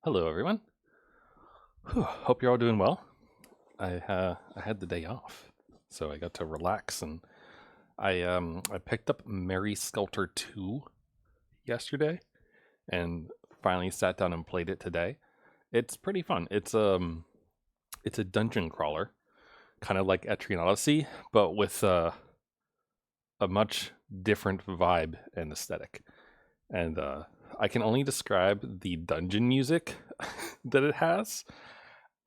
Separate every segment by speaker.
Speaker 1: Hello, everyone. Hope you're all doing well. I had the day off, so I got to relax, and I picked up Mary Skelter 2 yesterday, and finally sat down and played it today. It's pretty fun. It's a dungeon crawler, kind of like Etrian Odyssey, but with a much different vibe and aesthetic. And I can only describe the dungeon music that it has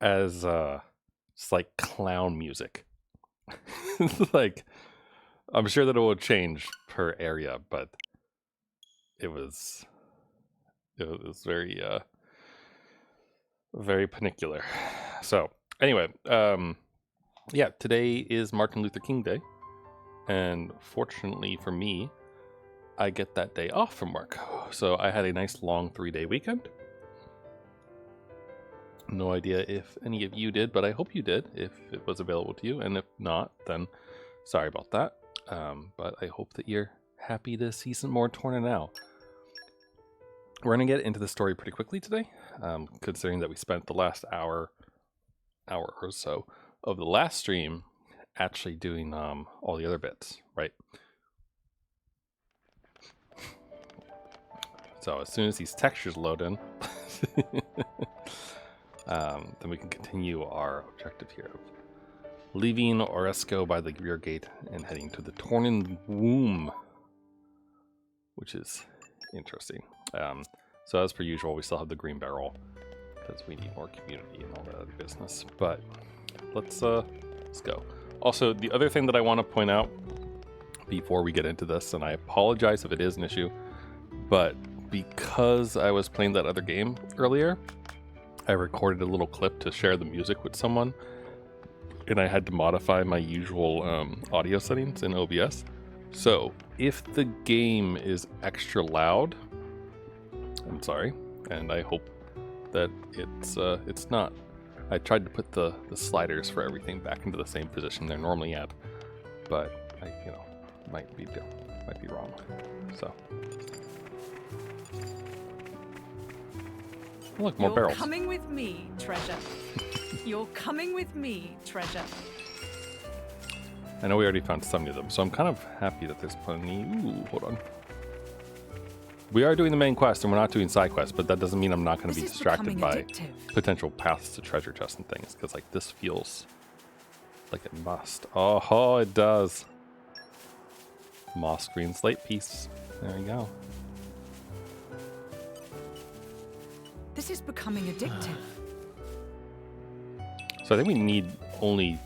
Speaker 1: as just like clown music. Like, I'm sure that it will change per area, but it was very very particular. So anyway, yeah, today is Martin Luther King Day, and fortunately for me, I get that day off from work. So I had a nice long 3-day weekend. No idea if any of you did, but I hope you did, if it was available to you. And if not, then sorry about that. But I hope that you're happy to see some more Torna now. We're going to get into the story pretty quickly today, considering that we spent the last hour or so of the last stream actually doing all the other bits, right? So as soon as these textures load in, then we can continue our objective here of leaving Oresco by the rear gate and heading to the Tornan Womb, which is interesting. So as per usual, we still have the green barrel because we need more community and all that other business. But let's go. Also, the other thing that I want to point out before we get into this, and I apologize if it is an issue, but because I was playing that other game earlier, I recorded a little clip to share the music with someone, and I had to modify my usual audio settings in OBS. So if the game is extra loud, I'm sorry, and I hope that it's not. I tried to put the sliders for everything back into the same position they're normally at, but I might be wrong. So. Look, more barrels.
Speaker 2: You're coming with me, treasure. You're coming with me, treasure.
Speaker 1: I know we already found some of them, so I'm kind of happy that there's plenty. Ooh, hold on. We are doing the main quest, and we're not doing side quests, but that doesn't mean I'm not going to be distracted by potential paths to treasure chests and things, because like this feels like it must. Oh, it does. Moss green slate piece. There you go.
Speaker 2: This is becoming addictive.
Speaker 1: So I think we need only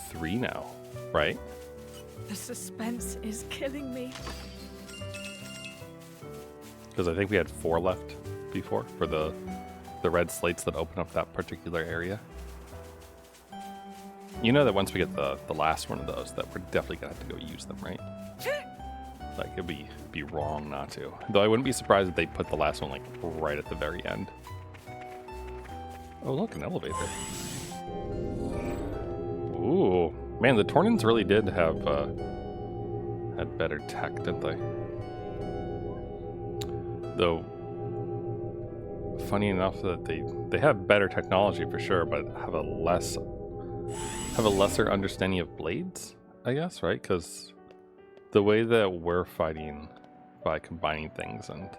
Speaker 1: 3 now, right?
Speaker 2: The suspense is killing me.
Speaker 1: Because I think we had 4 left before for the red slates that open up that particular area. You know that once we get the last one of those, that we're definitely gonna have to go use them, right? Like it'd be wrong not to. Though I wouldn't be surprised if they put the last one like right at the very end. Oh look, an elevator. Ooh, man, the Tornans really did have had better tech, didn't they? Though, funny enough that they have better technology for sure, but have a lesser understanding of blades, I guess, right? Because the way that we're fighting by combining things and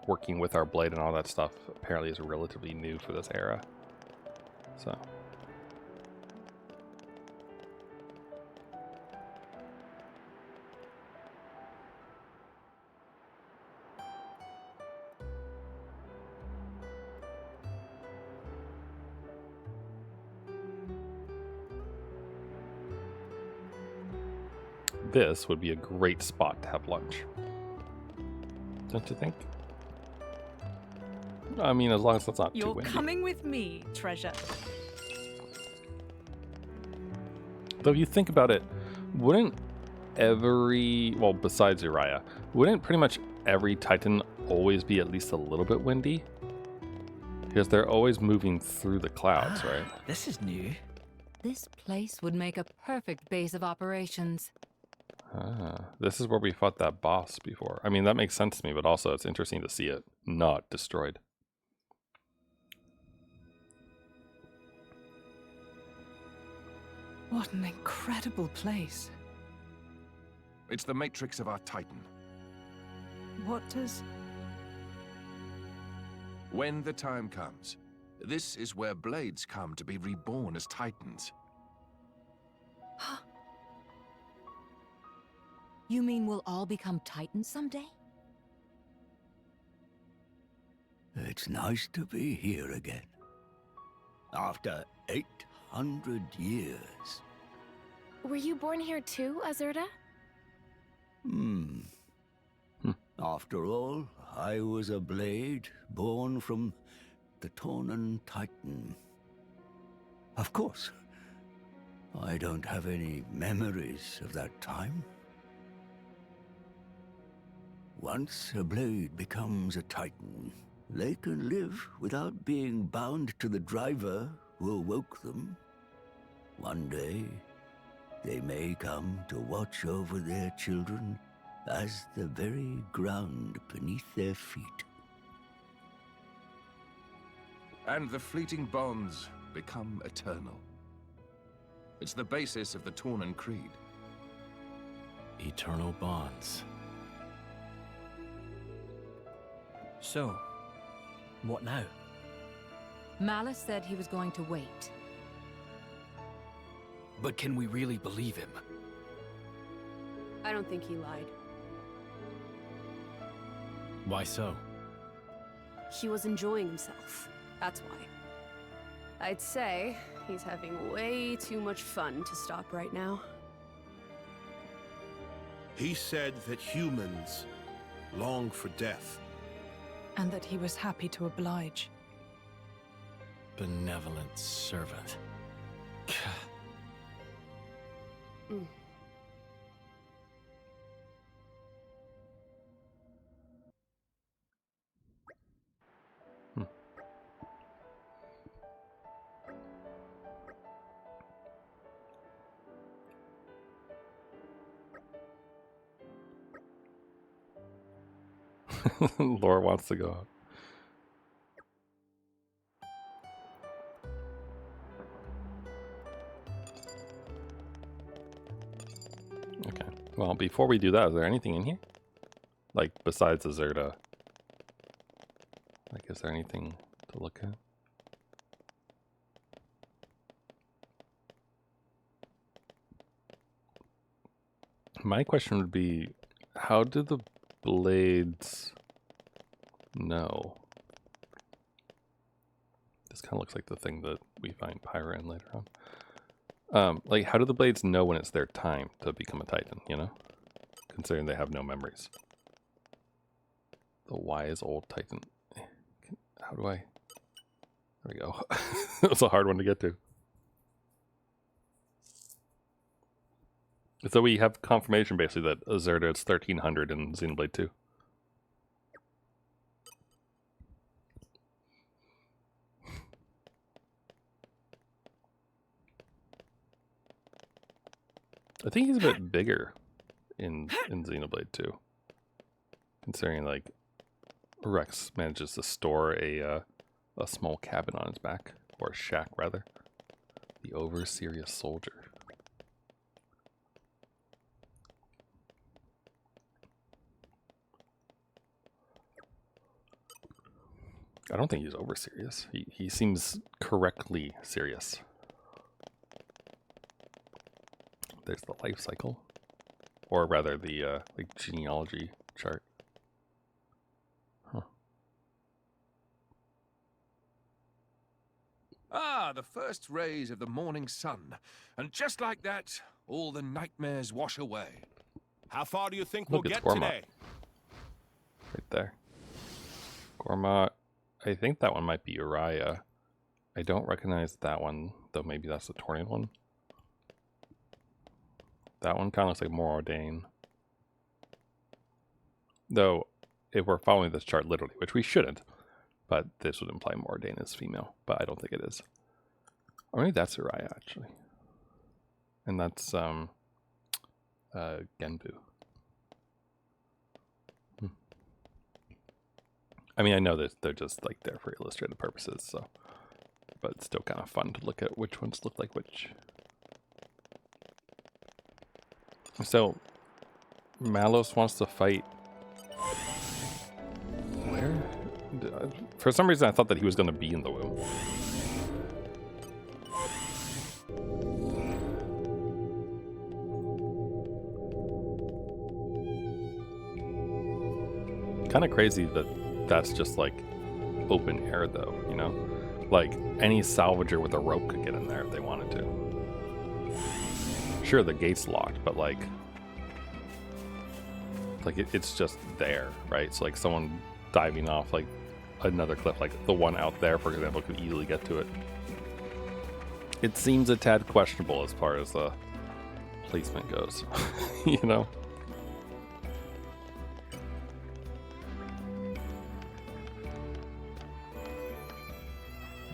Speaker 1: working with our blade and all that stuff apparently is relatively new for this era. So. This would be a great spot to have lunch. Don't you think? I mean, as long as it's not too windy.
Speaker 2: You're coming with me, treasure.
Speaker 1: Though if you think about it, wouldn't besides Uriah, wouldn't pretty much every Titan always be at least a little bit windy? Because they're always moving through the clouds, right?
Speaker 3: This is new.
Speaker 4: This place would make a perfect base of operations.
Speaker 1: This is where we fought that boss before. I mean, that makes sense to me, but also it's interesting to see it not destroyed.
Speaker 2: What an incredible place.
Speaker 3: It's the matrix of our Titan.
Speaker 2: What does...
Speaker 3: When the time comes, this is where blades come to be reborn as Titans.
Speaker 4: You mean we'll all become Titans someday?
Speaker 5: It's nice to be here again. After 800 years.
Speaker 6: Were you born here too, Azurda?
Speaker 5: After all, I was a blade born from the Tornan Titan. Of course, I don't have any memories of that time. Once a blade becomes a Titan, they can live without being bound to the driver who awoke them. One day, they may come to watch over their children as the very ground beneath their feet.
Speaker 3: And the fleeting bonds become eternal. It's the basis of the Tornan Creed.
Speaker 7: Eternal bonds.
Speaker 8: So, what now?
Speaker 4: Malice said he was going to wait.
Speaker 7: But can we really believe him?
Speaker 6: I don't think he lied.
Speaker 7: Why so?
Speaker 6: He was enjoying himself. That's why. I'd say he's having way too much fun to stop right now.
Speaker 9: He said that humans long for death.
Speaker 2: And that he was happy to oblige.
Speaker 7: Benevolent servant.
Speaker 1: Lora wants to go out. Okay. Well, before we do that, is there anything in here? Like, besides Azurda? Like, is there anything to look at? My question would be, how do the blades know? This kind of looks like the thing that we find Pyra in later on. Like, how do the blades know when it's their time to become a Titan, you know? Considering they have no memories. The wise old Titan. How do I... There we go. That was a hard one to get to. So we have confirmation, basically, that Azurda is 1300 in Xenoblade 2. I think he's a bit bigger in Xenoblade 2. Considering, like, Rex manages to store a small cabin on his back. Or a shack, rather. The over-serious soldier. I don't think he's over serious. He seems correctly serious. There's the life cycle, or rather the like genealogy chart. Huh.
Speaker 3: Ah, the first rays of the morning sun, and just like that, all the nightmares wash away.
Speaker 9: How far do you think
Speaker 1: Look,
Speaker 9: we'll
Speaker 1: it's
Speaker 9: get
Speaker 1: Gormat.
Speaker 9: today?
Speaker 1: Right there. Gormat. I think that one might be Uriah. I don't recognize that one, though maybe that's the Tornian one. That one kind of looks like Morordain. Though, if we're following this chart literally, which we shouldn't, but this would imply Morordain is female, but I don't think it is. Or maybe that's Uriah, actually. And that's, Genbu. I mean, I know that they're just like there for illustrative purposes, so, but it's still kind of fun to look at which ones look like which. So, Malos wants to fight. Where? For some reason, I thought that he was going to be in the womb. Kind of crazy that that's just like open air, though, you know? Like, any salvager with a rope could get in there if they wanted to. Sure, the gate's locked, but like it's just there, right? So like someone diving off like another cliff, like the one out there, for example, could easily get to it. It seems a tad questionable as far as the placement goes, you know?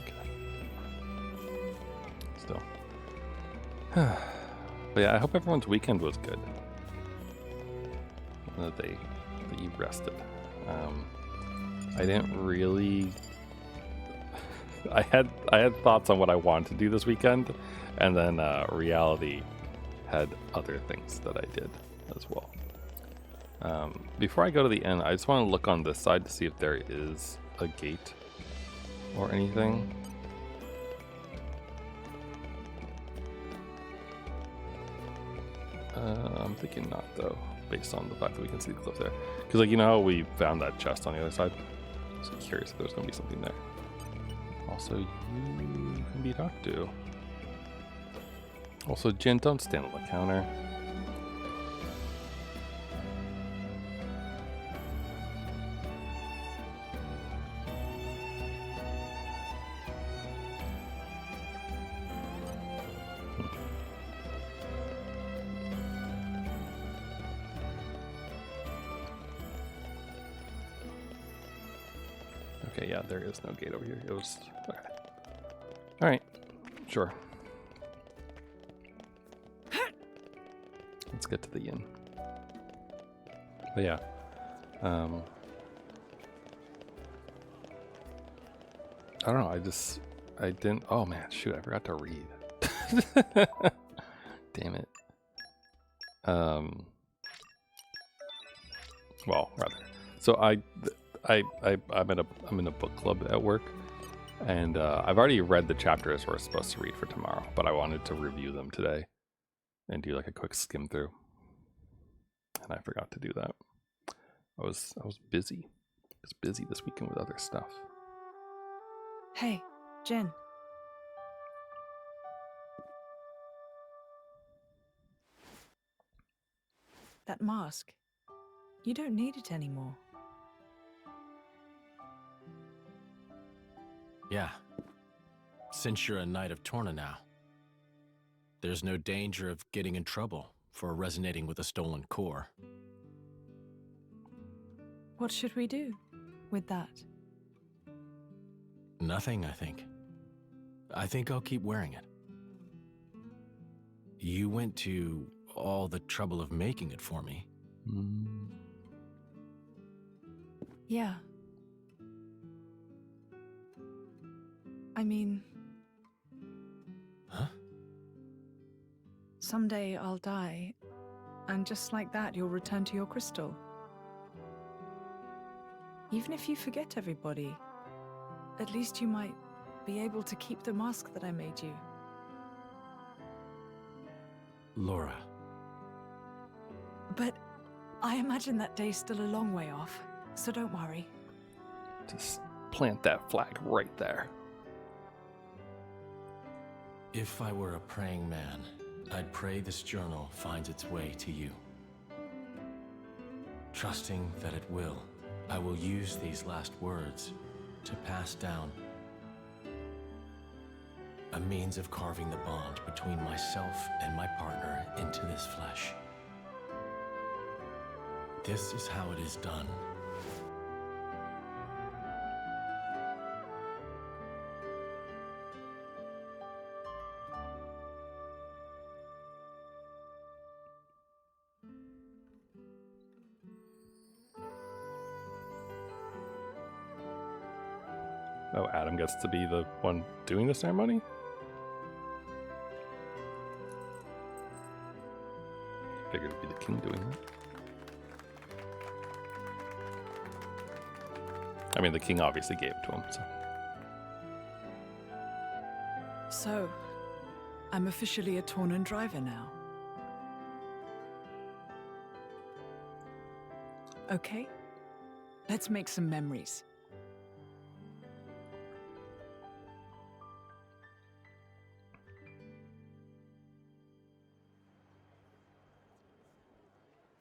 Speaker 1: Okay. Still. But yeah, I hope everyone's weekend was good. That you rested. I didn't really. I had thoughts on what I wanted to do this weekend, and then reality had other things that I did as well. Before I go to the end, I just want to look on this side to see if there is a gate or anything. I'm thinking not, though, based on the fact that we can see the cliff there. Because, like, you know how we found that chest on the other side? So I'm curious if there's going to be something there. Also, you can be talked to. Also, Jin, don't stand on the counter. Okay, yeah, there is no gate over here. It was... Okay. Alright, sure. Let's get to the inn. But yeah. I don't know, I didn't... Oh man, shoot, I forgot to read. Damn it. Well, rather. So I'm in a book club at work, and I've already read the chapters we're supposed to read for tomorrow, but I wanted to review them today and do like a quick skim through, and I forgot to do that. I was busy. I was busy this weekend with other stuff.
Speaker 2: Hey, Jen. That mask. You don't need it anymore.
Speaker 7: Yeah. Since you're a Knight of Torna now, there's no danger of getting in trouble for resonating with a stolen core.
Speaker 2: What should we do with that?
Speaker 7: Nothing, I think. I think I'll keep wearing it. You went to all the trouble of making it for me.
Speaker 2: Yeah. I mean...
Speaker 7: Huh?
Speaker 2: Someday I'll die, and just like that you'll return to your crystal. Even if you forget everybody, at least you might be able to keep the mask that I made you.
Speaker 7: Lora.
Speaker 2: But I imagine that day's still a long way off, so don't worry.
Speaker 1: Just plant that flag right there.
Speaker 7: If I were a praying man, I'd pray this journal finds its way to you. Trusting that it will, I will use these last words to pass down a means of carving the bond between myself and my partner into this flesh. This is how it is done.
Speaker 1: Oh, Adam gets to be the one doing the ceremony? figured it'd be the king doing that. I mean, the king obviously gave it to him, so.
Speaker 2: So, I'm officially a Tornan driver now. Okay, let's make some memories.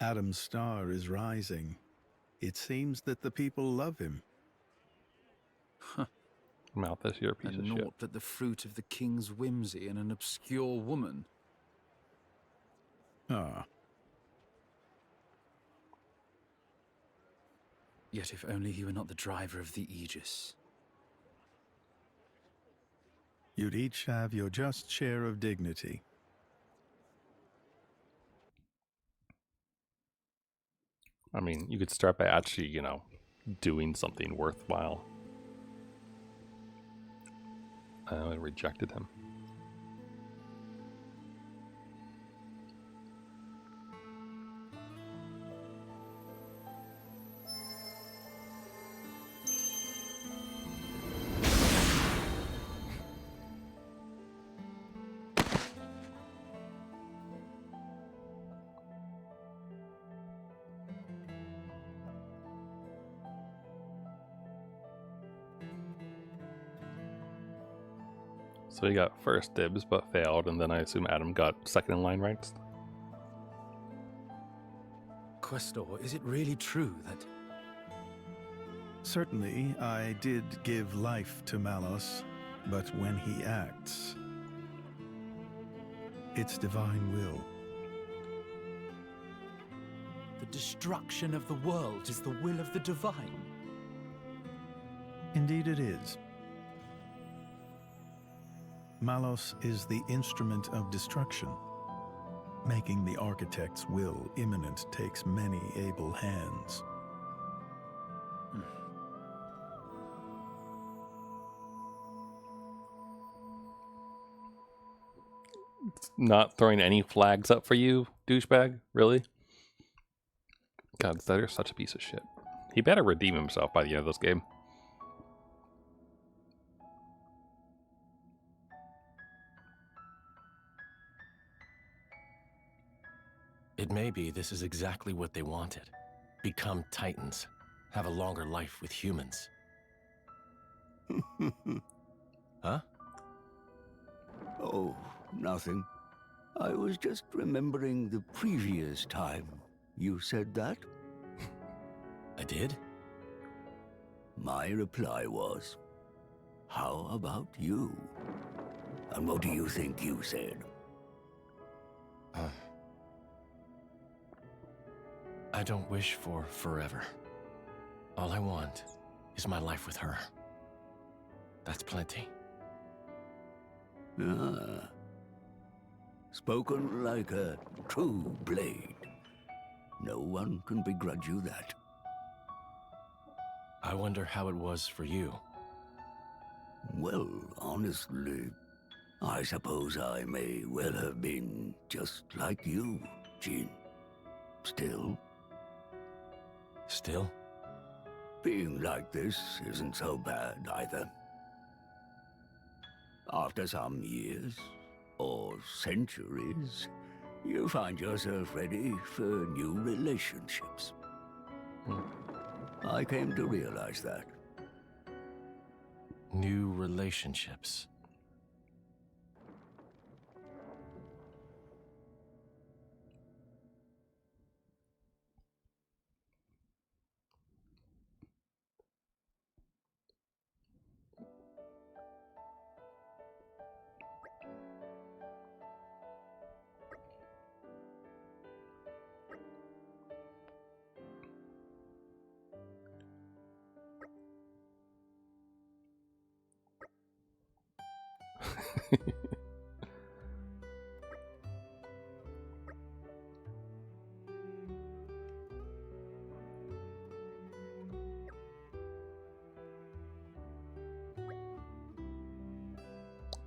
Speaker 10: Adam's star is rising. It seems that the people love him.
Speaker 1: Malthus, you're a piece
Speaker 11: And
Speaker 1: of shit.
Speaker 11: naught but the fruit of the king's whimsy and an obscure woman.
Speaker 10: Ah,
Speaker 11: Yet if only he were not the driver of the Aegis.
Speaker 10: you'd each have your just share of dignity.
Speaker 1: I mean, you could start by actually, you know, doing something worthwhile. I rejected him. So he got first dibs but failed, and then I assume Adam got second in line rights.
Speaker 11: Questor, is it really true that...
Speaker 10: Certainly, I did give life to Malos, but when he acts, it's divine will.
Speaker 12: The destruction of the world is the will of the divine.
Speaker 10: Indeed it is. Malos is the instrument of destruction. Making the architect's will imminent takes many able hands.
Speaker 1: Not throwing any flags up for you, douchebag? Really? God, that is such a piece of shit. He better redeem himself by the end of this game.
Speaker 7: It may be this is exactly what they wanted. Become Titans. Have a longer life with humans. Huh?
Speaker 5: Oh, nothing. I was just remembering the previous time you said that.
Speaker 7: I did?
Speaker 5: My reply was, how about you? And what do you think you said?
Speaker 7: I don't wish for forever. All I want is my life with her. That's plenty.
Speaker 5: Ah. Spoken like a true blade. No one can begrudge you that.
Speaker 7: I wonder how it was for you.
Speaker 5: Well, honestly, I suppose I may well have been just like you, Jean. Still,
Speaker 7: Still?
Speaker 5: being like this isn't so bad either. After some years, or centuries, you find yourself ready for new relationships. I came to realize that.
Speaker 7: New relationships.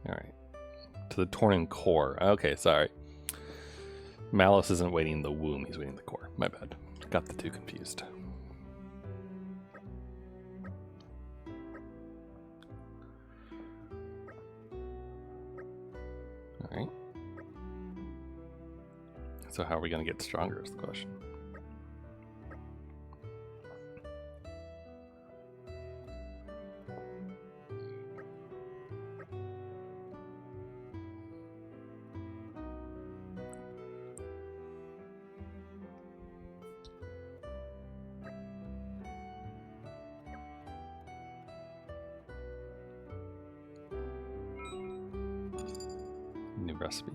Speaker 1: Alright. To the Tornan core. Okay, sorry. Malice isn't waiting the womb, he's waiting the core. My bad. Got the two confused. Alright. So how are we going to get stronger is the question. New recipe.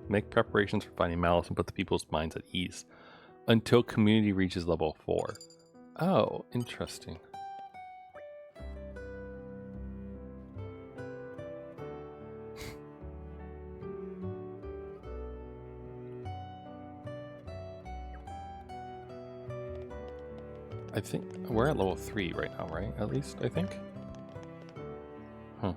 Speaker 1: Make preparations for finding Malice and put the people's minds at ease until community reaches level 4. Oh, interesting. I think we're at level 3 right now, right? At least, I think. Huh.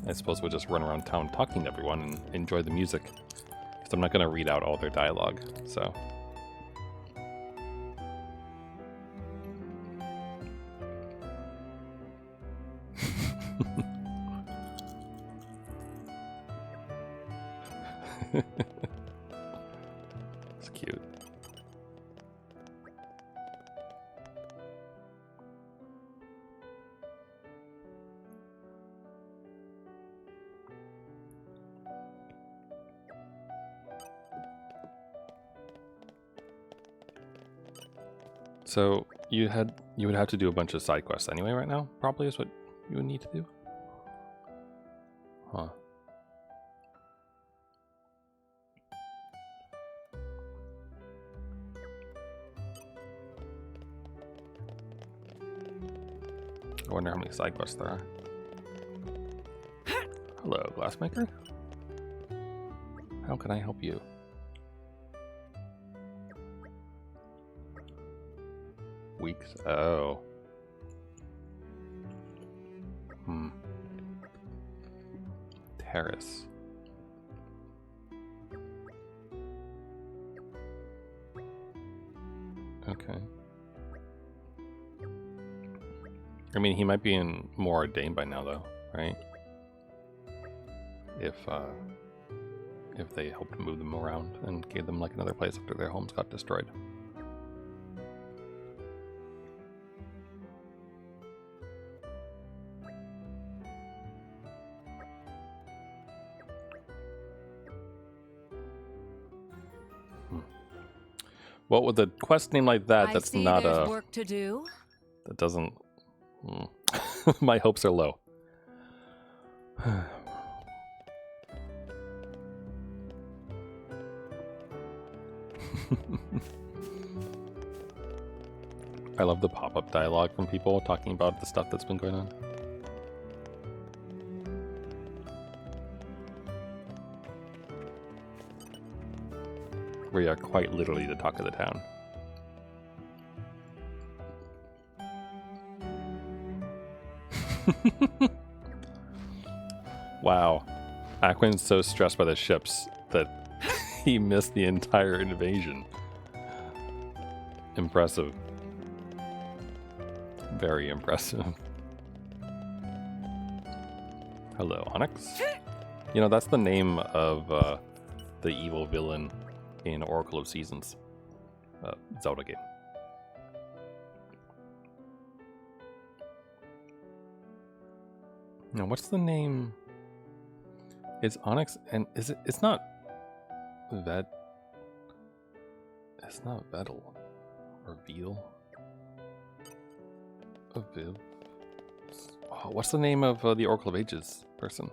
Speaker 1: I suppose we'll just run around town talking to everyone and enjoy the music. Because I'm not going to read out all their dialogue, so... It's cute. So you would have to do a bunch of side quests anyway right now, probably is what you would need to do. Huh. I wonder how many side quests there are. Hello, glassmaker. How can I help you? Weeks? Oh. Terrace. Okay. I mean, he might be in more ordained by now, though, right? If they helped move them around and gave them like another place after their homes got destroyed. Well, with a quest name like that, that's not a
Speaker 4: work to do.
Speaker 1: That doesn't. My hopes are low. I love the pop-up dialogue from people talking about the stuff that's been going on. We are quite literally the talk of the town. Wow. Aquin's so stressed by the ships that he missed the entire invasion. Impressive. Very impressive. Hello, Onyx. You know, that's the name of the evil villain in Oracle of Seasons. Zelda game. Now, what's the name? It's Onyx, and is it? It's not It's not Vettel or Veal. Viv. Oh, what's the name of the Oracle of Ages person?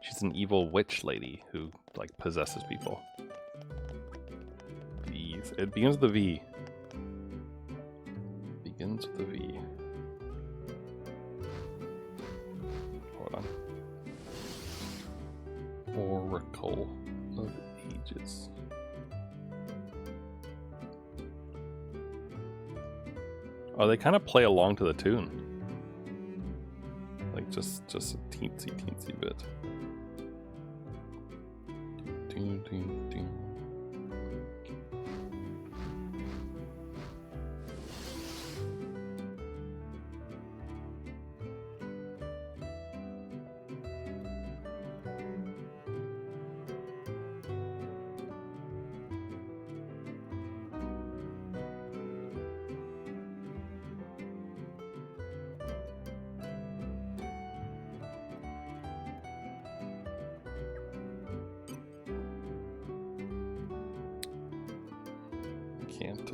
Speaker 1: She's an evil witch lady who like possesses people. V's. It begins with a V. Begins with a V. Hold on. Oracle of Ages. Oh, they kind of play along to the tune. Like just a teensy bit. Ding, ding, ding. Can't,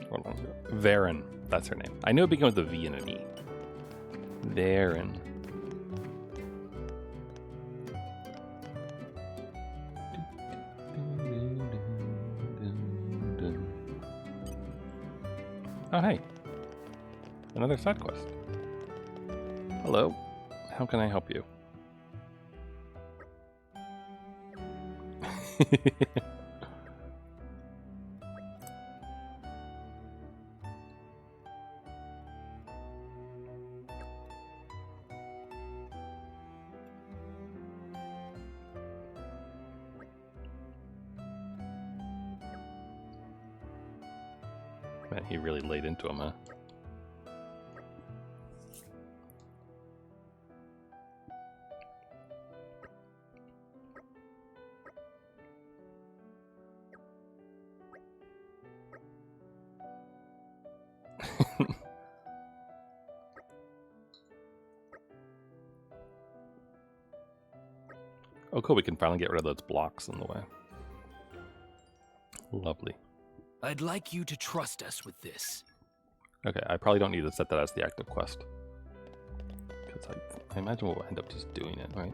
Speaker 1: hold on. Varen, that's her name. I knew it began with a V and an E. Varen. Oh, hey. Another side quest. Hello. How can I help you? Man, he really laid into him, huh? Oh, cool. We can finally get rid of those blocks in the way. Lovely.
Speaker 12: I'd like you to trust us with this.
Speaker 1: Okay, I probably don't need to set that as the active quest. Because I imagine we'll end up just doing it, right?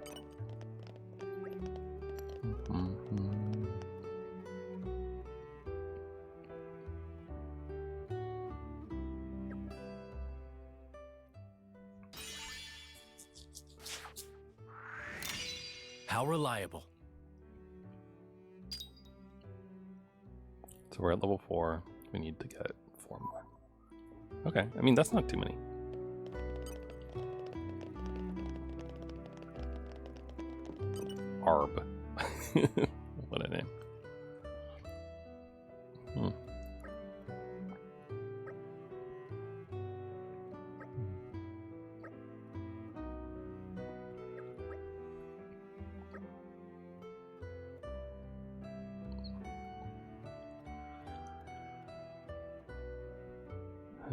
Speaker 12: How reliable.
Speaker 1: So we're at level 4. We need to get 4 more. Okay, I mean, that's not too many. Arb. What a name.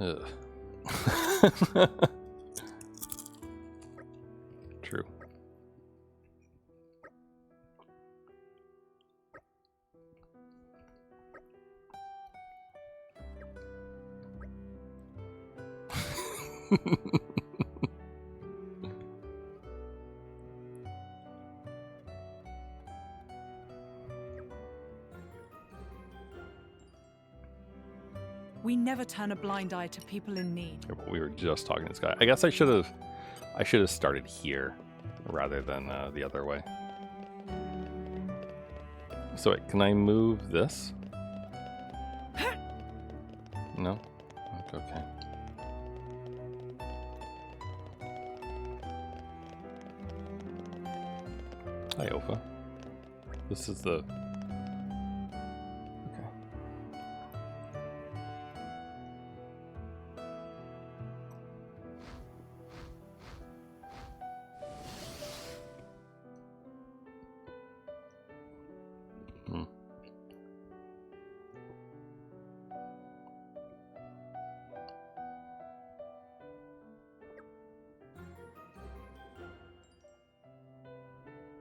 Speaker 1: Ugh. True.
Speaker 2: We never turn a blind eye to people in need.
Speaker 1: Yeah, but we were just talking to this guy. I guess I should have started here rather than the other way. So wait, can I move this? No? Okay. Hi, Ofa. This is the...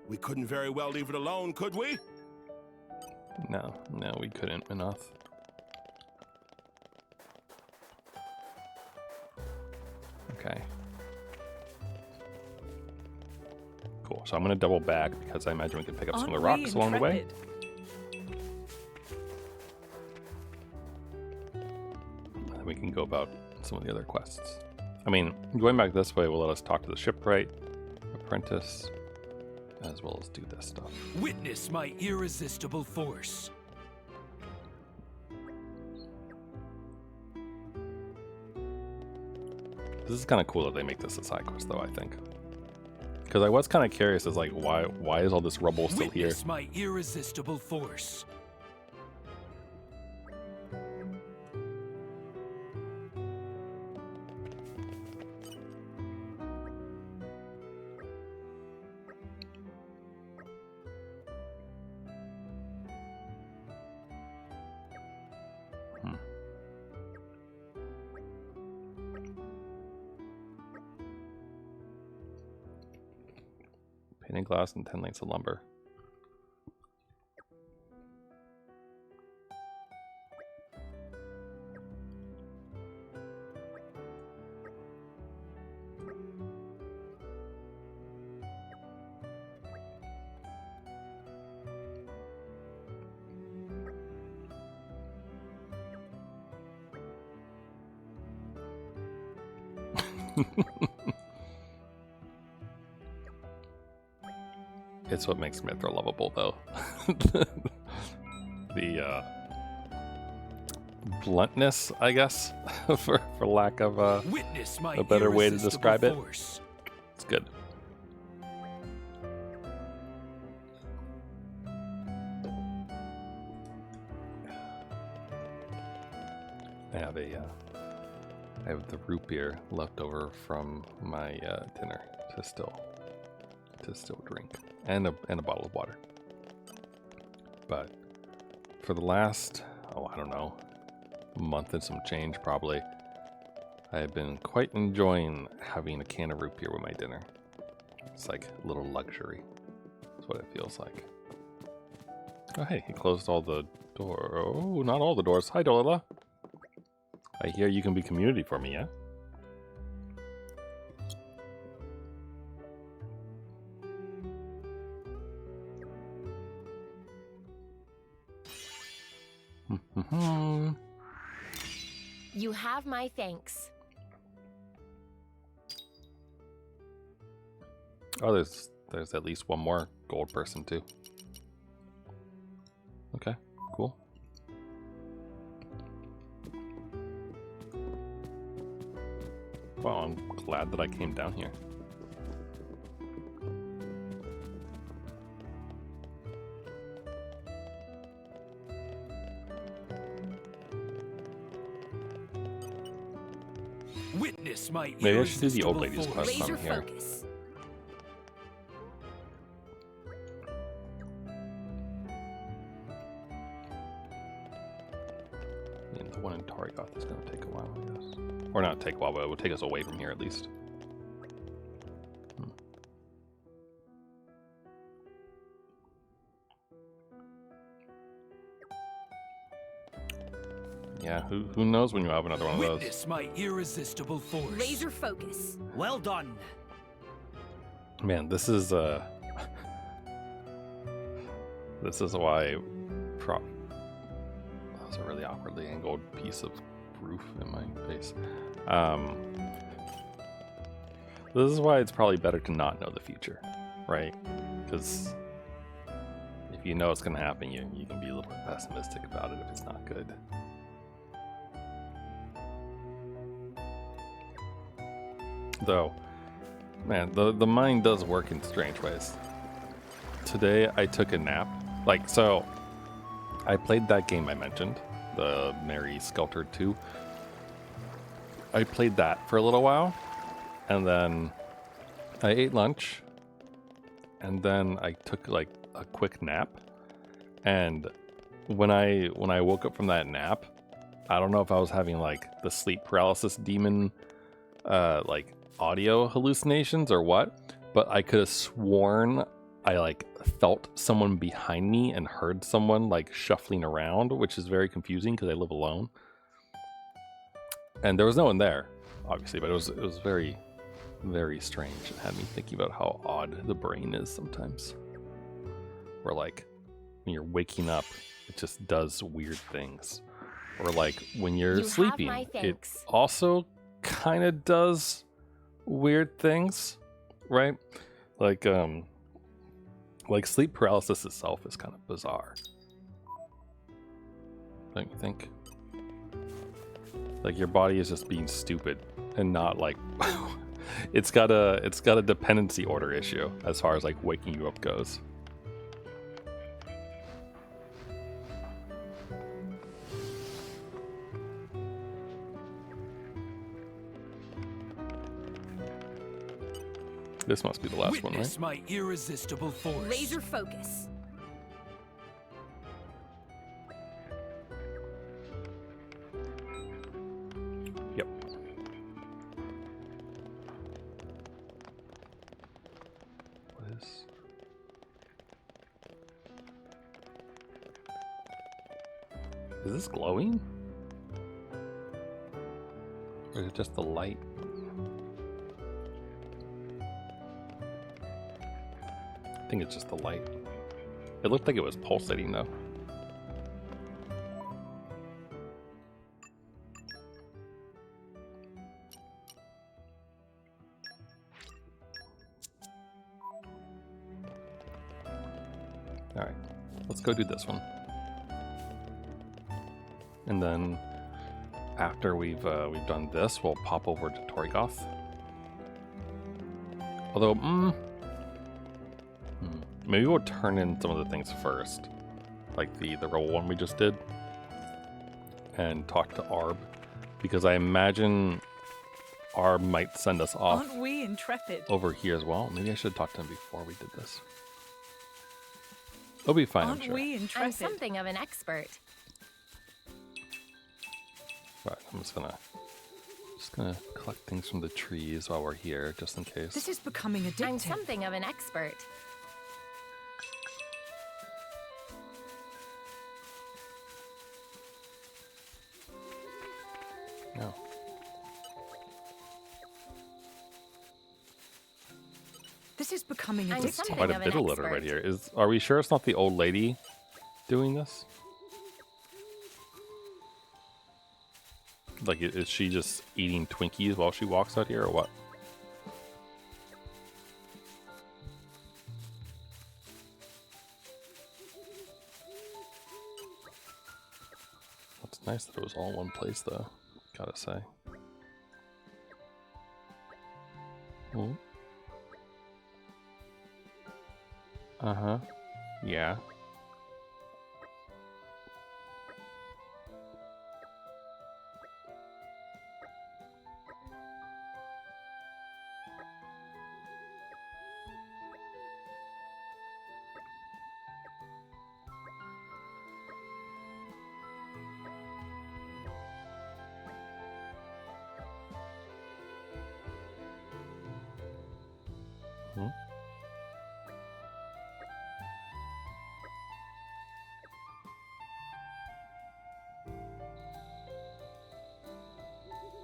Speaker 9: We couldn't very well leave it alone, could we?
Speaker 1: No, we couldn't enough. Okay. Cool, so I'm going to double back because I imagine we can pick up some of the rocks along the way. And then we can go about some of the other quests. I mean, going back this way will let us talk to the shipwright, apprentice, as well as do this stuff.
Speaker 12: Witness my irresistible force.
Speaker 1: This is kind of cool that they make this a side quest, though, I think. Because I was kind of curious as like, why is all this rubble still here?
Speaker 12: Witness my irresistible force.
Speaker 1: Painted glass and 10 lengths of lumber. It's what makes Mithra lovable, though. The bluntness, I guess, for lack of a better way to describe it. It's good. I have the root beer left over from my dinner to still drink, and a bottle of water. But for the last, I don't know, month and some change probably, I have been quite enjoying having a can of root beer with my dinner. It's like a little luxury. That's what it feels like. Oh hey, he closed all the doors. Oh, not all the doors. Hi, Dolila. I hear you can be community for me, yeah?
Speaker 13: You have my thanks.
Speaker 1: Oh, there's at least one more gold person too. Okay, cool. Well, I'm glad that I came down here.
Speaker 12: Witness my
Speaker 1: Maybe I should do the old lady's quest
Speaker 13: Laser
Speaker 1: on here.
Speaker 13: focus.
Speaker 1: And the one in Targoth is going to take a while, I guess. Or not take a while, but it will take us away from here at least. Yeah, who knows when you have another one of those.
Speaker 12: Witness my irresistible force.
Speaker 13: Laser focus.
Speaker 8: Well done.
Speaker 1: Man, this is why that was a really awkwardly angled piece of roof in my face. This is why it's probably better to not know the future, right? Because if you know it's going to happen, you can be a little bit pessimistic about it if it's not good. Though, man, the mind does work in strange ways. Today I took a nap. So I played that game I mentioned, the Mary Skelter 2. I played that for a little while, and then I ate lunch, and then I took like a quick nap. And when I woke up from that nap, I don't know if I was having like the sleep paralysis demon like audio hallucinations or what, but I could have sworn I like felt someone behind me and heard someone like shuffling around, which is very confusing because I live alone. And there was no one there, obviously, but it was very, very strange. It had me thinking about how odd the brain is sometimes. Where like when you're waking up, it just does weird things. Or like when you're sleeping, it also kind of does weird things, right? Like Like, sleep paralysis itself is kind of bizarre. Don't you think? Like, your body is just being stupid and not like it's got a dependency order issue as far as like waking you up goes. This must be the last one, right?
Speaker 12: My irresistible force.
Speaker 13: Laser focus.
Speaker 1: Yep. What is... Is this glowing? Or is it just the light? I think it's just the light. It looked like it was pulsating though. Alright, let's go do this one. And then after we've done this, we'll pop over to Torgoth. Although, maybe we'll turn in some of the things first, like the roll one we just did, and talk to Arb, because I imagine Arb might send us off.
Speaker 2: Aren't we intrepid?
Speaker 1: Over here as well. Maybe I should talk to him before we did this. It'll be fine, I'm sure.
Speaker 2: We intrepid?
Speaker 13: I'm something of an expert.
Speaker 1: Right, I'm just gonna collect things from the trees while we're here, just in case.
Speaker 2: This is becoming addictive.
Speaker 13: I'm something of an expert.
Speaker 1: No.
Speaker 2: This is becoming
Speaker 13: I'm
Speaker 2: addictive.
Speaker 13: something
Speaker 1: Quite a
Speaker 13: of
Speaker 1: bit
Speaker 13: an
Speaker 1: of litter
Speaker 13: expert.
Speaker 1: right here. Are we sure it's not the old lady doing this? Like, is she just eating Twinkies while she walks out here, or what? It's nice that it was all in one place, though. Gotta say. Hmm. Uh-huh. Yeah. Hmm.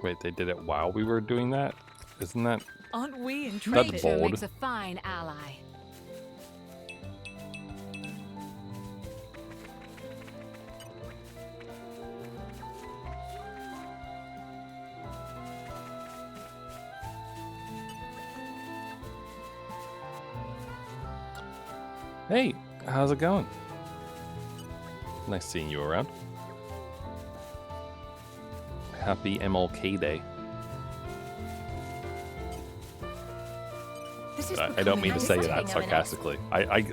Speaker 1: Wait, they did it while we were doing that? Isn't that...
Speaker 2: Aren't we
Speaker 1: That's
Speaker 2: intrepid?
Speaker 4: Nature
Speaker 1: bold.
Speaker 4: makes a fine ally.
Speaker 1: Hey, how's it going? Nice seeing you around. Happy MLK Day.
Speaker 2: This is
Speaker 1: I don't mean to say
Speaker 13: something
Speaker 1: that
Speaker 13: of an
Speaker 1: sarcastically. I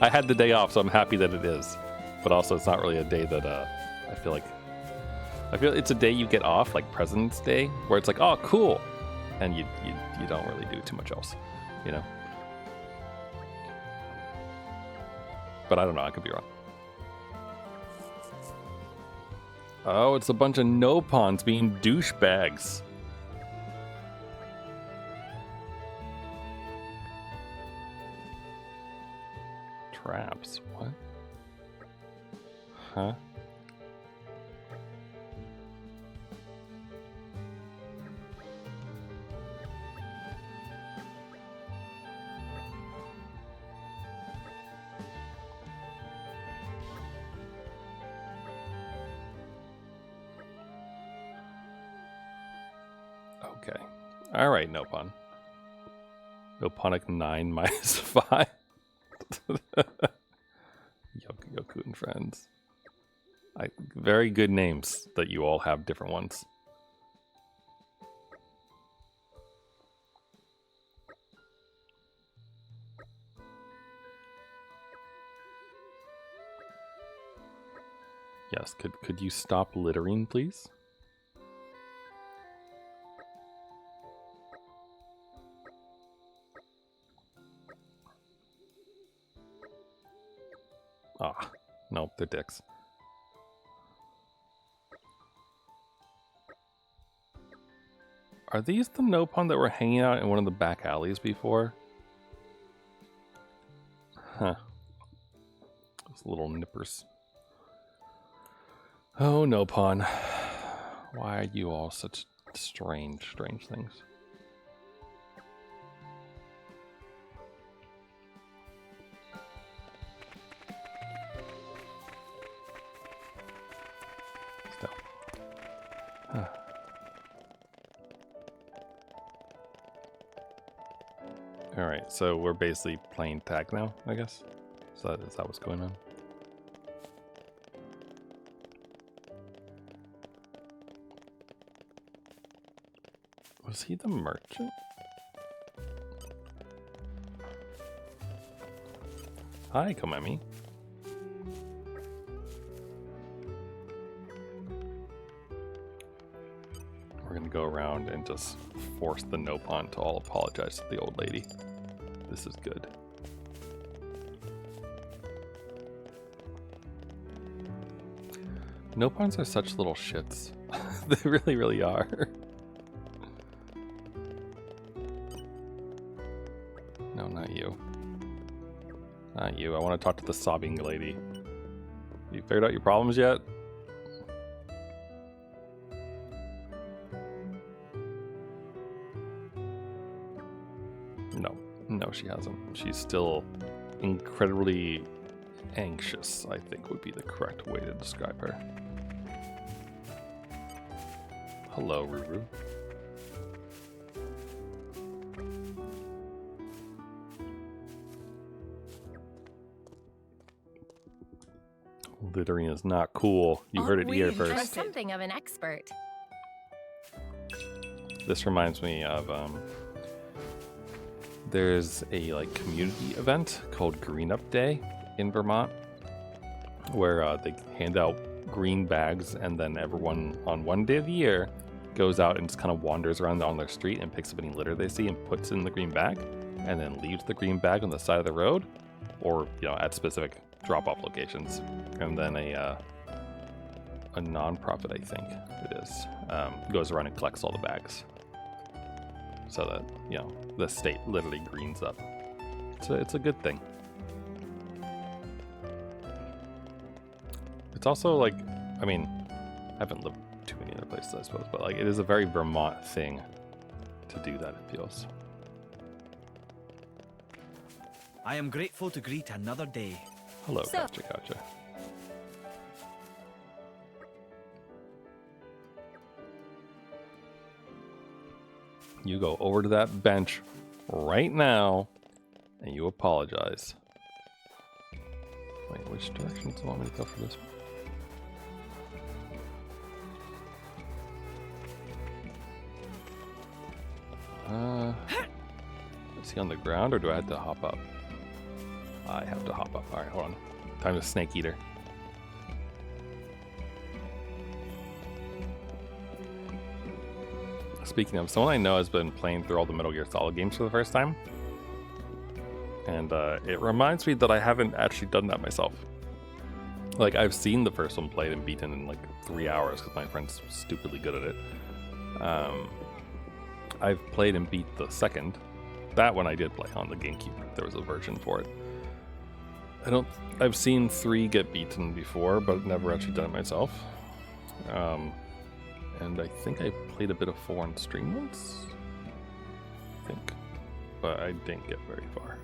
Speaker 1: I had the day off, so I'm happy that it is. But also, it's not really a day that I feel it's a day you get off, like President's Day, where it's like, oh, cool, and you don't really do too much else, you know. But I don't know. I could be wrong. Oh, it's a bunch of no-pawns being douchebags. Traps. What? Huh? Okay. All right, no pun. No punic 9 minus 5. Yoku and friends. Very good names that you all have different ones. Yes, could you stop littering, please? Ah, nope, they're dicks. Are these the Nopon that were hanging out in one of the back alleys before? Huh. Those little nippers. Oh, Nopon. Why are you all such strange things? Still. Huh. Alright, so we're basically playing tag now, I guess? Is that what's going on? Was he the merchant? Hi, Komemi. We're gonna go around and just force the Nopon to all apologize to the old lady. This is good. Nopons are such little shits. They really, really are. No, not you. Not you. I want to talk to the sobbing lady. You figured out your problems yet? No, she hasn't. She's still incredibly anxious, I think would be the correct way to describe her. Hello, Ruru. Littering is not cool. You heard it here
Speaker 13: I'm
Speaker 1: first.
Speaker 13: something of an expert.
Speaker 1: This reminds me of there's a community event called Green Up Day in Vermont where they hand out green bags, and then everyone on one day of the year goes out and just kind of wanders around on their street and picks up any litter they see and puts it in the green bag, and then leaves the green bag on the side of the road, or at specific drop-off locations. And then a non-profit, I think it is, goes around and collects all the bags, so that the state literally greens up. So it's a good thing. It's also I haven't lived too many other places, I suppose, but it is a very Vermont thing to do that, it feels.
Speaker 12: I am grateful to greet another day.
Speaker 1: Hello, Gotcha. You go over to that bench right now and you apologize. Wait, which direction do you want me to go for this? Is he on the ground, or do I have to hop up? I have to hop up. Alright, hold on. Time to snake eater. Speaking of, someone I know has been playing through all the Metal Gear Solid games for the first time. And it reminds me that I haven't actually done that myself. I've seen the first one played and beaten in 3 hours because my friend's stupidly good at it. I've played and beat the second. That one I did play on the GameCube. There was a version for it. I've seen 3 get beaten before, but never actually done it myself. And I think I played a bit of 4 on stream once. I think. But I didn't get very far.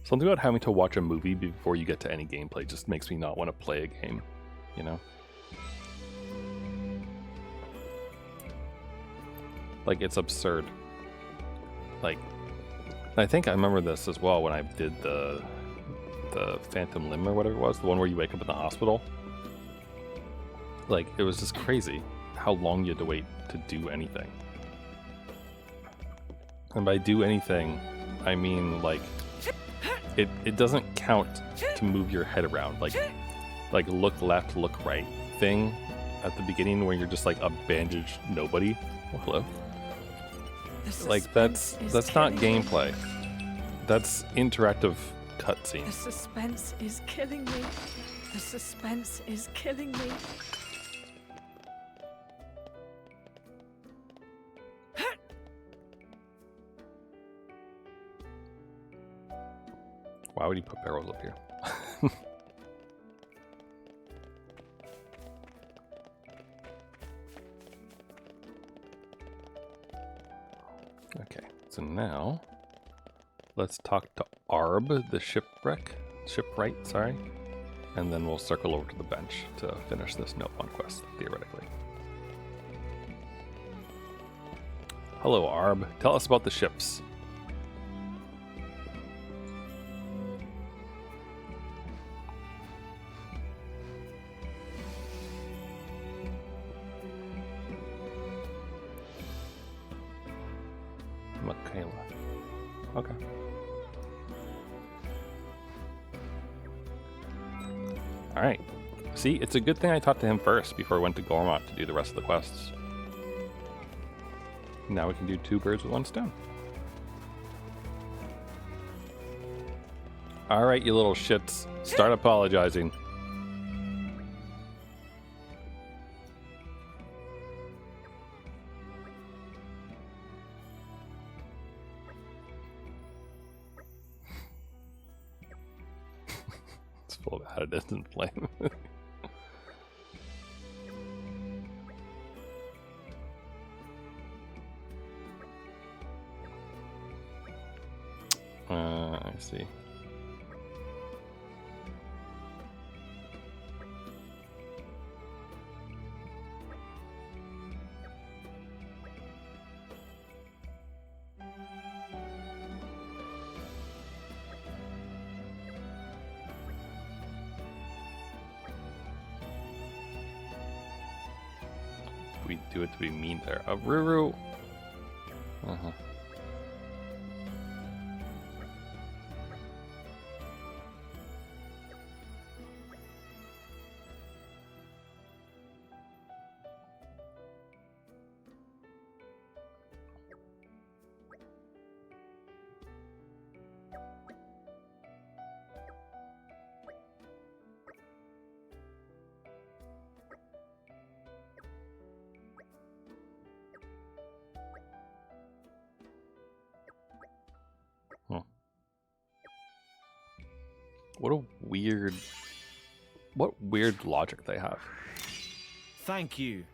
Speaker 1: Something about having to watch a movie before you get to any gameplay just makes me not want to play a game, It's absurd. And I think I remember this as well when I did the Phantom Limb or whatever it was, the one where you wake up in the hospital. Like, it was just crazy how long you had to wait to do anything. And by do anything, I mean, like, it doesn't count to move your head around. Like look left, look right thing at the beginning where you're just like a bandaged nobody. Oh, hello. Like, that's not gameplay. That's interactive cutscene.
Speaker 2: The suspense is killing me. The suspense is killing me.
Speaker 1: Why would you put barrels up here? Okay, so now let's talk to Arb, the shipwright, sorry, and then we'll circle over to the bench to finish this note one quest, theoretically. Hello, Arb. Tell us about the ships. Michaela. Okay. Alright. See, it's a good thing I talked to him first before I went to Gormott to do the rest of the quests. Now we can do 2 birds with 1 stone. Alright, you little shits. Start apologizing. It's full of out of distance flame. I see. We do it to be mean there. Ruru. Uh-huh. What weird logic they have.
Speaker 12: Thank you.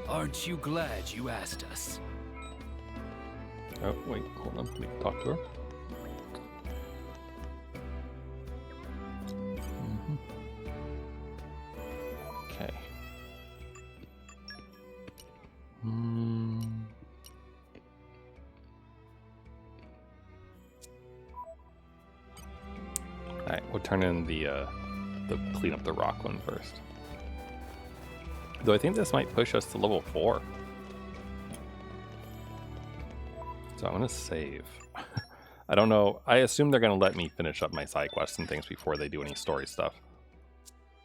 Speaker 11: Aren't you glad you asked us?
Speaker 1: Oh, wait, hold on. Let me talk to her. Okay. Alright, we'll turn in the clean up the rock one first. Though I think this might push us to level 4. So I'm gonna save. I don't know. I assume they're gonna let me finish up my side quests and things before they do any story stuff.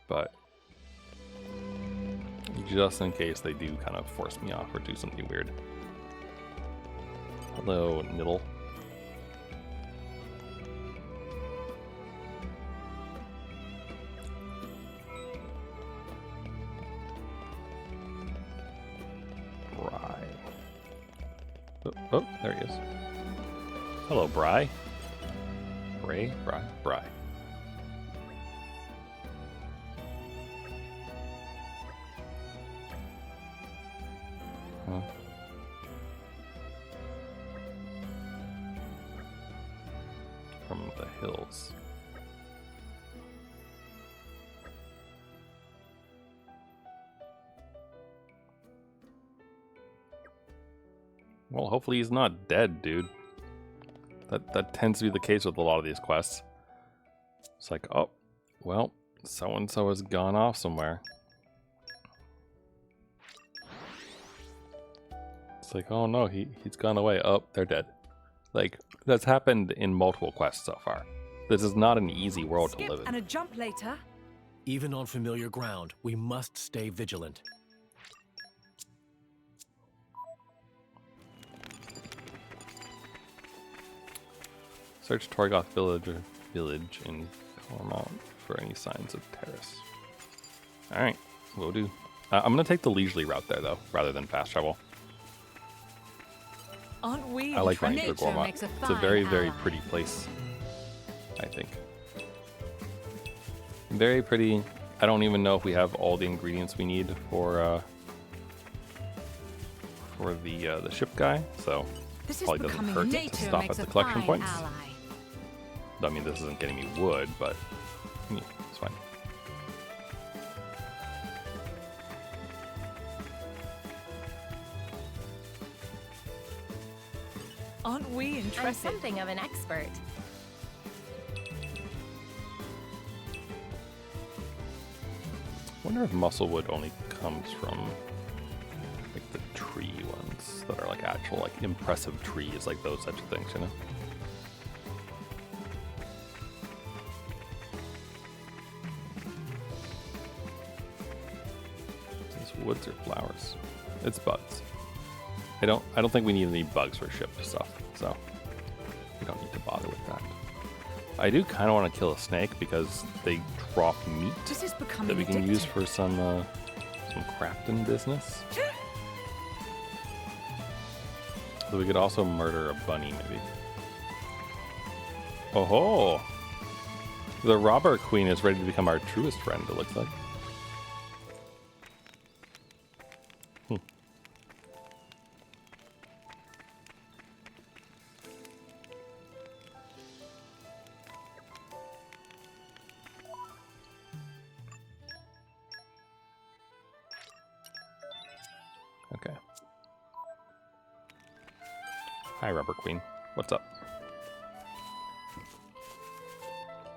Speaker 1: But just in case they do kind of force me off or do something weird. Hello, Niddle. Bry. Oh, there he is. Hello, Bry. Bry. Huh. the hills. Well, hopefully he's not dead, dude. That tends to be the case with a lot of these quests. It's like, oh, well, so-and-so has gone off somewhere. It's like, oh no, he's gone away. Oh, they're dead. Like, that's happened in multiple quests so far. This is not an easy world to live in.
Speaker 2: And a jump later.
Speaker 7: Even on familiar ground, we must stay vigilant.
Speaker 1: Search Torgoth village in Cormont for any signs of terrace. Alright, will do. I'm going to take the leisurely route there, though, rather than fast travel.
Speaker 2: Aren't we?
Speaker 1: I like running through Cormont. It's a very, very pretty place, I think. Very pretty. I don't even know if we have all the ingredients we need for the ship guy, so probably doesn't hurt to stop at the collection points. I mean, this isn't getting me wood, but yeah, it's fine.
Speaker 2: Aren't we intrepid?
Speaker 13: I'm something of an expert.
Speaker 1: I wonder if musclewood only comes from like the tree ones that are like actual like impressive trees, like those types of things, you know? Woods or flowers? It's bugs. I don't think we need any bugs for ship stuff, so we don't need to bother with that. I do kind of want to kill a snake because they drop meat that we can use for some crafting business. So we could also murder a bunny, maybe. Oh ho! The robber queen is ready to become our truest friend, it looks like. Okay. Hi, Rubber Queen. What's up?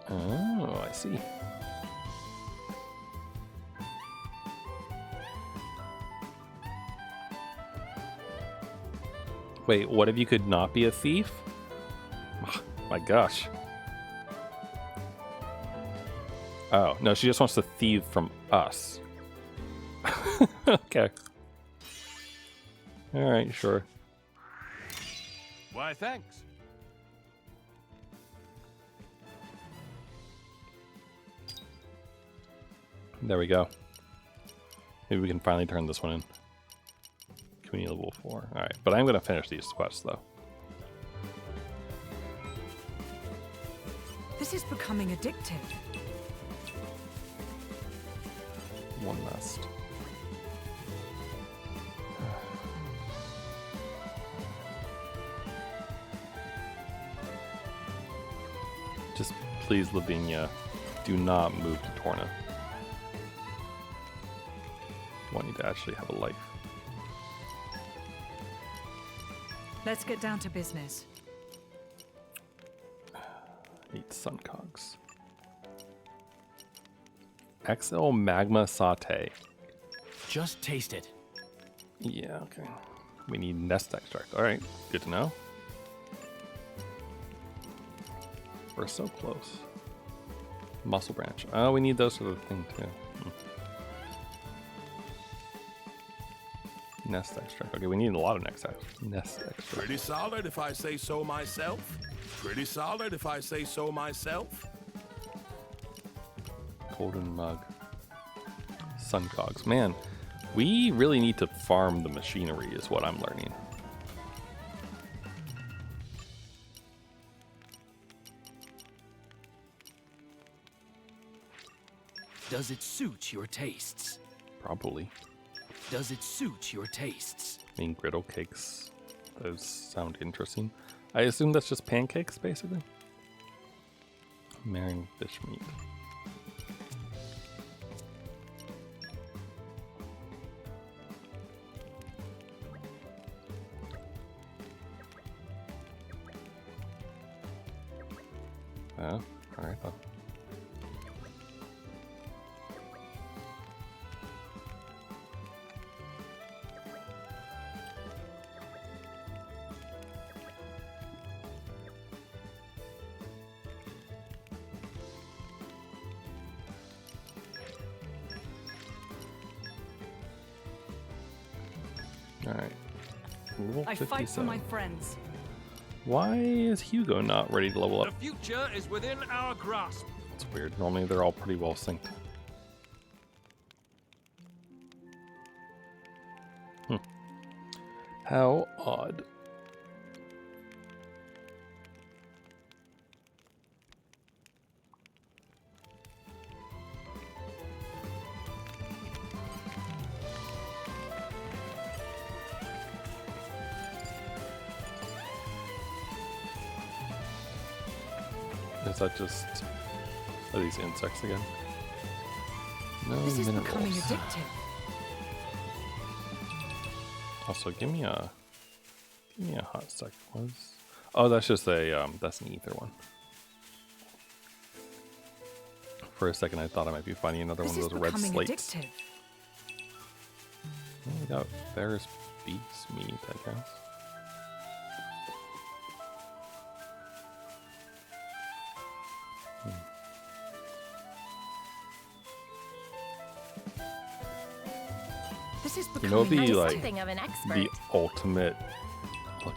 Speaker 1: Oh, I see. Wait, what if you could not be a thief? Oh, my gosh. Oh, no, she just wants to thieve from us. Okay. Alright, sure.
Speaker 9: Why, thanks.
Speaker 1: There we go. Maybe we can finally turn this one in. Community level 4. Alright, but I'm going to finish these quests, though.
Speaker 2: This is becoming addictive.
Speaker 1: One last. Just please, Lavinia, do not move to Torna. I want you to actually have a life.
Speaker 2: Let's get down to business.
Speaker 1: Eat sun cogs. XL magma saute.
Speaker 7: Just taste it.
Speaker 1: Yeah, okay. We need nest extract. Alright, good to know. We're so close. Muscle branch. Oh, we need those for the thing too. Nest extract. Okay, we need a lot of nest extract.
Speaker 9: Pretty solid if I say so myself. Pretty solid if I say so myself.
Speaker 1: Golden mug. Sun cogs. Man, we really need to farm the machinery is what I'm learning.
Speaker 12: Does it suit your tastes?
Speaker 1: Probably.
Speaker 12: Does it suit your tastes?
Speaker 1: I mean, griddle cakes. Those sound interesting. I assume that's just pancakes, basically. Marrying fish meat. Oh, alright then. Alright.
Speaker 2: I fight for my friends.
Speaker 1: Why is Hugo not ready to level up?
Speaker 14: The future is within our grasp.
Speaker 1: It's weird. Normally they're all pretty well synced. How odd. Is that just... Are these insects again? No
Speaker 2: This is
Speaker 1: minerals.
Speaker 2: becoming addictive.
Speaker 1: Also, give me a hot sec. Oh, that's just a that's an ether one. For a second, I thought I might be finding another one of those red slates.
Speaker 2: Addictive.
Speaker 1: Oh, we got Ferris beast meat, I guess.
Speaker 2: This is
Speaker 1: You know, it'd be like
Speaker 13: something of an expert.
Speaker 1: the ultimate, like,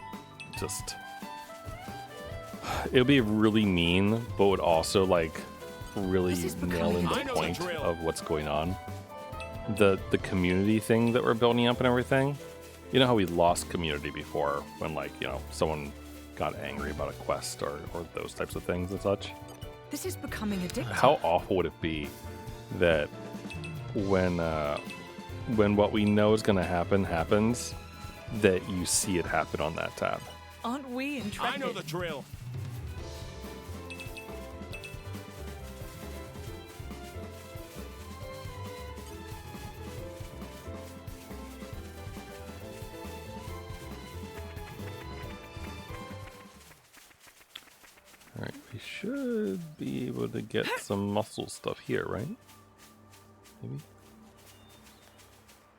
Speaker 1: just. It would be really mean, but would also like really nail in the point of what's going on. The community thing that we're building up and everything. You know how we lost community before when, like, you know, someone got angry about a quest or those types of things and such.
Speaker 2: This is becoming addictive.
Speaker 1: How awful would it be that when what we know is going to happen happens, that you see it happen on that tab?
Speaker 2: Aren't we intrepid?
Speaker 9: I know the drill.
Speaker 1: Alright, we should be able to get some muscle stuff here, right? Maybe?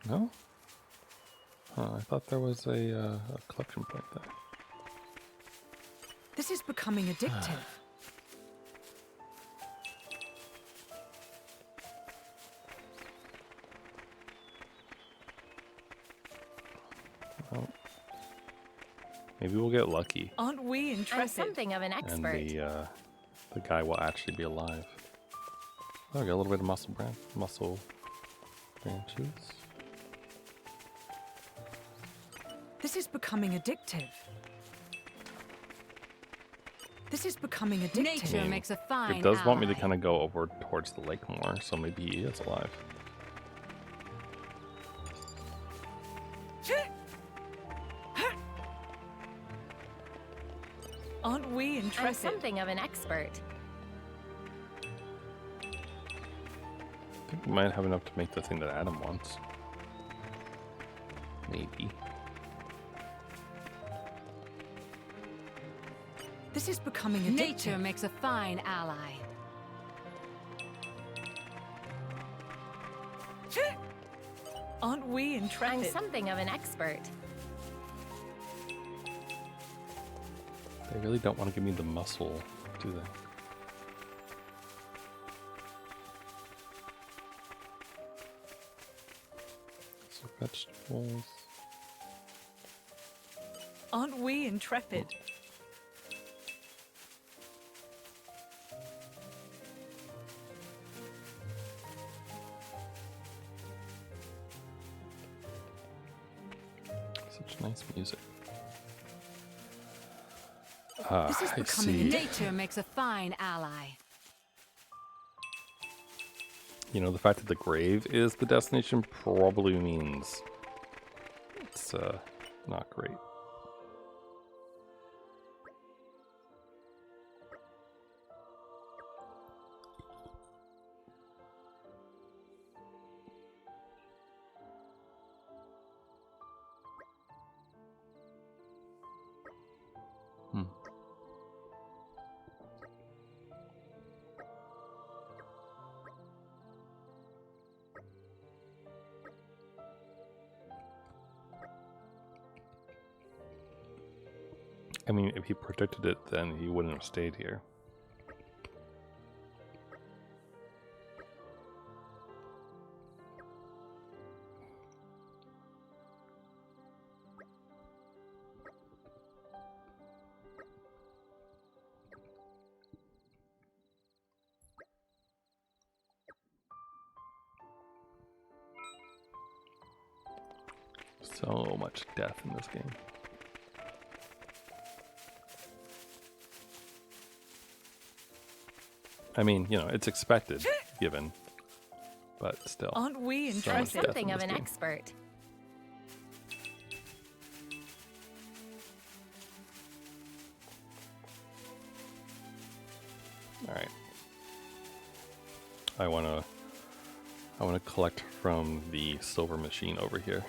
Speaker 1: No? Huh, I thought there was a collection point there.
Speaker 2: This is becoming addictive.
Speaker 1: Well, maybe we'll get lucky.
Speaker 2: Aren't we intrepid?
Speaker 13: I'm something of an expert.
Speaker 1: And the guy will actually be alive. Oh, I got a little bit of muscle branches.
Speaker 2: This is becoming addictive. This is becoming addictive.
Speaker 4: Nature makes a fine
Speaker 1: It does want me to
Speaker 4: ally.
Speaker 1: kind of go over towards the lake more, so maybe he is alive.
Speaker 2: Aren't we
Speaker 13: I'm
Speaker 2: intrepid?
Speaker 13: something of an expert.
Speaker 1: I think we might have enough to make the thing that Adam wants. Maybe.
Speaker 2: This is becoming addictive.
Speaker 4: Nature makes a fine ally.
Speaker 2: Aren't we intrepid?
Speaker 13: I'm something of an expert.
Speaker 1: They really don't want to give me the muscle, do they? So vegetables.
Speaker 2: Aren't we intrepid?
Speaker 1: Such nice music.
Speaker 2: This is
Speaker 1: I
Speaker 2: becoming
Speaker 1: see.
Speaker 4: Nature makes a fine ally.
Speaker 1: You know, the fact that the grave is the destination probably means it's not great. I mean, if he protected it, then he wouldn't have stayed here. So much death in this game. I mean, you know, it's expected, given, but still.
Speaker 2: Aren't we
Speaker 1: so much
Speaker 2: interested?
Speaker 1: death in
Speaker 13: Something of
Speaker 1: this
Speaker 13: an
Speaker 1: game.
Speaker 13: expert.
Speaker 1: All right. I wanna collect from the silver machine over here.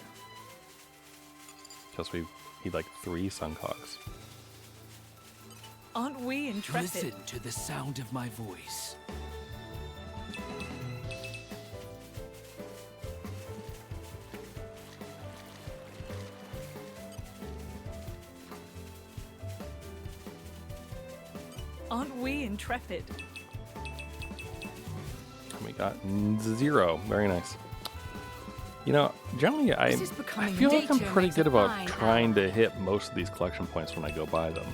Speaker 1: Because we need like 3 sun cogs.
Speaker 2: Aren't we interested?
Speaker 12: Listen to the sound of my voice.
Speaker 2: Aren't we intrepid?
Speaker 1: And we got 0. Very nice. You know, generally I
Speaker 2: This is becoming
Speaker 1: feel like I'm
Speaker 4: nature
Speaker 1: pretty
Speaker 4: makes
Speaker 1: good
Speaker 4: a
Speaker 1: about
Speaker 4: fine
Speaker 1: trying to hit most of these collection points when I go by them.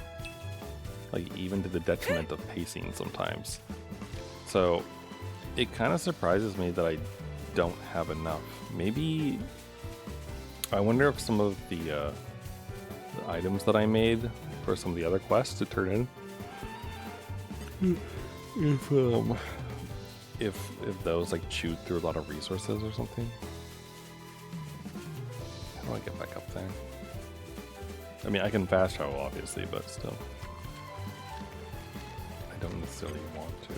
Speaker 1: Like even to the detriment of pacing sometimes. So it kind of surprises me that I don't have enough. Maybe I wonder if some of the items that I made for some of the other quests to turn in, if those like chewed through a lot of resources or something. How do I get back up there? I mean, I can fast travel obviously, but still, I don't necessarily want to.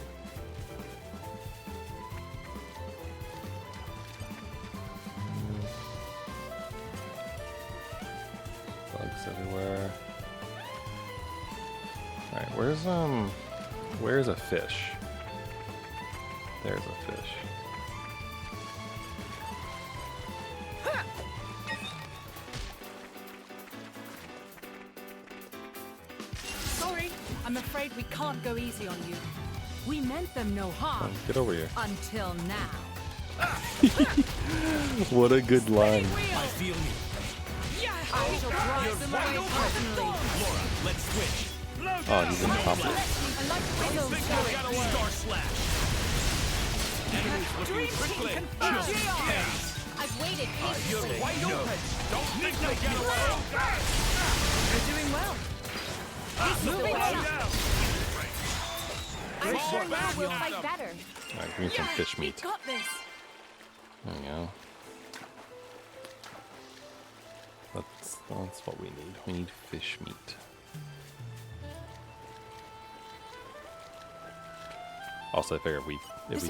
Speaker 1: Bugs everywhere. All right, where's a fish? There's a fish.
Speaker 2: Sorry, I'm afraid we can't go easy on you.
Speaker 4: We meant them no harm.
Speaker 1: Get over here.
Speaker 4: Until now.
Speaker 1: What a good line.
Speaker 12: I feel you.
Speaker 4: I shall drive them away personally.
Speaker 12: Lora, let's switch.
Speaker 1: Oh, he's in the top.
Speaker 4: I like Riddle's
Speaker 12: Star slash. Enemies looking quickly. Just haste.
Speaker 4: I've waited patiently.
Speaker 12: Wide open. Don't think they get away.
Speaker 2: You're doing well.
Speaker 4: Moving on. I'm
Speaker 12: Fall
Speaker 4: sure now
Speaker 12: back,
Speaker 4: we'll
Speaker 12: young
Speaker 4: fight
Speaker 12: stuff.
Speaker 4: better.
Speaker 1: Alright, give me some fish meat.
Speaker 2: Got this.
Speaker 1: There we go. That's what we need. We need fish meat. Also, I figure if we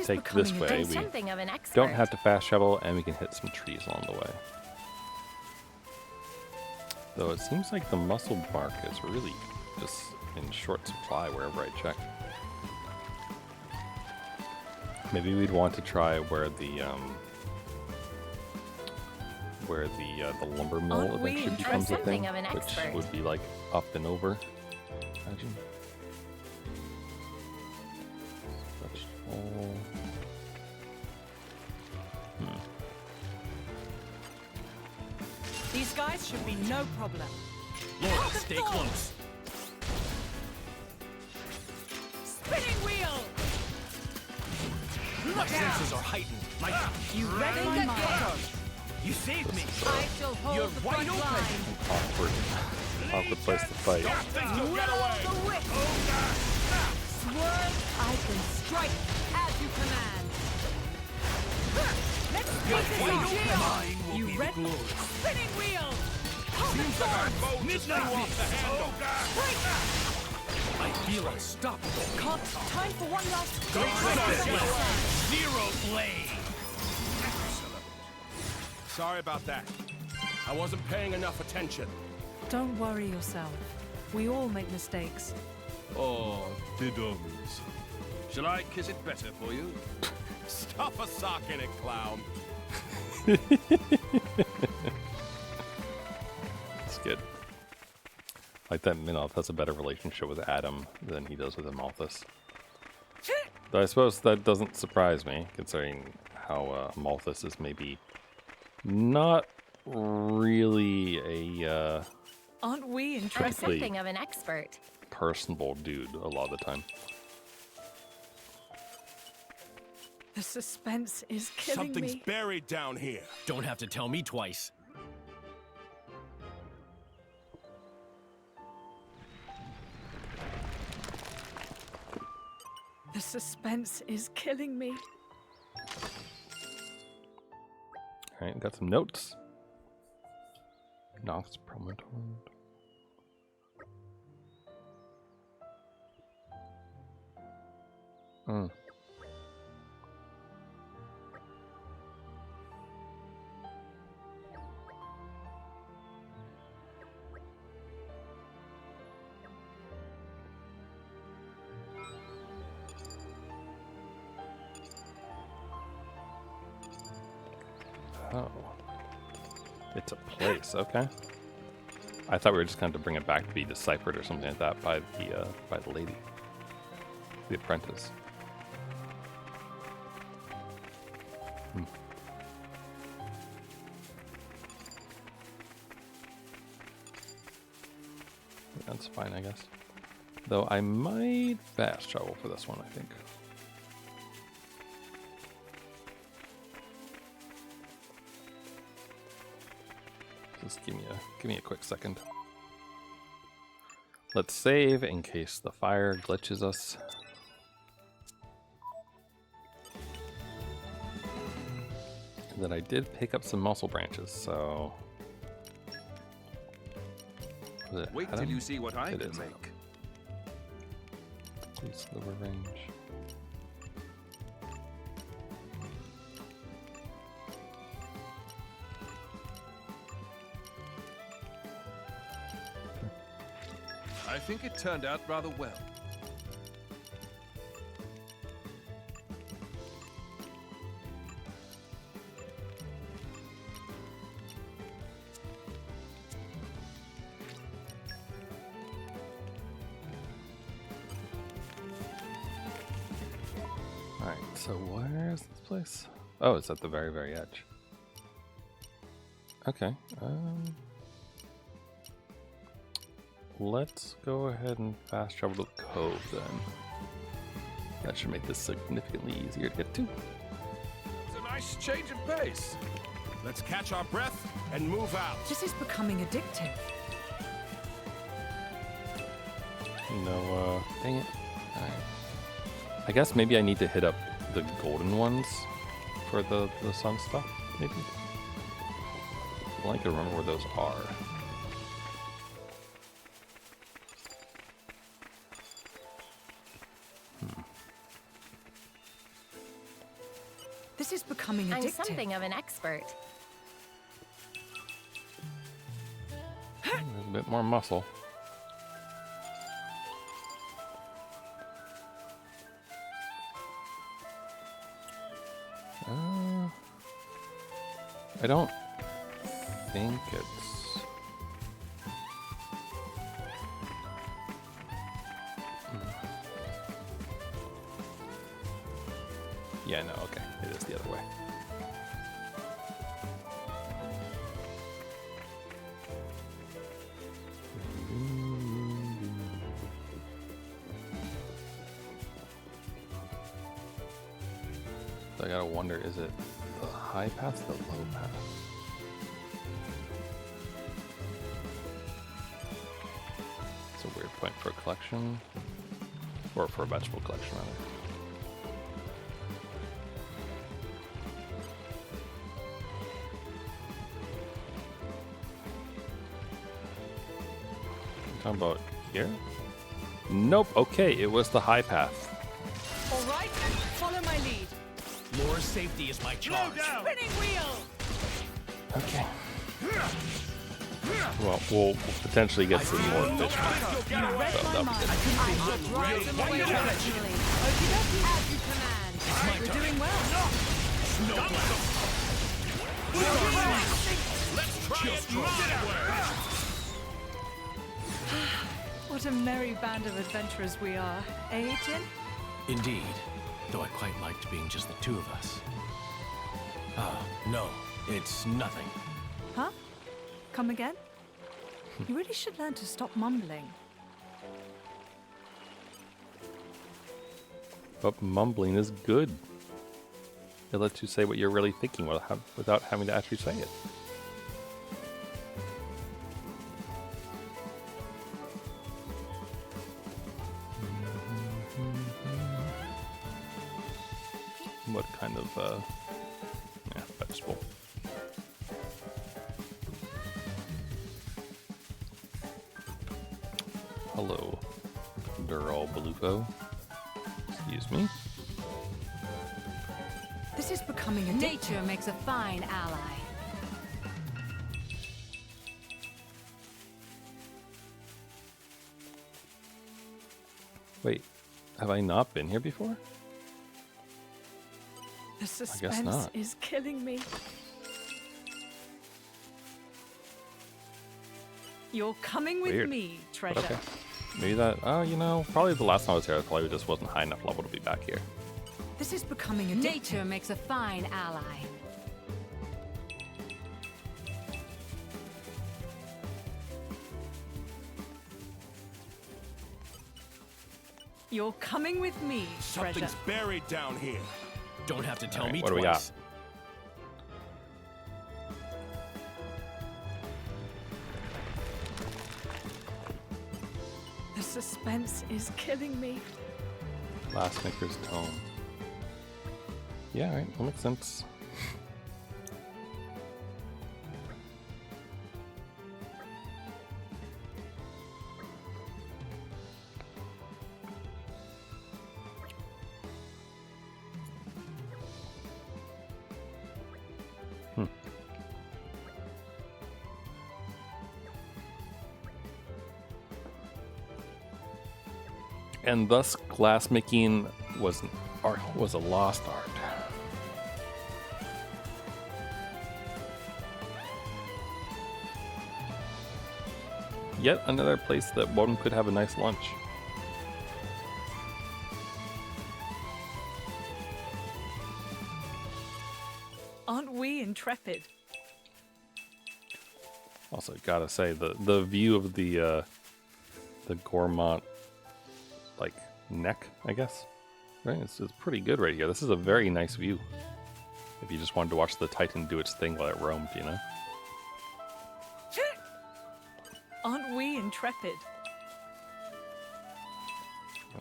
Speaker 1: take this way, we
Speaker 13: Something of an expert.
Speaker 1: don't have to fast travel, and we can hit some trees along the way. Though it seems like the muscle mark is really just in short supply wherever I check. Maybe we'd want to try where the lumber mill
Speaker 2: Aren't we
Speaker 1: eventually becomes a
Speaker 13: Something
Speaker 1: thing,
Speaker 13: of an
Speaker 1: which
Speaker 13: expert.
Speaker 1: would be like up and over. Imagine. Vegetable.
Speaker 2: These guys should be no problem.
Speaker 12: Lora, stay close.
Speaker 2: Spinning wheel!
Speaker 12: My senses are heightened.
Speaker 2: You read my mind.
Speaker 12: You saved me.
Speaker 4: I shall hold
Speaker 12: You're
Speaker 4: the
Speaker 12: wide
Speaker 4: front
Speaker 12: open.
Speaker 4: line.
Speaker 1: Awkward place to fight.
Speaker 12: Think you'll get away.
Speaker 4: The whip. Swerve, I can strike as you command.
Speaker 2: Let's
Speaker 12: You're
Speaker 2: beat
Speaker 12: wide
Speaker 2: this
Speaker 12: open.
Speaker 2: out.
Speaker 12: Mine will
Speaker 2: You
Speaker 12: be the
Speaker 2: read
Speaker 12: glory.
Speaker 2: spinning wheel!
Speaker 12: Seems like our boat is now off the handle. I feel unstoppable.
Speaker 2: Can't. Time for one last.
Speaker 12: Zero blade. Sorry about that. I wasn't paying enough attention.
Speaker 2: Don't worry yourself. We all make mistakes.
Speaker 14: Oh, diddums. Shall I kiss it better for you?
Speaker 12: Stuff a sock in it, clown.
Speaker 1: It's good. Like that Minoth has a better relationship with Adam than he does with Amalthus. Though I suppose that doesn't surprise me, considering how Amalthus is maybe not really a
Speaker 2: Aren't we
Speaker 13: I'm
Speaker 2: interested?
Speaker 13: something of an expert.
Speaker 1: personable dude a lot of the time.
Speaker 2: The suspense is killing
Speaker 9: Something's
Speaker 2: me.
Speaker 9: buried down here.
Speaker 7: Don't have to tell me twice.
Speaker 2: The suspense is killing me.
Speaker 1: Alright, got some notes. Nox Promontory. Oh. It's a place, okay. I thought we were just going to bring it back to be deciphered or something like that by the lady. The apprentice. That's fine, I guess. Though I might fast travel for this one, I think. Just give me a quick second. Let's save in case the fire glitches us. And then I did pick up some muscle branches, so...
Speaker 14: Wait till you see what I can make.
Speaker 1: Please lower range.
Speaker 14: I think it turned out rather well.
Speaker 1: Alright, so where is this place? Oh, it's at the very, very edge. Okay. Let's go ahead and fast travel to the cove then. That should make this significantly easier to get to.
Speaker 14: It's a nice change of pace.
Speaker 9: Let's catch our breath and move out.
Speaker 2: This is becoming addictive.
Speaker 1: No, dang it. Alright. I guess maybe I need to hit up the golden ones for the sun stuff, maybe? Well, I can remember where those are.
Speaker 2: This is becoming
Speaker 13: I'm
Speaker 2: addictive.
Speaker 13: something of an expert.
Speaker 1: There's a bit more muscle. I don't think it's... Yeah, no, okay. It is the other way. So I gotta wonder, is it the high path or the low path? It's a weird point for a collection. Or for a vegetable collection, rather. Talking about here? Nope. Okay, it was the high path.
Speaker 2: All right, follow my lead.
Speaker 7: Lora's safety is my charge.
Speaker 2: Spinning wheel.
Speaker 1: Okay. Well, we'll potentially get some more fish. So that'll be good.
Speaker 2: We're doing well.
Speaker 9: Let's try it.
Speaker 2: What a merry band of adventurers we are, eh, Jin?
Speaker 7: Indeed, though I quite liked being just the two of us. Ah, no, it's nothing.
Speaker 2: Huh? Come again? You really should learn to stop mumbling.
Speaker 1: But mumbling is good. It lets you say what you're really thinking without having to actually say it. What kind of, vegetable? Hello, Dural Belupo. Excuse me.
Speaker 2: This is becoming a
Speaker 4: Nature makes a fine ally.
Speaker 1: Wait, have I not been here before?
Speaker 2: The suspense
Speaker 1: not.
Speaker 2: is killing me. You're coming with
Speaker 1: Weird.
Speaker 2: me,
Speaker 1: But
Speaker 2: treasure.
Speaker 1: okay. Maybe that, probably the last time I was here, I probably just wasn't high enough level to be back here.
Speaker 2: This is becoming a
Speaker 4: Nature makes a fine ally.
Speaker 2: You're coming with me, treasure.
Speaker 9: Something's buried down here.
Speaker 7: Don't have to tell
Speaker 1: Alright,
Speaker 7: me
Speaker 1: what do we
Speaker 7: twice.
Speaker 1: got?
Speaker 2: The suspense is killing me.
Speaker 1: Glassmaker's Tome. Yeah, right, that makes sense. And thus, glassmaking was a lost art. Yet another place that one could have a nice lunch.
Speaker 2: Aren't we intrepid?
Speaker 1: Also, gotta say the view of the Gormont neck, I guess. Right, it's pretty good right here. This is a very nice view. If you just wanted to watch the Titan do its thing while it roamed, you know.
Speaker 2: Aren't we intrepid?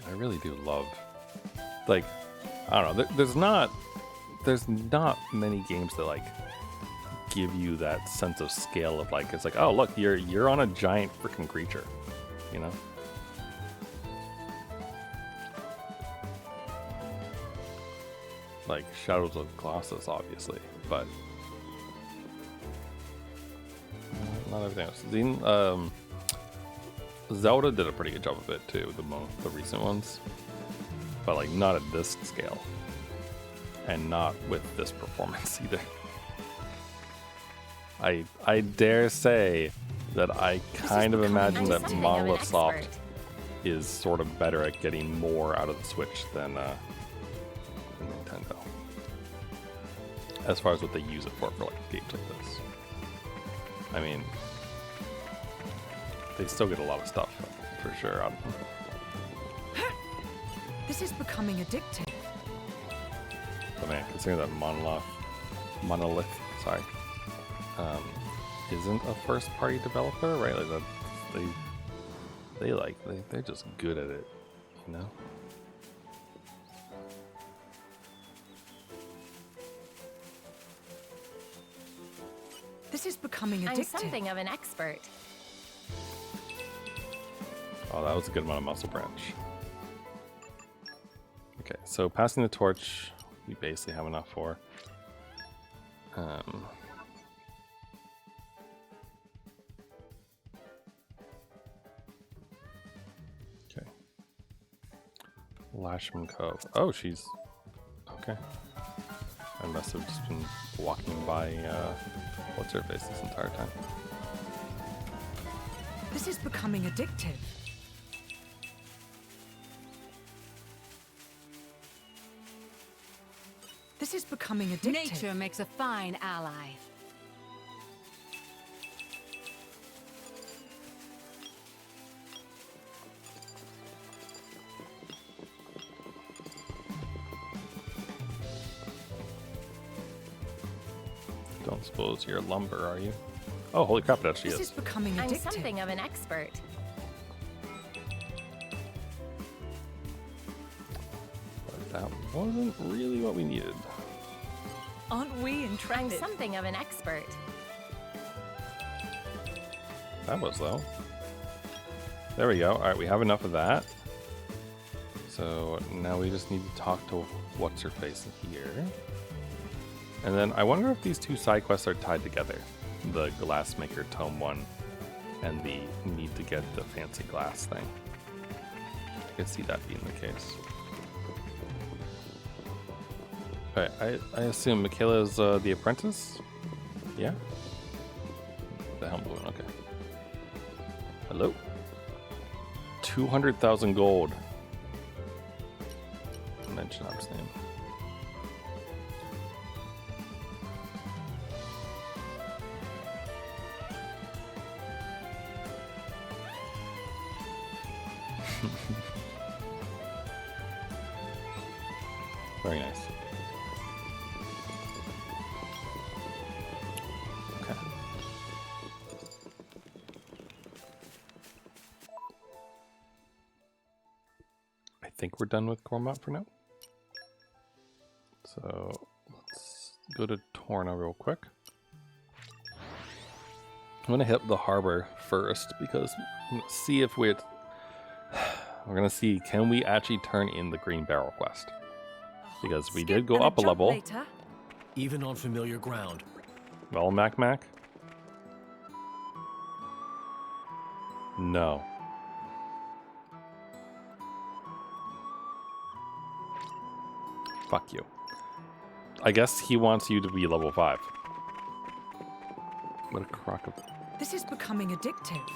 Speaker 1: I really do love, I don't know. There's not many games that give you that sense of scale of it's oh look, you're on a giant freaking creature, you know. Like Shadows of Colossus, obviously, but not everything else. Zelda did a pretty good job of it too, the recent ones, but not at this scale, and not with this performance either. I dare say that I kind of imagine that Monolith Soft is sort of better at getting more out of the Switch than Nintendo, as far as what they use it for games like this. I mean, they still get a lot of stuff for sure.
Speaker 2: This is becoming addictive.
Speaker 1: But man, considering that Monolith, isn't a first-party developer, right? They're just good at it, you know.
Speaker 2: This is becoming addictive.
Speaker 13: I'm something of an expert.
Speaker 1: Oh, that was a good amount of muscle branch. Okay, so passing the torch, we basically have enough for. Okay. Lashman Cove. Oh, she's okay. I must have just been walking by what's her face this entire time.
Speaker 2: This is becoming addictive. becoming addictive.
Speaker 4: Nature makes a fine ally.
Speaker 1: Don't suppose you're lumber, are you? Oh, holy crap, it actually
Speaker 2: This
Speaker 1: is.
Speaker 2: is becoming addictive.
Speaker 13: I'm something of an expert.
Speaker 1: But that wasn't really what we needed.
Speaker 2: Aren't we
Speaker 13: I'm
Speaker 2: intrepid?
Speaker 13: something of an expert.
Speaker 1: That was, though. There we go. Alright, we have enough of that. So now we just need to talk to what's-her-face here. And then I wonder if these two side quests are tied together. The Glassmaker Tome 1 and the need to get the fancy glass thing. I could see that being the case. Alright, I assume Michaela's the apprentice? Yeah? The helm balloon, okay. Hello? 200,000 gold. Mention his name. Very nice. Okay. I think we're done with Cormont for now. So let's go to Torna real quick. I'm gonna hit the harbor first because I'm gonna see if we're gonna see, can we actually turn in the green barrel quest? Because we did go up a level.
Speaker 2: Later.
Speaker 7: Even on familiar ground.
Speaker 1: Well, Mac. No. Fuck you. I guess he wants you to be level 5. What a crock of...
Speaker 2: This is becoming addictive.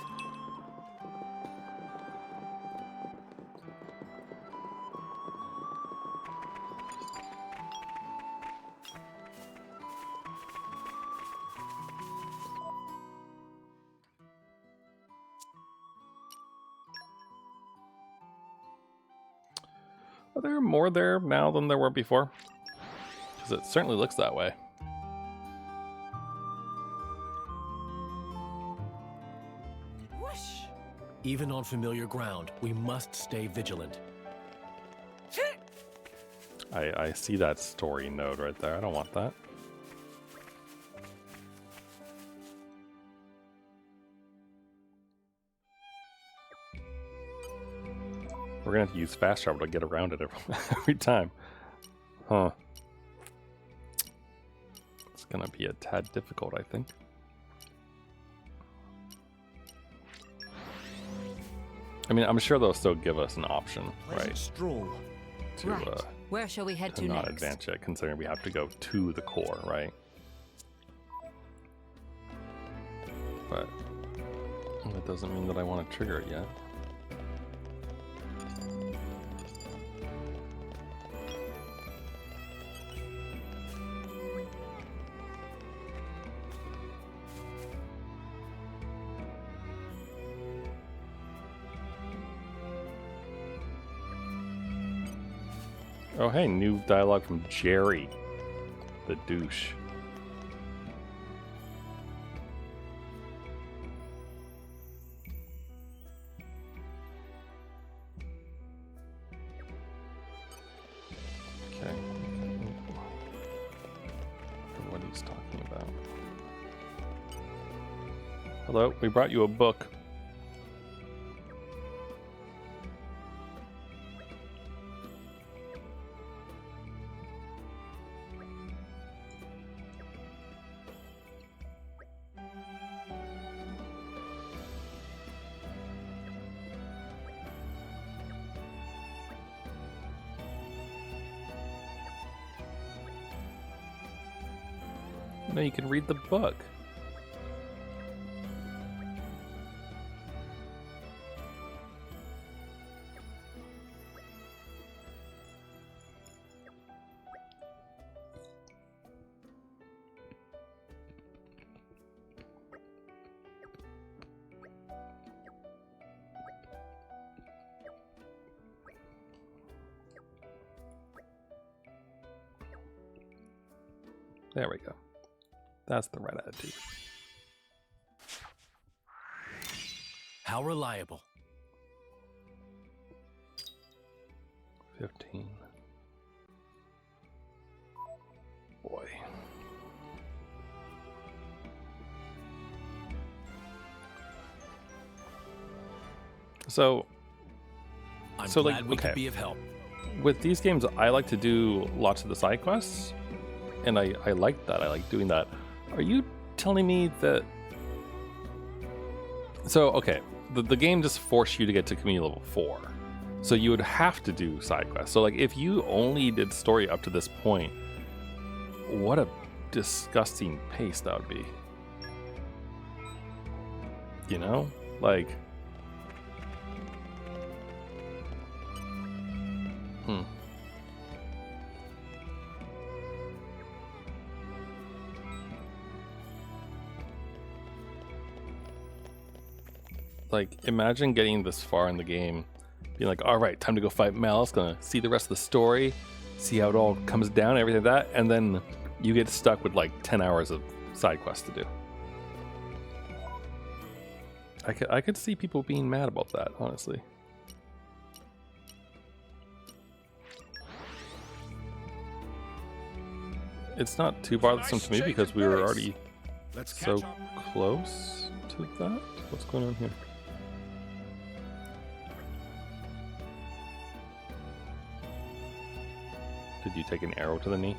Speaker 1: Are there more there now than there were before? Because it certainly looks that way.
Speaker 2: Whoosh!
Speaker 7: Even on familiar ground, we must stay vigilant.
Speaker 1: I see that story node right there. I don't want that. We're gonna have to use fast travel to get around it every time. Huh. It's gonna be a tad difficult, I think. I mean, I'm sure they'll still give us an option, right?
Speaker 12: Stroll.
Speaker 4: Right. Where shall we head to
Speaker 1: not
Speaker 4: next?
Speaker 1: advance yet, considering we have to go to the core, right? But that doesn't mean that I want to trigger it yet. Oh, hey, new dialogue from Jerry, the douche. Okay. What he's talking about. Hello, we brought you a book. No, you can read the book. There we go. That's the right attitude.
Speaker 7: How reliable.
Speaker 1: 15. Boy. So,
Speaker 7: I'm
Speaker 1: so
Speaker 7: glad
Speaker 1: like,
Speaker 7: we
Speaker 1: okay.
Speaker 7: could be of help.
Speaker 1: With these games, I like to do lots of the side quests, and I like that. I like doing that. Are you telling me that? So, okay, the game just forced you to get to community level 4, so you would have to do side quests. So, like, if you only did story up to this point, what a disgusting pace that would be. You know, like. Like, imagine getting this far in the game, being like, all right, time to go fight Malice, gonna see the rest of the story, see how it all comes down, everything like that, and then you get stuck with like 10 hours of side quests to do. I could see people being mad about that, honestly. It's not too bothersome to me because we were already so close to that. What's going on here? Did you take an arrow to the knee?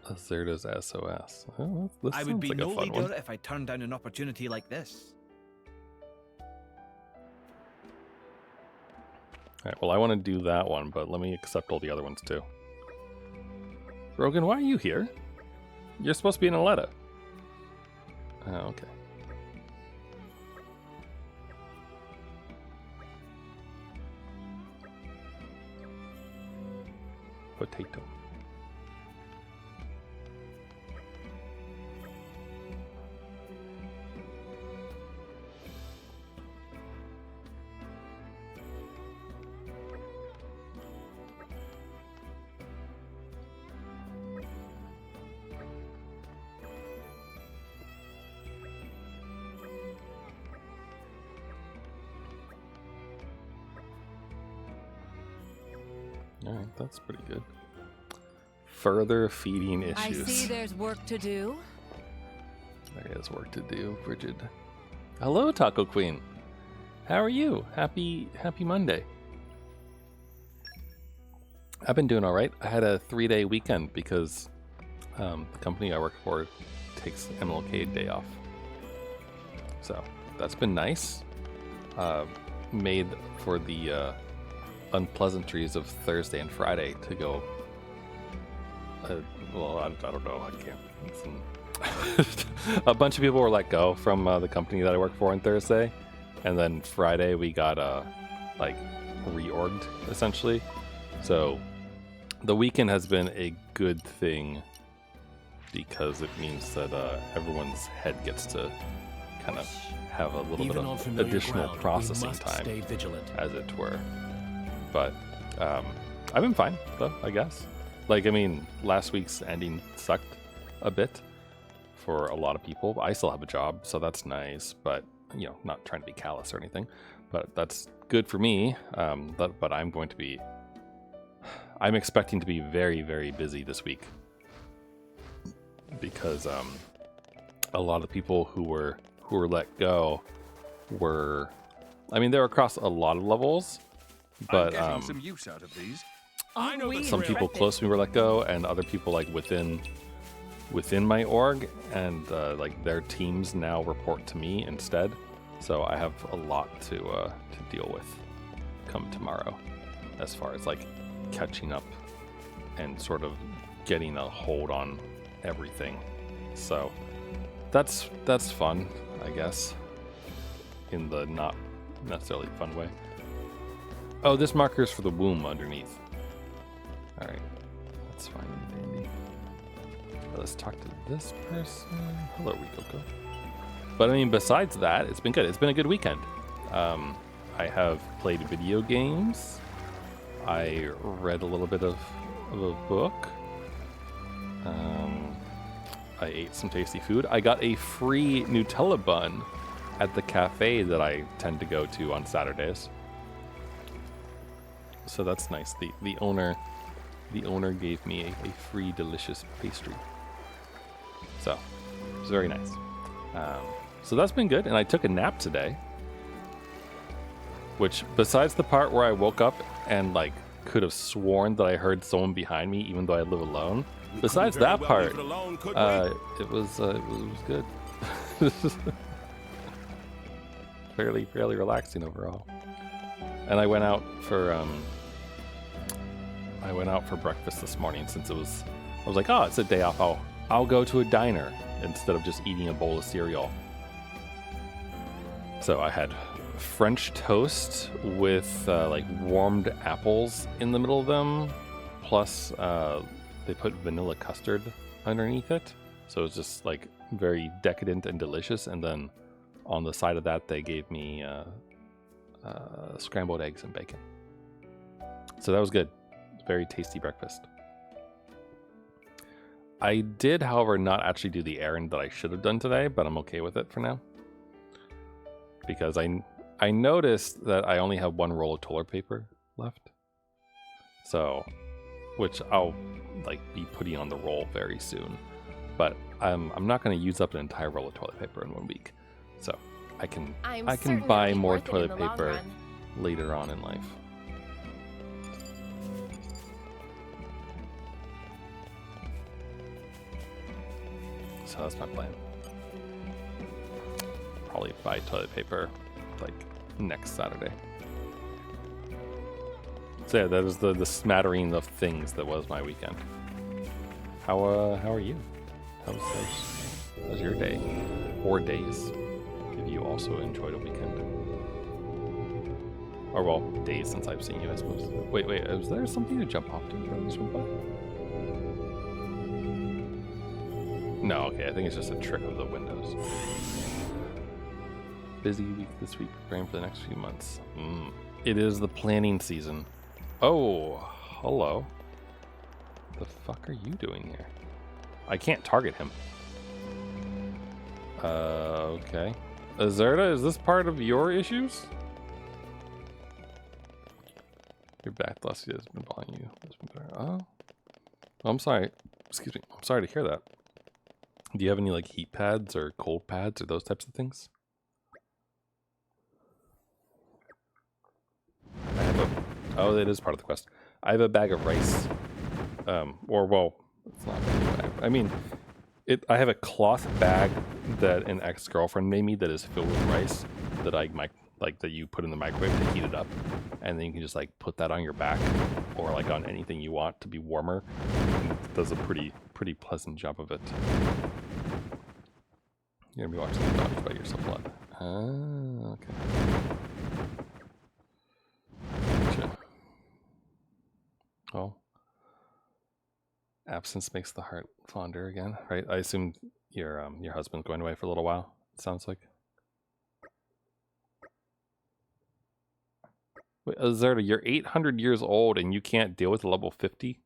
Speaker 1: Azurda's SOS. Oh, this
Speaker 8: I
Speaker 1: sounds
Speaker 8: would be
Speaker 1: like
Speaker 8: no
Speaker 1: a fun
Speaker 8: leader
Speaker 1: one.
Speaker 8: if I turned down an opportunity like this.
Speaker 1: Alright, well, I want to do that one, but let me accept all the other ones too. Rogan, why are you here? You're supposed to be in Aletta. Oh, okay. Potato. Alright, that's pretty good. Further feeding issues.
Speaker 4: I see there's work to do.
Speaker 1: There is work to do, Bridget. Hello, Taco Queen. How are you? Happy Monday. I've been doing all right. I had a 3-day weekend because the company I work for takes MLK Day off. So that's been nice. Made for the unpleasantries of Thursday and Friday to go. Well, I don't know. I can't. A bunch of people were let go from the company that I work for on Thursday, and then Friday we got like reorged essentially. So the weekend has been a good thing because it means that everyone's head gets to kind of have a little bit of additional processing time,
Speaker 7: stay vigilant.
Speaker 1: as it were. But I've been fine though, I guess. Like, I mean, last week's ending sucked a bit for a lot of people. I still have a job, so that's nice. But, you know, not trying to be callous or anything. But that's good for me. But I'm going to be... I'm expecting to be very, very busy this week. Because a lot of people who were let go were... I mean, they're across a lot of levels. But
Speaker 14: I'm getting some use out of these.
Speaker 12: I know the
Speaker 1: some
Speaker 12: drill.
Speaker 1: people close to me were let go, and other people like within my org, and like their teams now report to me instead. So I have a lot to deal with come tomorrow, as far as like catching up and sort of getting a hold on everything. So that's fun, I guess. in the not necessarily fun way. Oh, this marker is for the womb underneath. All right, that's fine and dandy. Let's talk to this person. Hello, Rikoko. But I mean, besides that, it's been good. It's been a good weekend. I have played video games. I read a little bit of a book. I ate some tasty food. I got a free Nutella bun at the cafe that I tend to go to on Saturdays. So that's nice. The owner gave me a free delicious pastry. So it was very nice. So that's been good. And I took a nap today. Which, besides the part where I woke up and like could have sworn that I heard someone behind me, even though I live alone. Besides that part, it was good. fairly relaxing overall. And I went out for breakfast this morning since I was like, oh, it's a day off. I'll go to a diner instead of just eating a bowl of cereal. So I had French toast with like warmed apples in the middle of them, plus they put vanilla custard underneath it, so it was just like very decadent and delicious. And then on the side of that, they gave me scrambled eggs and bacon. So that was good. Very tasty breakfast. I did, however, not actually do the errand that I should have done today, but I'm okay with it for now. Because I noticed that I only have one roll of toilet paper left. So, which I'll like be putting on the roll very soon. But I'm not going to use up an entire roll of toilet paper in 1 week. So I can buy more toilet paper later on in life. So that's my plan. Probably buy toilet paper like next Saturday. So yeah, that was the smattering of things that was my weekend. How are you? How's your day? Or days? If you also enjoyed a weekend. Or well, days since I've seen you, I suppose. Wait, is there something to jump off to from this one? No, okay, I think it's just a trick of the windows. Busy week this week, preparing for the next few months. It is the planning season. Oh, hello. The fuck are you doing here? I can't target him. Okay. Azurda, is this part of your issues? Your back last year has been bothering you. Oh. I'm sorry. Excuse me. I'm sorry to hear that. Do you have any like heat pads or cold pads or those types of things? Oh, that is part of the quest. I have a bag of rice. Or well, it's not really a bag. I mean, I have a cloth bag that an ex-girlfriend made me that is filled with rice that that you put in the microwave to heat it up, and then you can just like put that on your back or like on anything you want to be warmer. And it does a pretty pleasant job of it. You're gonna be watching the dogs by yourself a lot. Ah, okay. Gotcha. Oh. Absence makes the heart fonder again, right? I assume your husband's going away for a little while, it sounds like. Wait, Azurda, you're 800 years old and you can't deal with a level 50?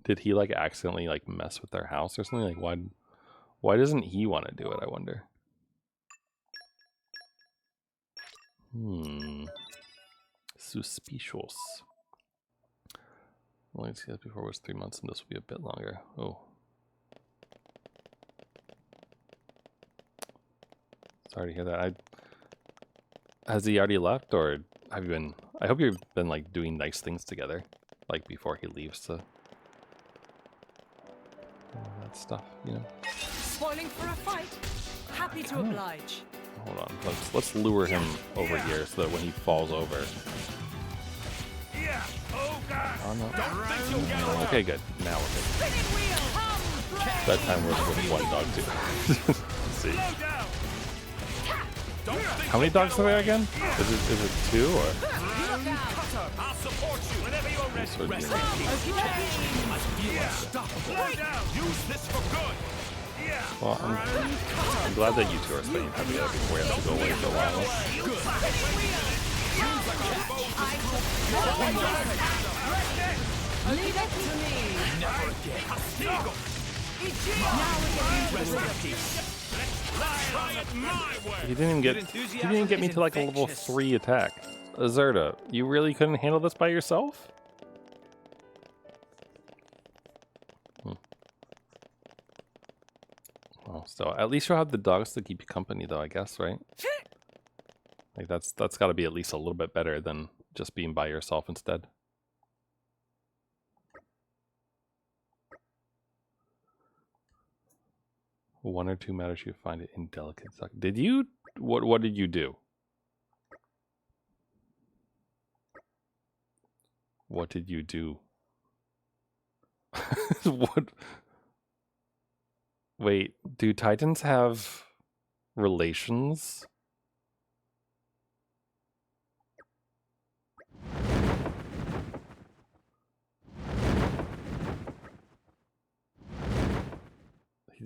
Speaker 1: Did he like accidentally like mess with their house or something? Like why doesn't he want to do it, I wonder? Suspicious. Only see that before was 3 months and this will be a bit longer. Oh. Sorry to hear that. Has he already left, or have you been... I hope you've been like doing nice things together, like before he leaves to... all that stuff, you know?
Speaker 2: Spoiling for a fight? Happy to oblige.
Speaker 1: Hold on, let's lure him over here so that when he falls over, Oh no. Okay, good. Now we're good. That time we're with one dog too. Let's see. How many dogs are there again? Is it 2 or?
Speaker 12: I'll support you whenever you're ready. Use this for good.
Speaker 1: Well, I'm glad that you two are staying happy together before we have to go away for a while.
Speaker 12: Leave it to me. Never again.
Speaker 1: He didn't even get me to like a level 3 attack. Azurda, you really couldn't handle this by yourself? Well, still, at least you'll have the dogs to keep you company, though. I guess, right? Like that's got to be at least a little bit better than just being by yourself instead. One or two matters you find it indelicate. Did you? What did you do? What did you do? What? Wait, do Titans have relations?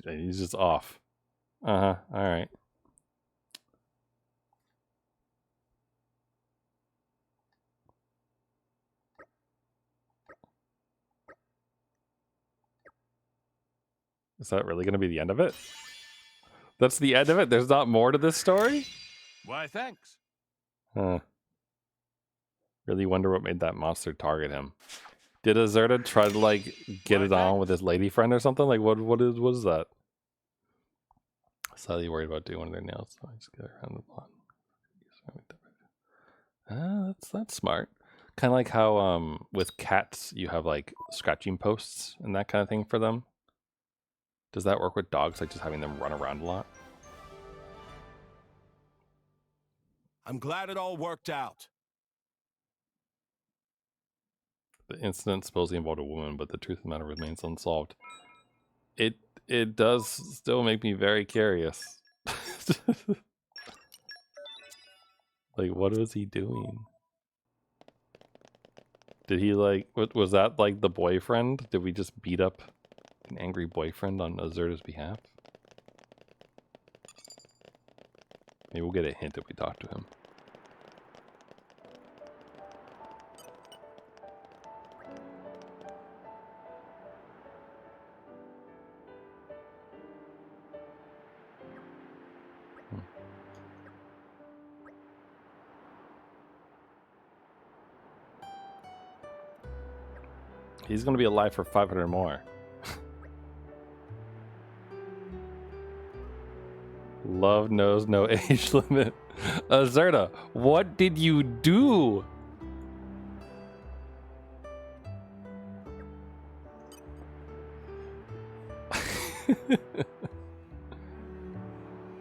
Speaker 1: He's just off. All right. Is that really going to be the end of it? That's the end of it? There's not more to this story?
Speaker 14: Why, thanks.
Speaker 1: Huh. Really wonder what made that monster target him. Did Azurda try to, like, get it on with his lady friend or something? Like, what is that? Slightly worried about doing one of their nails, so I just get around the blonde. That's smart. Kind of like how, with cats, you have, like, scratching posts and that kind of thing for them. Does that work with dogs, like just having them run around a lot?
Speaker 9: I'm glad it all worked out.
Speaker 1: The incident supposedly involved a woman, but the truth of the matter remains unsolved. It does still make me very curious. Like, what was he doing? Did he, like, was that like the boyfriend? Did we just beat up an angry boyfriend on Azurda's behalf? Maybe we'll get a hint if we talk to him. He's gonna be alive for 500 more. Love knows no age limit. Azurda, what did you do?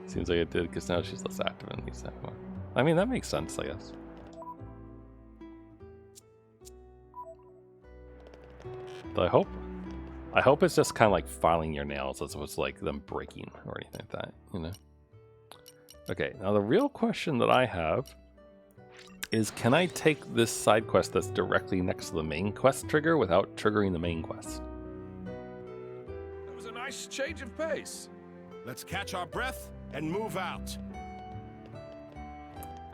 Speaker 1: Seems like it did, because now she's less active and he's that one. I mean, that makes sense, I guess. But I hope it's just kind of like filing your nails as opposed to like them breaking or anything like that, you know? Okay, now the real question that I have is, can I take this side quest that's directly next to the main quest trigger without triggering the main quest?
Speaker 9: It was a nice change of pace. Let's catch our breath and move out.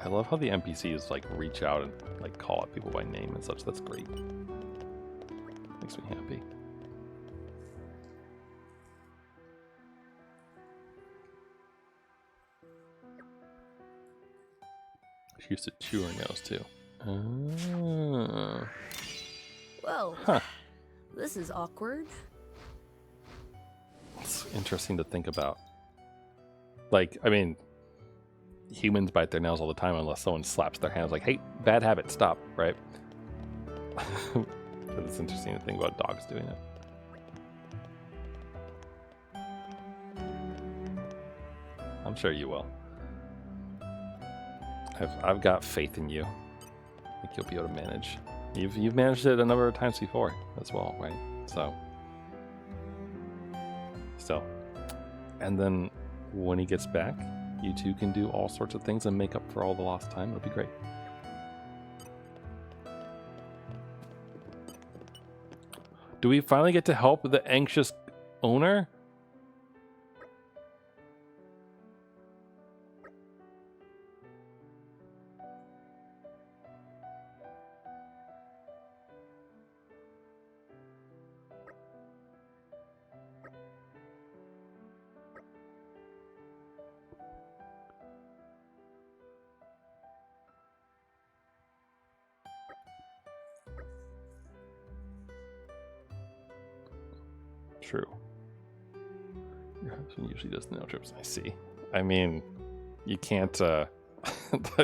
Speaker 1: I love how the NPCs like reach out and like call out people by name and such. That's great. Makes me happy. She used to chew her nails too.
Speaker 6: Well, this is awkward.
Speaker 1: It's interesting to think about. Like, I mean, humans bite their nails all the time unless someone slaps their hands like, hey, bad habit, stop, right? But it's interesting to think about dogs doing it. I'm sure you will. I've got faith in you. I think you'll be able to manage You've managed it a number of times before as well, right? So still. And then when he gets back, you two can do all sorts of things and make up for all the lost time. It'll be great. Do we finally get to help the anxious owner? True. Your husband usually does nail trips. I see. I mean, you can't. I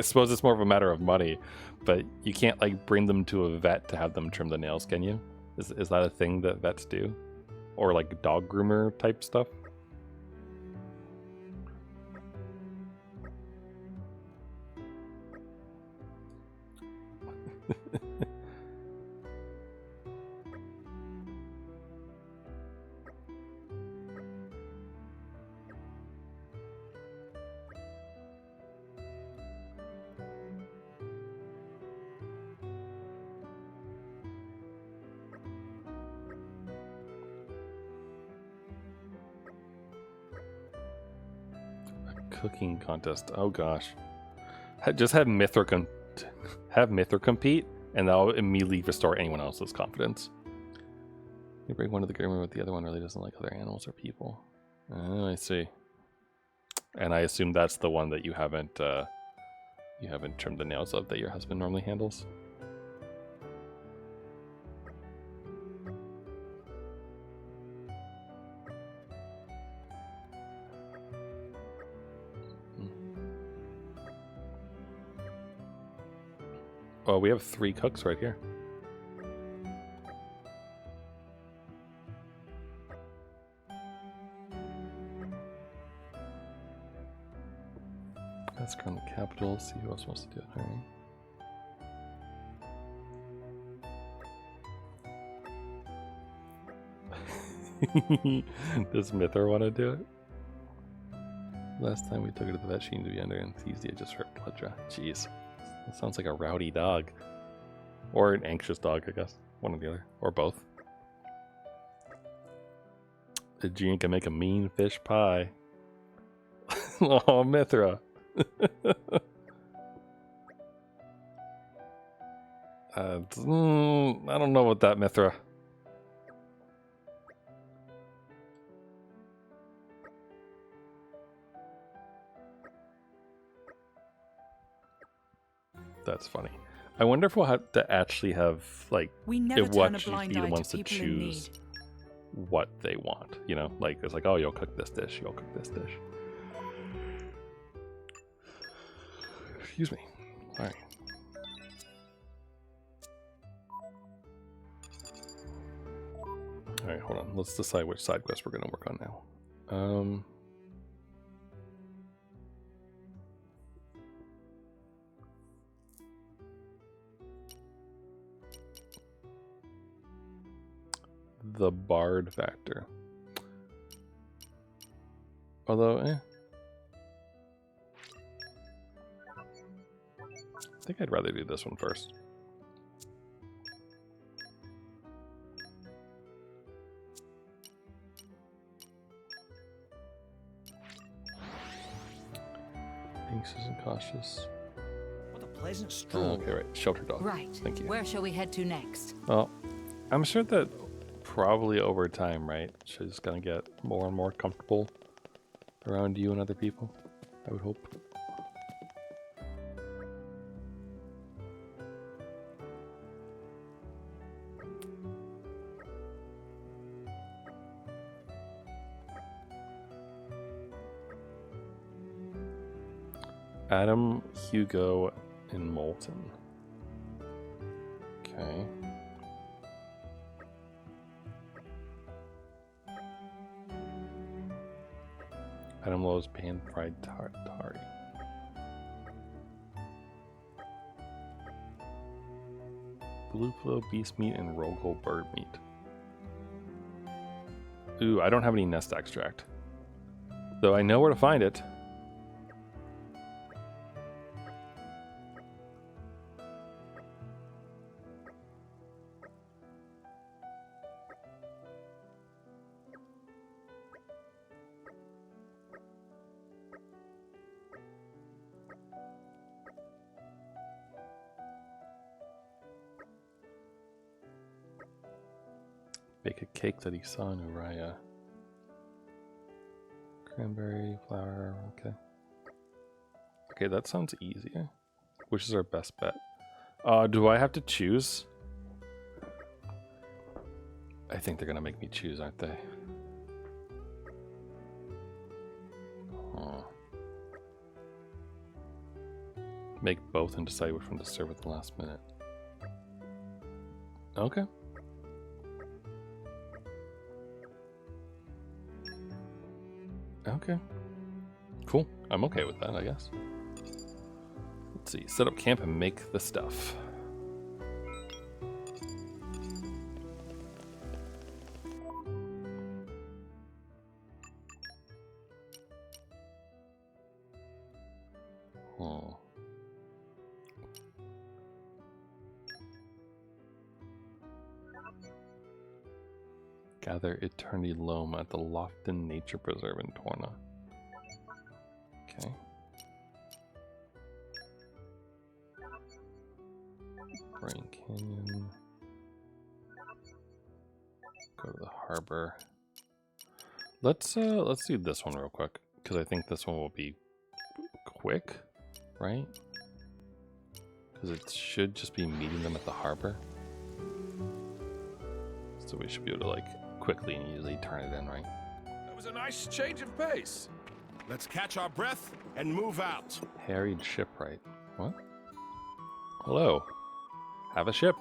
Speaker 1: suppose it's more of a matter of money, but you can't like bring them to a vet to have them trim the nails, can you? Is that a thing that vets do, or like dog groomer type stuff? Cooking contest. Oh gosh. Just have Mithra compete, and that'll immediately restore anyone else's confidence. You bring one to the groomer, but the other one really doesn't like other animals or people. Oh, I see. And I assume that's the one that you haven't trimmed the nails of that your husband normally handles. Oh, we have 3 cooks right here. That's from the capital. See who else wants to do it. Alright. Does Mithra want to do it? Last time we took her to the vet, she needed to be under anesthesia just for a blood draw. Jeez. That sounds like a rowdy dog. Or an anxious dog, I guess. One or the other. Or both. The Jean can make a mean fish pie. Oh, Mithra. I don't know about that, Mithra. That's funny. I wonder if we'll have to actually have, like,
Speaker 2: We never
Speaker 1: if we'll
Speaker 2: turn a
Speaker 1: actually
Speaker 2: blind
Speaker 1: be the
Speaker 2: eye to
Speaker 1: ones to
Speaker 2: people in
Speaker 1: choose what they want. You know, like, it's like, oh, you'll cook this dish, you'll cook this dish. Excuse me. All right. All right, hold on. Let's decide which side quest we're going to work on now. The Bard Factor. Although, I think I'd rather do this one first. Anxious and cautious.
Speaker 8: What a pleasant stroll.
Speaker 1: Okay, right. Shelter dog.
Speaker 4: Right.
Speaker 1: Thank you.
Speaker 4: Where shall we head to next?
Speaker 1: Well, I'm sure that probably over time, right? She's gonna get more and more comfortable around you and other people. I would hope. Adam, Hugo, and Molten. Okay. Adam loves pan-fried tari. Blueflo, beast meat, and Rogel bird meat. Ooh, I don't have any nest extract. Though I know where to find it. Bake a cake that he saw in Uriah. Cranberry, flour, okay. Okay, that sounds easier. Which is our best bet? Do I have to choose? I think they're gonna make me choose, aren't they? Make both and decide which one to serve at the last minute. Okay. Okay. Cool. I'm okay with that, I guess. Let's see. Set up camp and make the stuff. Gather Eternity Loam at the Lofton Nature Preserve in Torna. Okay. Brain Canyon. Go to the harbor. Let's do this one real quick, because I think this one will be quick, right? Because it should just be meeting them at the harbor. So we should be able to like quickly and easily turn it in, right?
Speaker 9: That was a nice change of pace. Let's catch our breath and move out.
Speaker 1: Harried shipwright. What? Hello. Have a ship.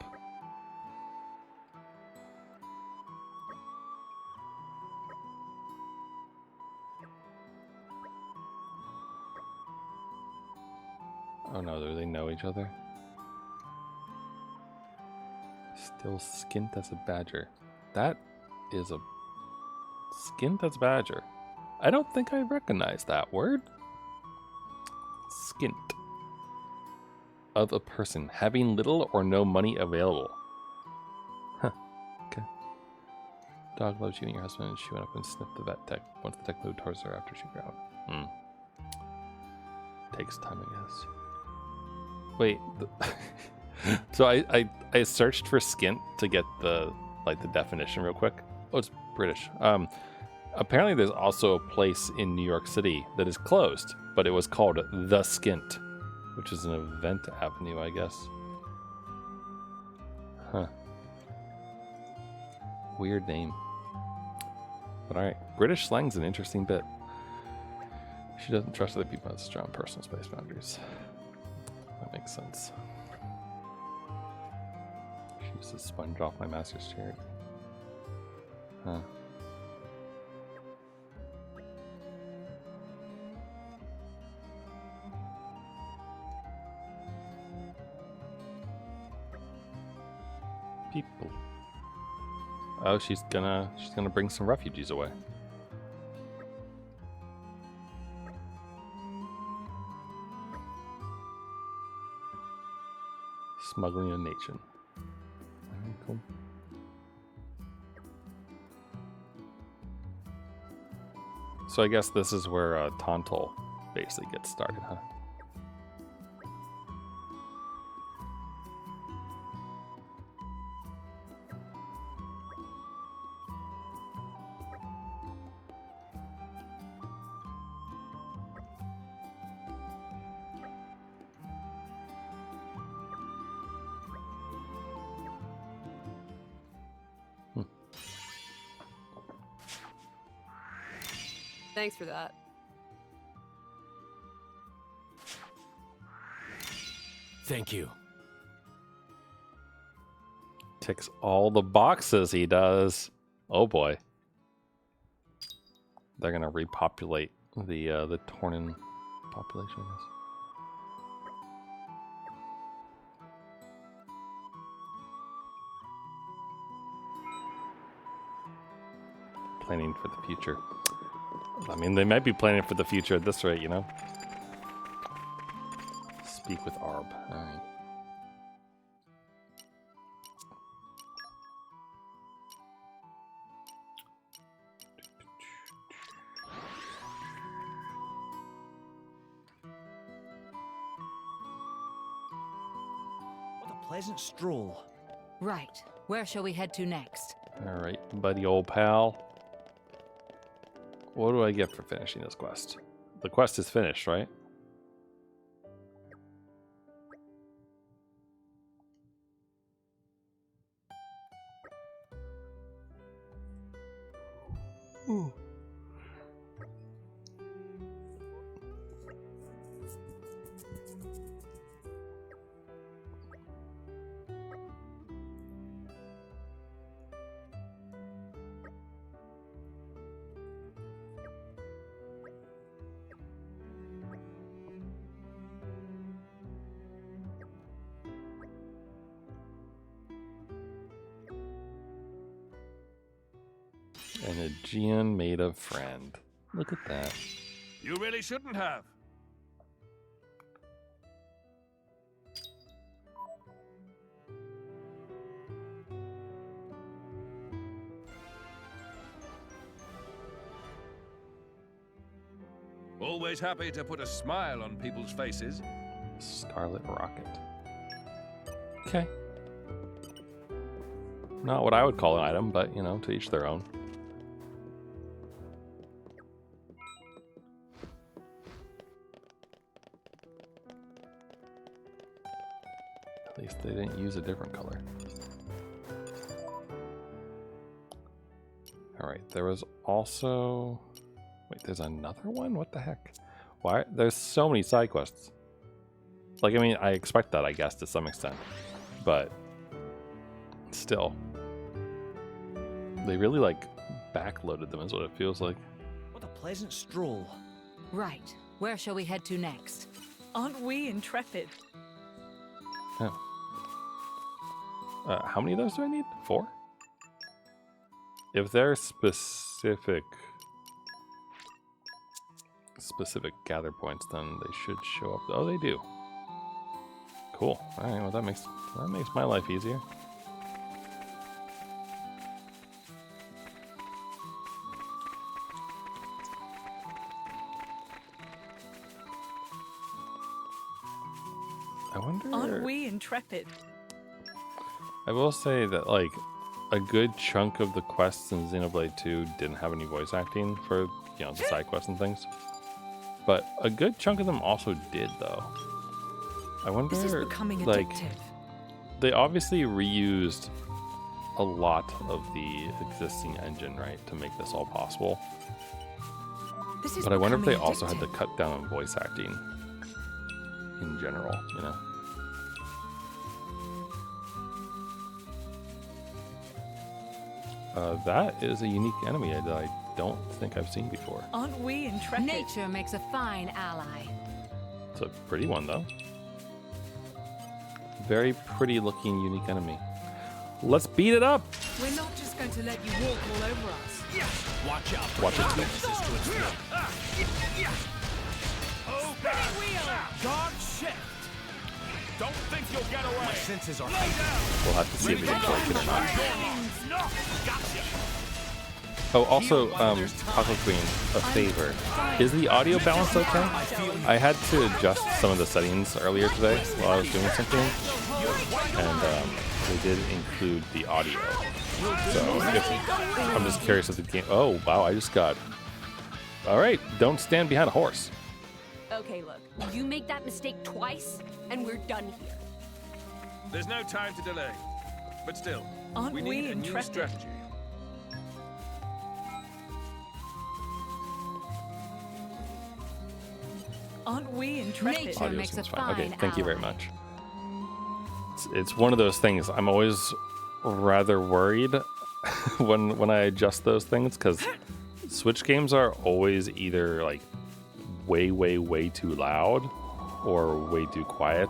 Speaker 1: Oh no, do they know each other? Still skint as a badger. That is a skint as badger. I don't think I recognize that word. Skint. Of a person having little or no money available. Huh. Okay. Dog loves you and your husband, and she went up and sniffed the vet tech once the tech moved towards her after she growled. Takes time, I guess. Wait. So I searched for skint to get the definition real quick. Oh, it's British. Apparently there's also a place in New York City that is closed, but it was called The Skint, which is an event avenue, I guess. Huh. Weird name. But alright, British slang's an interesting bit. She doesn't trust other people, has strong personal space boundaries. That makes sense. She used to sponge off my master's chair. Huh. People. Oh, she's gonna bring some refugees away. Smuggling a nation. Very cool. So I guess this is where Tontal basically gets started, huh?
Speaker 6: Thanks for that.
Speaker 7: Thank you.
Speaker 1: Ticks all the boxes he does. Oh boy. They're gonna repopulate the Tornan population, I guess. planning for the future. I mean, they might be planning for the future at this rate, you know? Speak with Arb. Alright.
Speaker 8: What a pleasant stroll.
Speaker 4: Right. Where shall we head to next?
Speaker 1: Alright, buddy old pal. What do I get for finishing this quest? The quest is finished, right? Ooh. An Aegean made of friend. Look at that.
Speaker 14: You really shouldn't have. Always happy to put a smile on people's faces.
Speaker 1: Scarlet Rocket. Okay. Not what I would call an item, but, you know, to each their own. At least they didn't use a different color. Alright, there was also... Wait, there's another one? What the heck? Why? There's so many side quests. Like, I mean, I expect that, I guess, to some extent. But... still. They really, like, backloaded them is what it feels like.
Speaker 8: What a pleasant stroll.
Speaker 4: Right. Where shall we head to next?
Speaker 2: Aren't we intrepid?
Speaker 1: Oh. How many of those do I need? 4? If they're specific gather points, then they should show up. Oh, they do. Cool. All right. Well, that makes my life easier. I wonder.
Speaker 2: Aren't we intrepid?
Speaker 1: I will say that, like, a good chunk of the quests in Xenoblade 2 didn't have any voice acting for, you know, the side quests and things. But a good chunk of them also did, though. I wonder,
Speaker 2: This is becoming
Speaker 1: like,
Speaker 2: addictive.
Speaker 1: they obviously reused a lot of the existing engine, right, to make this all possible.
Speaker 2: This is
Speaker 1: But I wonder if they
Speaker 2: becoming
Speaker 1: also had to
Speaker 2: addictive.
Speaker 1: cut down on voice acting in general, you know? That is a unique enemy that I don't think I've seen before.
Speaker 2: Aren't we intrepid?
Speaker 4: Nature makes a fine ally.
Speaker 1: It's a pretty one, though. Very pretty looking unique enemy. Let's beat it up!
Speaker 4: We're not just going to let you walk all over us.
Speaker 7: Watch out.
Speaker 1: Watch it.
Speaker 14: Oh,
Speaker 8: Spinning wheel! Guard shift!
Speaker 14: don't think you'll get away.
Speaker 7: My senses are
Speaker 1: We'll have to see if we can break it or not.
Speaker 14: Gotcha.
Speaker 1: Oh, also, Taco Queen, a favor. Is the audio balance okay? I had to adjust some of the settings earlier today while I was doing something, and they did include the audio. So I'm just curious if the game... Oh, wow, I just got... All right, don't stand behind a horse.
Speaker 6: Okay, look. You make that mistake twice, and we're done here.
Speaker 14: There's no time to delay. But still,
Speaker 2: Aren't
Speaker 14: we
Speaker 2: we
Speaker 14: need a new
Speaker 2: intrepid?
Speaker 14: strategy.
Speaker 2: Aren't we intrepid?
Speaker 4: Nature
Speaker 1: Audio
Speaker 4: makes a
Speaker 1: seems fine. Okay,
Speaker 4: fine
Speaker 1: thank you very
Speaker 4: ally.
Speaker 1: much. It's one of those things. I'm always rather worried when I adjust those things, because Switch games are always either like way too loud or way too quiet,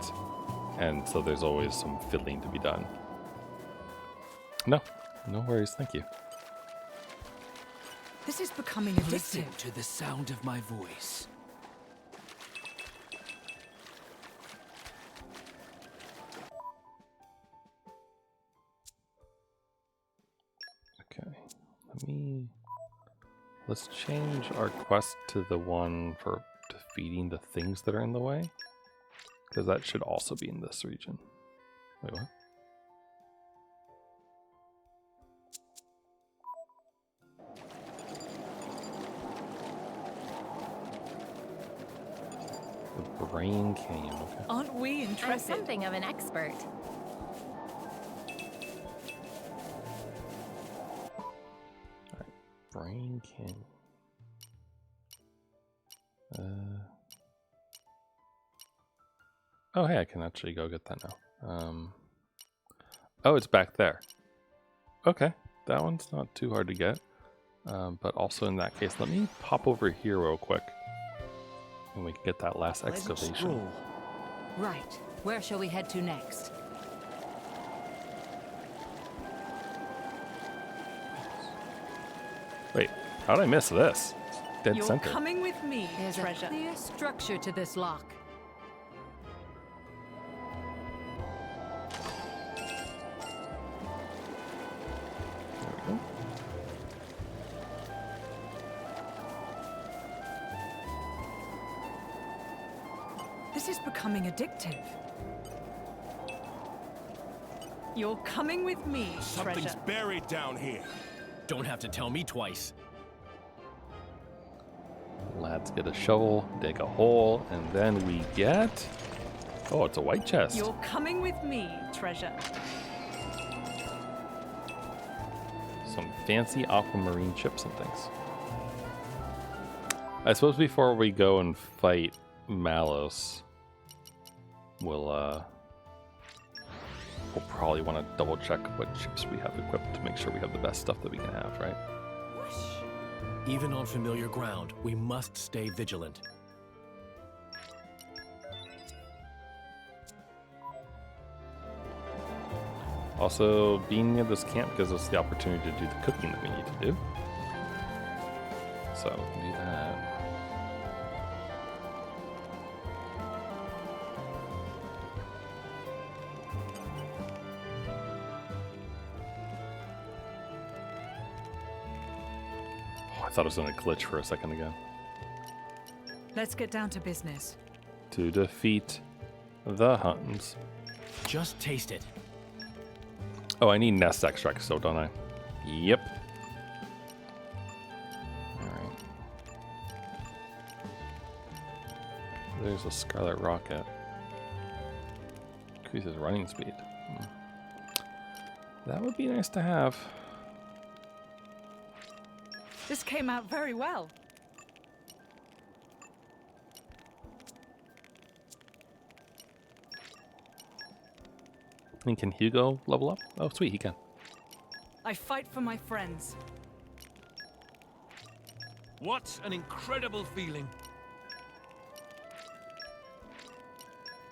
Speaker 1: and so there's always some fiddling to be done. No worries. Thank you.
Speaker 2: This is becoming addictive.
Speaker 8: Listen to the sound of my voice.
Speaker 1: Okay, let's change our quest to the one for defeating the things that are in the way, because that should also be in this region. Wait, what? The Brain Canyon, okay.
Speaker 2: Aren't we
Speaker 13: I'm
Speaker 2: intrepid?
Speaker 13: something of an expert.
Speaker 1: Brain Canyon. Oh, hey, I can actually go get that now. Oh, it's back there. Okay, that one's not too hard to get. But also in that case, let me pop over here real quick. And we can get that last excavation.
Speaker 4: Right. Where shall we head to next?
Speaker 1: Wait, how did I miss this? Dead
Speaker 2: You're
Speaker 1: center.
Speaker 2: coming with me,
Speaker 4: There's
Speaker 2: treasure.
Speaker 4: a clear structure to this lock.
Speaker 1: There we go.
Speaker 2: This is becoming addictive. You're coming with me,
Speaker 9: Something's
Speaker 2: treasure.
Speaker 9: buried down here.
Speaker 7: Don't have to tell me twice.
Speaker 1: Let's get a shovel, dig a hole, and then we get... Oh, it's a white chest.
Speaker 2: You're coming with me, treasure.
Speaker 1: Some fancy aquamarine chips and things. I suppose before we go and fight Malos, we'll probably want to double check what chips we have equipped to make sure we have the best stuff that we can have, right?
Speaker 7: Even on familiar ground, we must stay vigilant.
Speaker 1: Also, being near this camp gives us the opportunity to do the cooking that we need to do. So, we can do that. Oh, I thought it was going to glitch for a second again.
Speaker 2: Let's get down to business.
Speaker 1: To defeat the Huns.
Speaker 7: Just taste it.
Speaker 1: Oh, I need nest extract still, don't I? Yep. Alright. There's a Scarlet Rocket. Increases running speed. That would be nice to have.
Speaker 2: This came out very well.
Speaker 1: And can Hugo level up? Oh, sweet, he can.
Speaker 2: I fight for my friends.
Speaker 14: What an incredible feeling.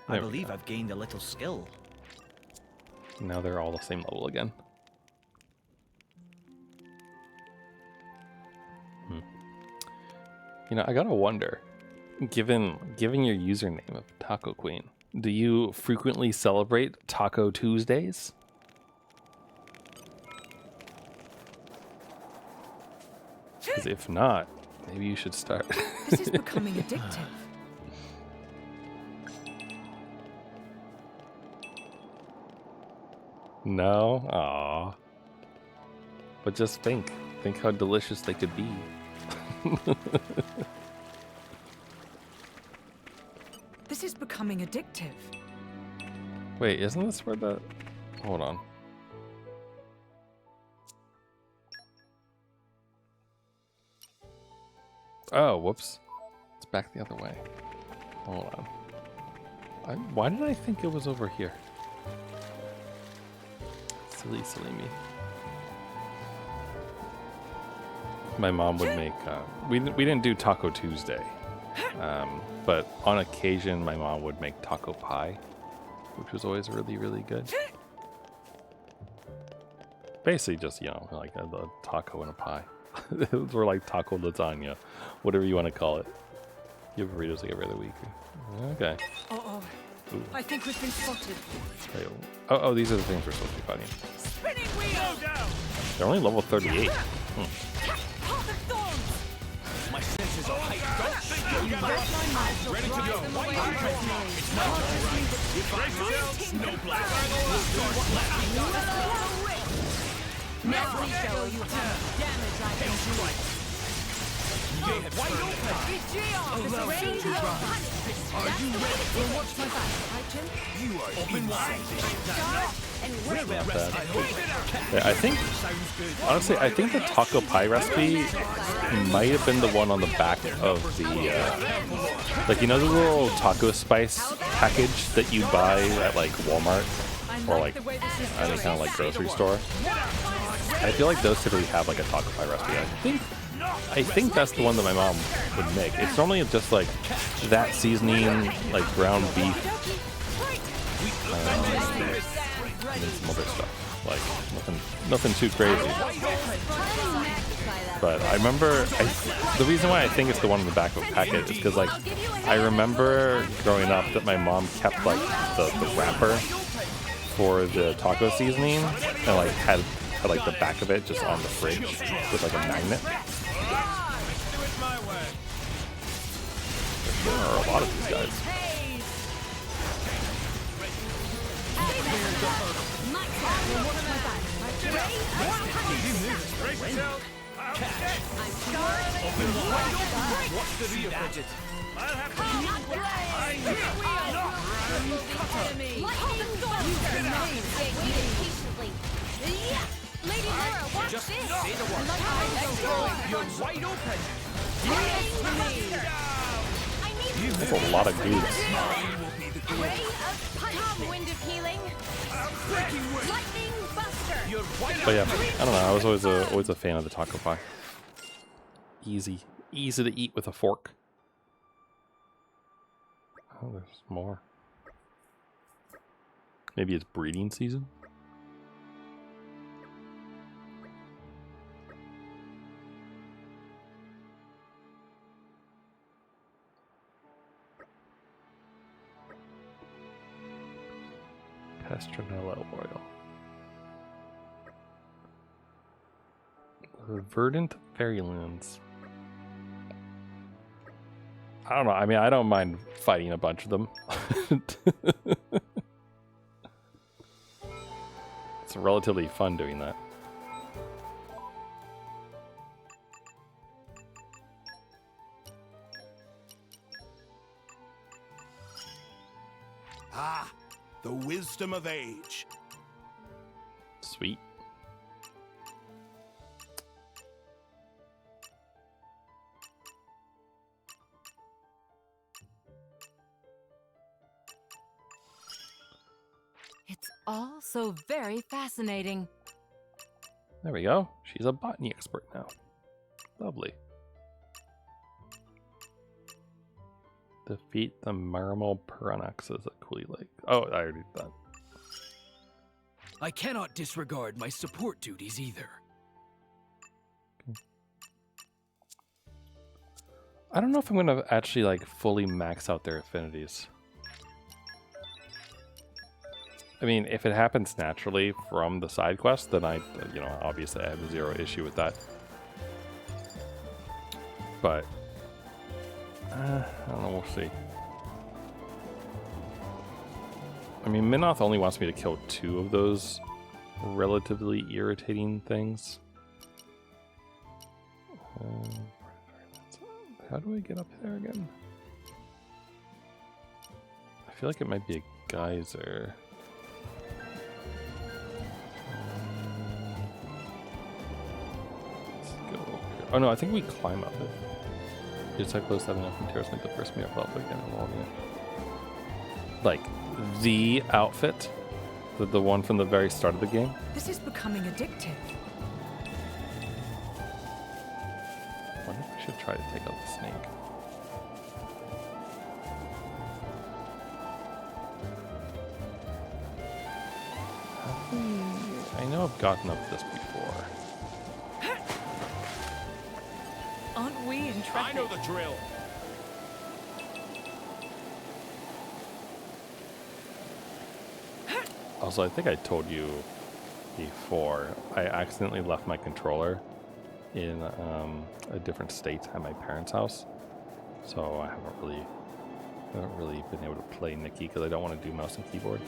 Speaker 8: I
Speaker 1: There we
Speaker 8: believe
Speaker 1: go.
Speaker 8: I've gained a little skill.
Speaker 1: Now they're all the same level again. You know, I gotta wonder, given your username of Taco Queen, do you frequently celebrate Taco Tuesdays? Because if not, maybe you should start.
Speaker 2: This is becoming addictive.
Speaker 1: No? Aw. But just think how delicious they could be.
Speaker 2: This is becoming addictive.
Speaker 1: Wait, isn't this where the... Hold on. Oh, whoops. It's back the other way. Hold on. Why did I think it was over here? Silly, silly me. My mom would make... we didn't do Taco Tuesday. But on occasion, my mom would make taco pie, which was always really, really good. Basically just, you know, like a taco and a pie. Those were like taco lasagna, whatever you want to call it. You have burritos like every other week. Okay.
Speaker 2: Uh-oh.
Speaker 1: Ooh.
Speaker 2: I think we've been spotted.
Speaker 1: Wait, oh, these are the things we're supposed to be fighting.
Speaker 2: Spinning wheel!
Speaker 1: They're only level 38.
Speaker 2: Path of thorns!
Speaker 8: My senses are heightened.
Speaker 9: Ready to go.
Speaker 8: It's not alright. No black.
Speaker 4: Now we show you how much damage I can do.
Speaker 8: Wide open.
Speaker 4: Are you ready? Well, what's my back?
Speaker 8: You are open wide.
Speaker 1: Yeah, I think, honestly, I think the taco pie recipe might have been the one on the back of the, like, you know the little taco spice package that you buy at, like, Walmart or, like, any kind of, like, grocery store? I feel like those typically have, like, a taco pie recipe. I think that's the one that my mom would make. It's normally just, like, that seasoning, like, ground beef, and some other stuff. Like, nothing too crazy. But I remember, the reason why I think it's the one in the back of the packet is because, like, I remember growing up that my mom kept, like, the wrapper for the taco seasoning and, like, had like, the back of it just on the fridge with, like, a magnet. There are a lot of these guys.
Speaker 8: What's the real budget?
Speaker 13: Lady Lora, watch
Speaker 8: Just
Speaker 13: this!
Speaker 8: say the word. You're wide open.
Speaker 1: That's a lot of dudes.
Speaker 13: Ray of punch, wind of healing. Lightning buster.
Speaker 1: But yeah, I don't know. I was always a fan of the taco pie. Easy to eat with a fork. Oh, there's more. Maybe it's breeding season. Pastranella oil. Verdant Fairylands. I don't know. I mean, I don't mind fighting a bunch of them. It's relatively fun doing that.
Speaker 9: Ah, the wisdom of age.
Speaker 1: Sweet.
Speaker 4: It's all so very fascinating.
Speaker 1: There we go. She's a botany expert now. Lovely. Defeat the Marmal Piranaxes at Cooley Lake. Oh, I already did that.
Speaker 8: I cannot disregard my support duties either.
Speaker 1: I don't know if I'm gonna actually like fully max out their affinities. I mean, if it happens naturally from the side quest, then obviously I have zero issue with that. But I don't know, we'll see. I mean, Minoth only wants me to kill 2 of those relatively irritating things. How do I get up there again? I feel like it might be a geyser. Let's go over here. Oh no, I think we climb up it. It's like close to having enough materials to make the first meal up again involving it. Like the outfit, the one from the very start of the game.
Speaker 2: This is becoming addictive.
Speaker 1: I wonder if I should try to take out the snake. I know I've gotten up this before.
Speaker 13: intrepid.
Speaker 9: I know the drill.
Speaker 1: Also, I think I told you before, I accidentally left my controller in a different state at my parents' house, so I haven't really been able to play Nikki because I don't want to do mouse and keyboard.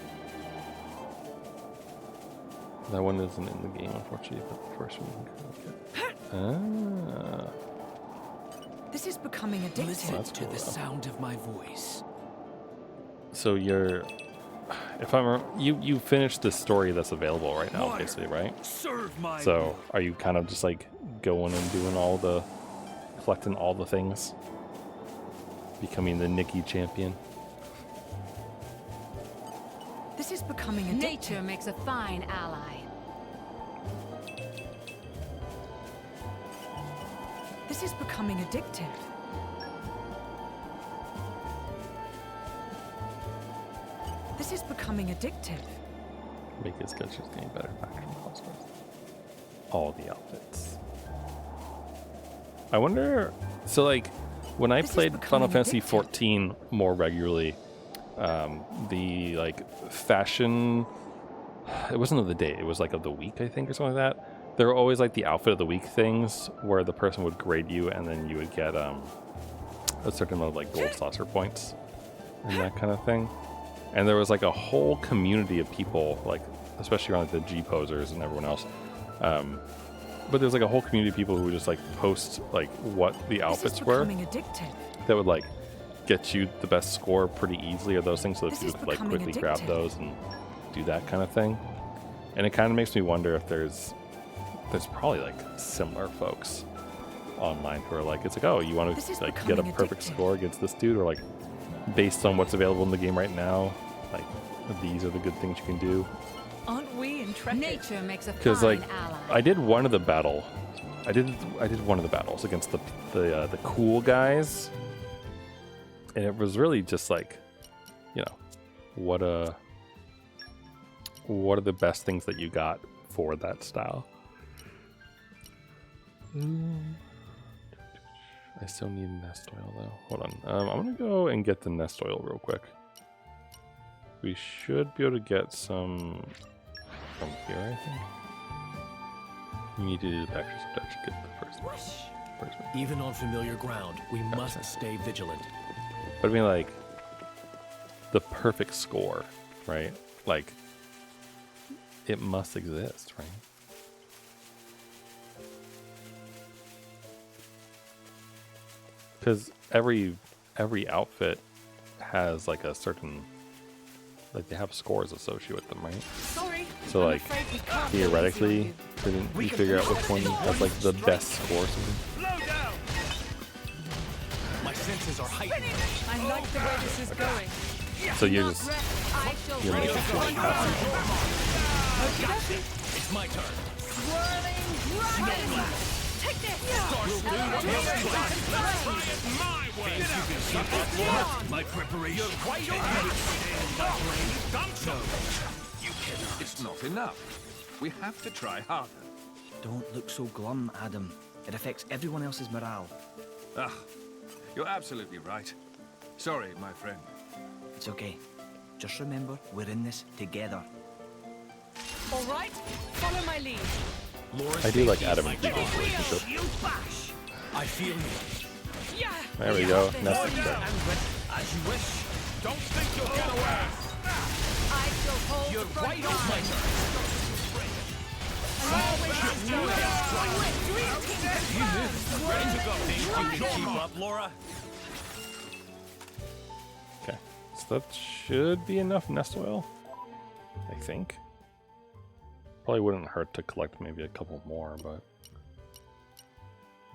Speaker 1: That one isn't in the game, unfortunately, but the first one you can get. Ah.
Speaker 2: This is becoming addictive.
Speaker 8: Listen
Speaker 1: That's
Speaker 8: to
Speaker 1: cool,
Speaker 8: the
Speaker 1: though.
Speaker 8: sound of my voice.
Speaker 1: So you're, if I'm, you finished the story that's available right now, basically, right?
Speaker 8: Serve my
Speaker 1: So are you kind of just like going and doing collecting all the things, becoming the Nikki champion?
Speaker 2: This is becoming addictive.
Speaker 4: Nature makes a fine ally.
Speaker 2: This is becoming addictive. This is becoming addictive.
Speaker 1: Make his sketches getting better faction clusters. All the outfits. I wonder, so like when I played Final Fantasy 14 more regularly, the like fashion, it wasn't of the day, it was like of the week, I think, or something like that. There were always like the outfit of the week things where the person would grade you and then you would get a certain amount of like gold saucer points and that kind of thing. And there was like a whole community of people, like especially around like the G posers and everyone else. But there's like a whole community of people who would just like post like what the outfits were that would like get you the best score pretty easily, or those things, so that people could like quickly grab those and do that kind of thing. And it kind of makes me wonder if there's probably like similar folks online who are like, it's like, oh, you want to like get a perfect score against this dude, or like based on what's available in the game right now, like these are the good things you can do.
Speaker 2: Aren't we intrepid?
Speaker 4: Nature makes a
Speaker 1: Because
Speaker 4: fine
Speaker 1: like
Speaker 4: ally.
Speaker 1: I did one of the battles against the cool guys, and it was really just like, you know, what are the best things that you got for that style. I still need nest oil though. Hold on. I'm gonna go and get the nest oil real quick. We should be able to get some from here, I think. We need to do the backers to actually get the first one.
Speaker 7: Even on familiar ground, we must stay vigilant.
Speaker 1: But I mean, like, the perfect score, right? Like, it must exist, right? Because every outfit has like a certain, like they have scores associated with them, right?
Speaker 13: Sorry.
Speaker 1: So like theoretically, couldn't you figure out which one has like the best score?
Speaker 8: My senses are heightened.
Speaker 13: I like the way this is going.
Speaker 1: So you're making sure you pass
Speaker 8: It's my turn.
Speaker 13: Swirling dragon. Take this.
Speaker 8: My preparation.
Speaker 3: It's not enough. We have to try harder.
Speaker 15: Don't look so glum, Adam. It affects everyone else's morale.
Speaker 3: Ah, you're absolutely right. Sorry, my friend.
Speaker 15: It's okay. Just remember, we're in this together.
Speaker 13: All right, follow my lead.
Speaker 1: I do like Adam and Eagle's relationship.
Speaker 8: I feel you.
Speaker 13: Yeah.
Speaker 1: There we go. Nest is dead.
Speaker 8: As you wish. Don't think you'll get away.
Speaker 13: I shall hold
Speaker 8: You're
Speaker 13: the front
Speaker 8: right on
Speaker 13: line.
Speaker 8: my turn. Ready to go. Think you can keep up, Lora?
Speaker 1: Okay, so that should be enough nest oil, I think. Probably wouldn't hurt to collect maybe a couple more, but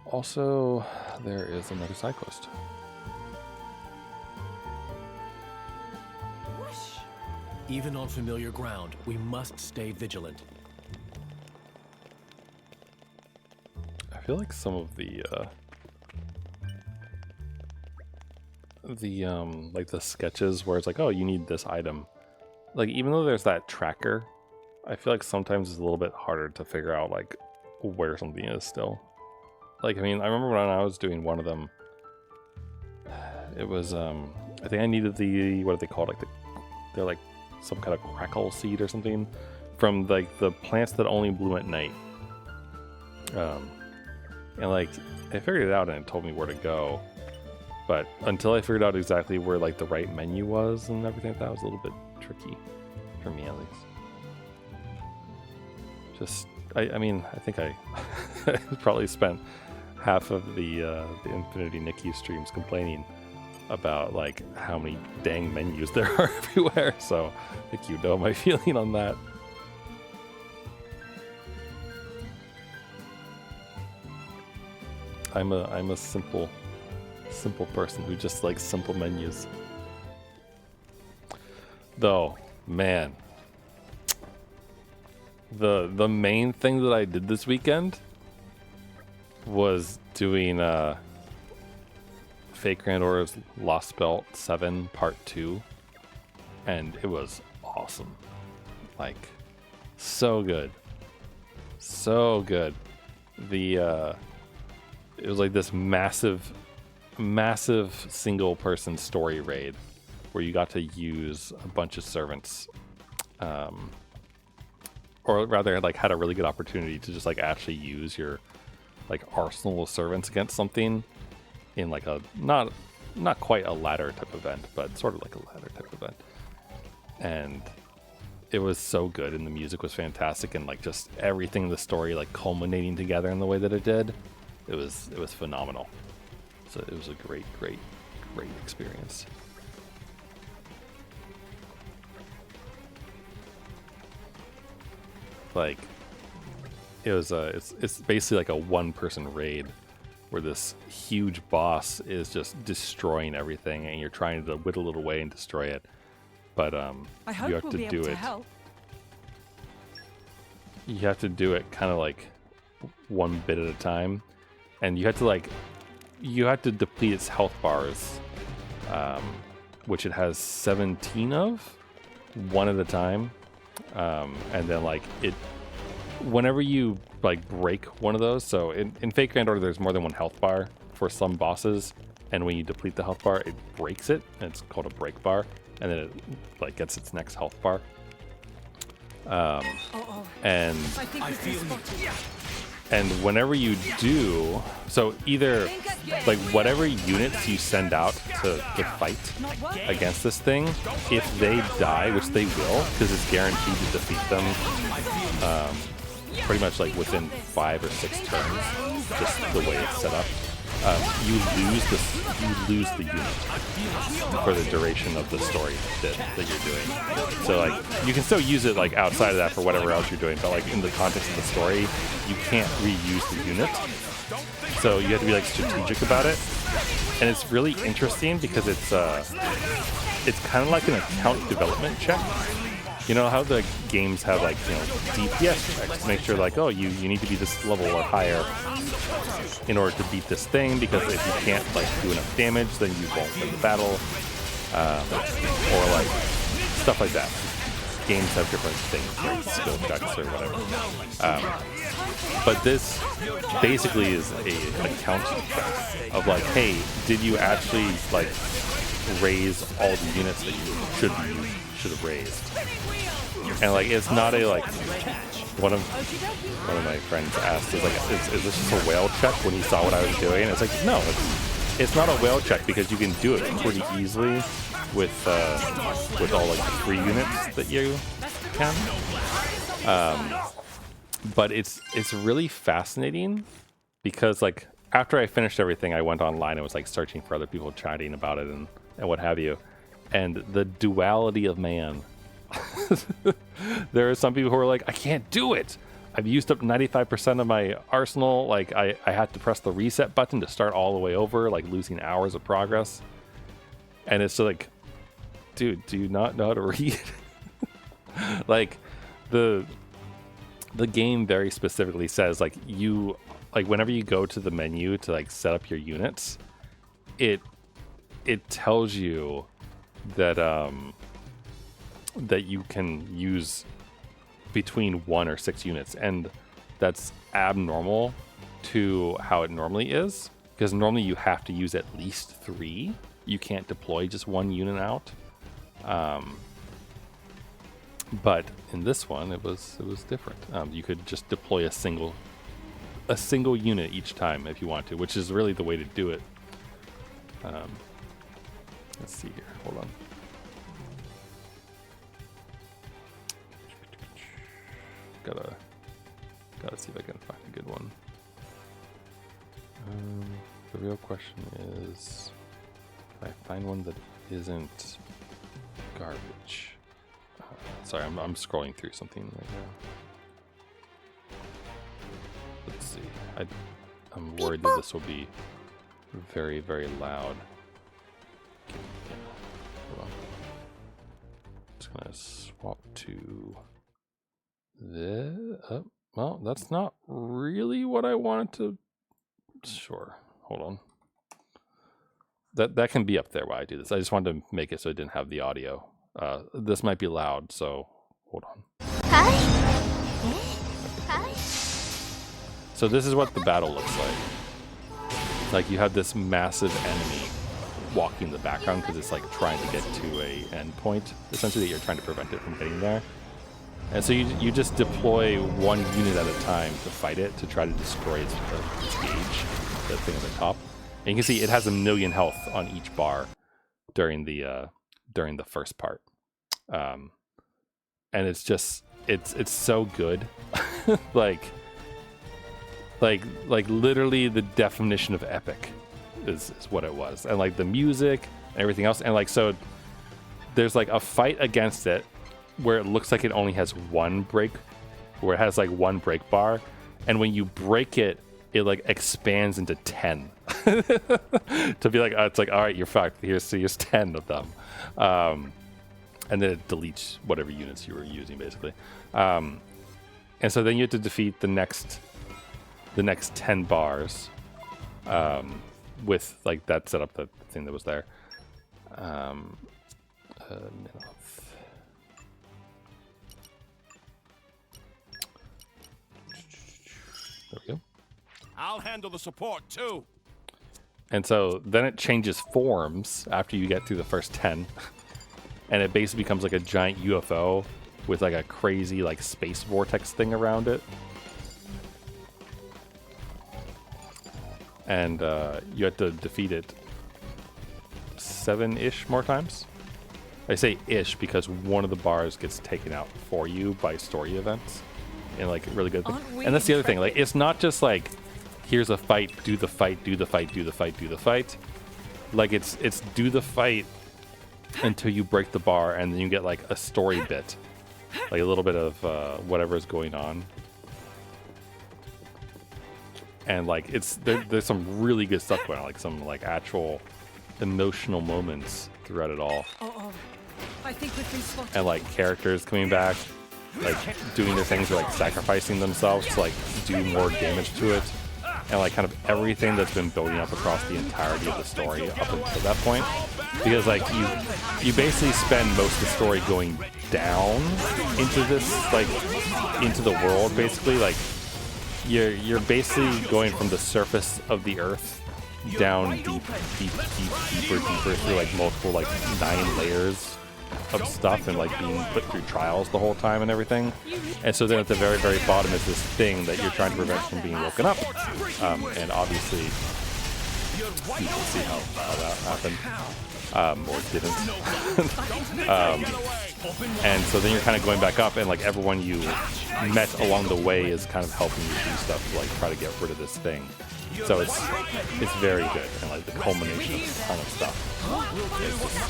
Speaker 1: also there is another side quest.
Speaker 7: Even on familiar ground, we must stay vigilant.
Speaker 1: I feel like some of the like the sketches where it's like, oh, you need this item, like even though there's that tracker, I feel like sometimes it's a little bit harder to figure out like where something is still. like, I mean, I remember when I was doing one of them, it was, I think I needed the, what are they called? Like, they're like some kind of crackle seed or something from, like, the plants that only bloom at night. And, like, I figured it out and it told me where to go. But until I figured out exactly where, like, the right menu was and everything, that was a little bit tricky. For me, at least. Just, I mean, I think I probably spent half of the Infinity Nikki streams complaining about, like, how many dang menus there are everywhere. So, I think you know my feeling on that. I'm a simple person who just likes simple menus. Though, man, the main thing that I did this weekend was doing Fake Grand Order's Lost Belt 7 Part 2, and it was awesome. Like, so good. So good. It was like this massive single person story raid where you got to use a bunch of servants, or rather, like, had a really good opportunity to just, like, actually use your, like, arsenal of servants against something in, like, a not quite a ladder type event, but sort of like a ladder type event. And it was so good, and the music was fantastic, and, like, just everything in the story, like, culminating together in the way that it did. It was phenomenal. So it was a great experience. Like, it was it's basically like a one-person raid where this huge boss is just destroying everything, and you're trying to whittle it away and destroy it. But
Speaker 2: I hope
Speaker 1: you have
Speaker 2: we'll
Speaker 1: to
Speaker 2: be
Speaker 1: do
Speaker 2: able to
Speaker 1: it.
Speaker 2: help.
Speaker 1: You have to do it kind of like one bit at a time, and you have to deplete its health bars, which it has 17 of, one at a time. And then, like, whenever you, like, break one of those, so in Fake Grand Order there's more than one health bar for some bosses, and when you deplete the health bar, it breaks it, and it's called a break bar, and then it, like, gets its next health bar. And
Speaker 8: I feel you.
Speaker 1: And whenever you do, so either, like, whatever units you send out to fight against this thing, if they die, which they will, because it's guaranteed to defeat them, pretty much like within 5 or 6 turns, just the way it's set up, you lose the unit for the duration of the story that you're doing. So, like, you can still use it, like, outside of that for whatever else you're doing, but, like, in the context of the story, you can't reuse the unit. So you have to be, like, strategic about it. And it's really interesting because it's kind of like an account development check. You know how the games have, like, you know, DPS checks to make sure, like, oh, you need to be this level or higher in order to beat this thing, because if you can't, like, do enough damage, then you won't win the battle, or, like, stuff like that. Games have different things, like skill checks or whatever. But this basically is a account check of, like, hey, did you actually, like, raise all the units that you should have raised? And, like, it's not a, like, one of my friends asked, is like, is this just a whale check when he saw what I was doing? And it's like, no, it's not a whale check, because you can do it pretty easily with all, like, the free units that you can. But it's really fascinating because, like, after I finished everything, I went online and was, like, searching for other people chatting about it and what have you. And the duality of man. There are some people who are like, I can't do it. I've used up 95% of my arsenal. Like, I had to press the reset button to start all the way over, like, losing hours of progress. And it's like, dude, do you not know how to read? Like, the game very specifically says, like, whenever you go to the menu to, like, set up your units, it tells you that that you can use between 1 or 6 units, and that's abnormal to how it normally is, because normally you have to use at least 3. You can't deploy just 1 unit out. But in this one, it was different. You could just deploy a single unit each time if you want to, which is really the way to do it. Let's see here. Hold on. Gotta see if I can find a good one. The real question is, if I find one that isn't garbage. Sorry, I'm scrolling through something right now. Let's see. I'm worried that this will be very, very loud. Hold on. Just gonna swap to this. Oh, well, that's not really what I wanted to. Sure. Hold on. That can be up there while I do this. I just wanted to make it so it didn't have the audio. This might be loud, so hold on. Hi. Hi. So this is what the battle looks like. Like you have this massive enemy walking in the background because it's like trying to get to a endpoint. Essentially, that you're trying to prevent it from getting there. And so you just deploy 1 unit at a time to fight it, to try to destroy its gauge, the thing at the top. And you can see it has 1,000,000 health on each bar during the first part. And it's just it's so good. like literally the definition of epic is what it was. And like the music and everything else, and like so there's like a fight against it where it looks like it only has 1 break, where it has like 1 break bar, and when you break it, it like expands into 10 to be like, it's like, all right, you're fucked. Here's 10 of them, and then it deletes whatever units you were using, basically. And so then you have to defeat the next 10 bars with like that setup, the thing that was there. There we go.
Speaker 9: I'll handle the support too.
Speaker 1: And so then it changes forms after you get through the first 10. And it basically becomes like a giant UFO with like a crazy like space vortex thing around it. And you have to defeat it 7-ish more times. I say ish because one of the bars gets taken out for you by story events. And like really good thing. And that's the other thing. Like it's not just like here's a fight, do the fight, do the fight, do the fight, do the fight. Like it's do the fight until you break the bar, and then you get like a story bit, like a little bit of whatever is going on. And like there's some really good stuff going on, like some like actual emotional moments throughout it all.
Speaker 13: I think we've been spotted.
Speaker 1: And like characters coming back, like doing their things, or like sacrificing themselves to like do more damage to it, and like kind of everything that's been building up across the entirety of the story up until that point. Because like you basically spend most of the story going down into this, like into the world, basically. Like you're basically going from the surface of the earth down deeper through like multiple like 9 layers of stuff, and like being put through trials the whole time and everything. And so then at the very, very bottom is this thing that you're trying to prevent from being woken up. And obviously you can see how that happened, or didn't. And so then you're kind of going back up, and like everyone you met along the way is kind of helping you do stuff to like try to get rid of this thing. So it's very good, and like the culmination of this kind of stuff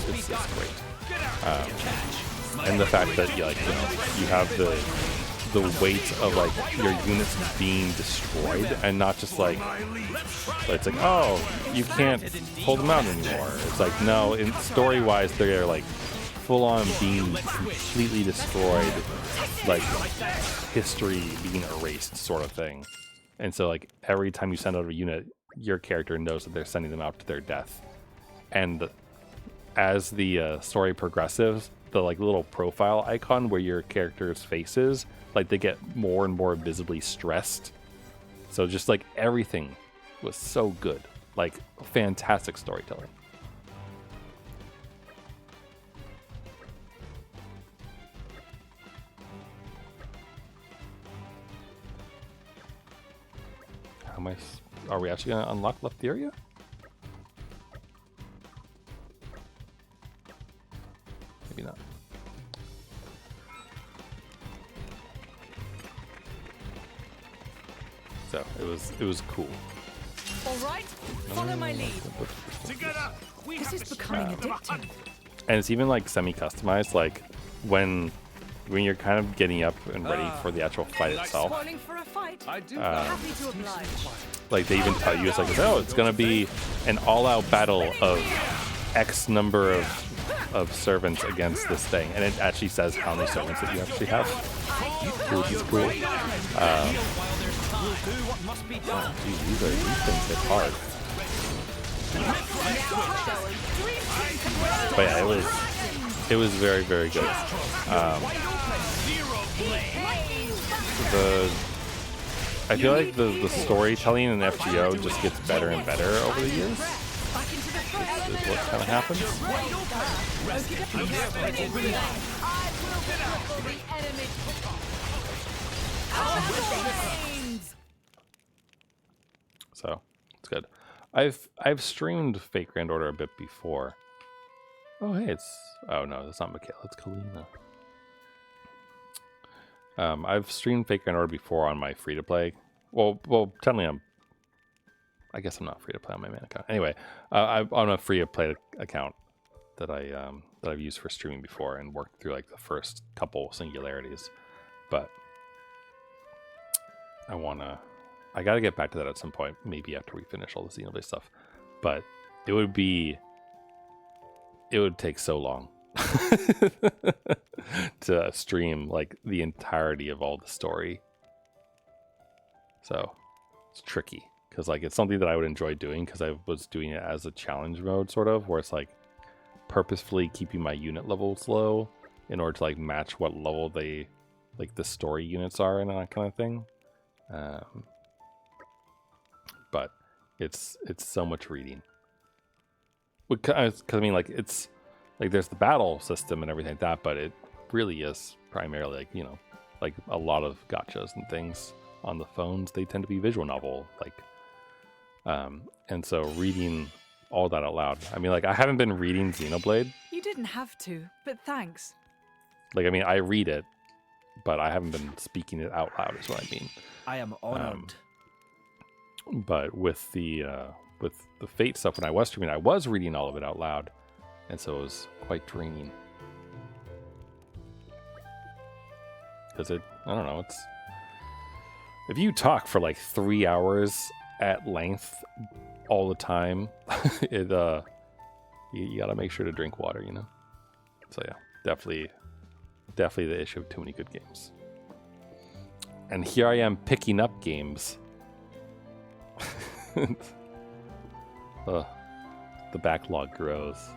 Speaker 1: is great. And the fact that you have the weight of like your units being destroyed, and not just like it's like, oh, you can't hold them out anymore. It's like, no, in story wise they're like full on being completely destroyed, like history being erased sort of thing. And so like every time you send out a unit, your character knows that they're sending them out to their death. And as the story progresses, the like little profile icon where your character's face is, like they get more and more visibly stressed So just like everything was so good, like fantastic storytelling. How am I? Are we actually gonna unlock Leptheria? Maybe not. So it was cool.
Speaker 13: All right, follow my lead.
Speaker 12: Together,
Speaker 2: This is becoming addictive.
Speaker 1: And it's even like semi-customized, like when you're kind of getting up and ready for the actual fight itself.
Speaker 13: Spoiling for a fight.
Speaker 14: I do.
Speaker 13: Happy to oblige.
Speaker 1: Like they even tell you, it's like, oh, it's gonna be an all-out battle of X number of servants against this thing, and it actually says how many servants that you actually have, which is cool. Oh, geez, these things hit hard. But yeah, it was very, very good. I feel like the storytelling in FGO just gets better and better over the years. Is what kind of happens. So it's good. I've streamed Fate Grand Order a bit before. Oh hey, oh no, that's not Michaela, it's Kalina. I've streamed Fate Grand Order before on my free to play. Well, technically I guess I'm not free to play on my main account. Anyway, I'm on a free to play account that I've used for streaming before and worked through like the first couple singularities. But I gotta get back to that at some point, maybe after we finish all the Xenoblade stuff. But it would take so long to stream like the entirety of all the story. So it's tricky because like it's something that I would enjoy doing because I was doing it as a challenge mode sort of, where it's like purposefully keeping my unit levels low in order to like match what level the story units are and that kind of thing. But it's so much reading. Because I mean, like it's like there's the battle system and everything like that, but it really is primarily like, you know, like a lot of gotchas and things on the phones. They tend to be visual novel like, and so reading all that out loud. I mean, like I haven't been reading Xenoblade.
Speaker 2: You didn't have to, but thanks.
Speaker 1: Like I mean, I read it, but I haven't been speaking it out loud. Is what I mean.
Speaker 15: I am honored.
Speaker 1: But with the Fate stuff, when I was streaming, I was reading all of it out loud, and so it was quite draining. Because I don't know, it's if you talk for like 3 hours at length all the time, you gotta make sure to drink water, you know. So yeah, definitely the issue of too many good games. And here I am picking up games. The backlog grows.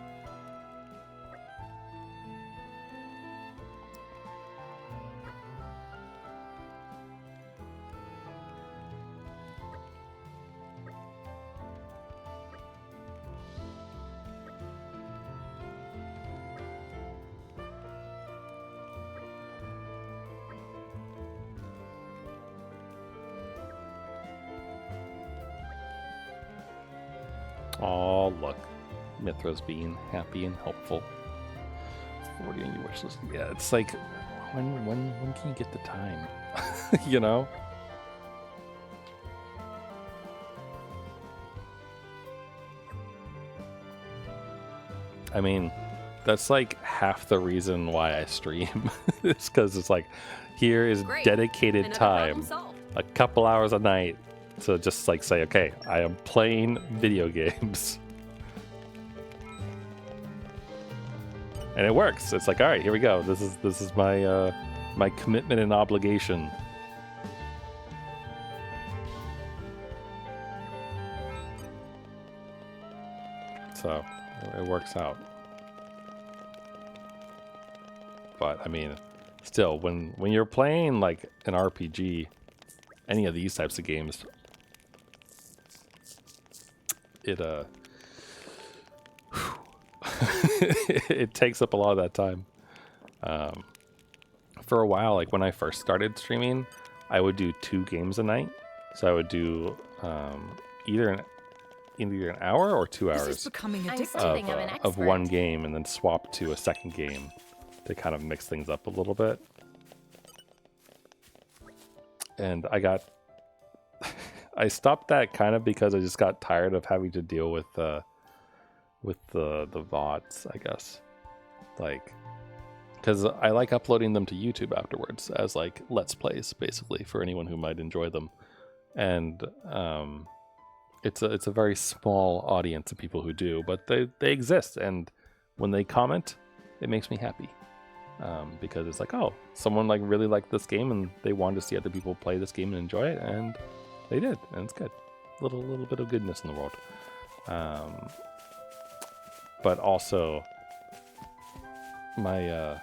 Speaker 1: Oh, look. Mithra's being happy and helpful. 40 on your wish list. Yeah, it's like, when can you get the time? You know? I mean, that's like half the reason why I stream. It's because it's like, here is dedicated time. A couple hours a night. So just like say, okay, I am playing video games. And it works. It's like, all right, here we go. This is my my commitment and obligation. So it works out. But I mean, still, when you're playing like an RPG, any of these types of games, it takes up a lot of that time. For a while, like when I first started streaming, I would do 2 games a night. So I would do either an hour or 2 hours
Speaker 2: This is becoming addictive.
Speaker 1: of one game, and then swap to a second game to kind of mix things up a little bit. And I stopped that kind of because I just got tired of having to deal with the VODs, I guess. Like, because I like uploading them to YouTube afterwards as like Let's Plays, basically, for anyone who might enjoy them. And it's a very small audience of people who do, but they exist. And when they comment, it makes me happy. Because it's like, oh, someone like really liked this game and they wanted to see other people play this game and enjoy it, and they did, and it's good. Little bit of goodness in the world. But also, my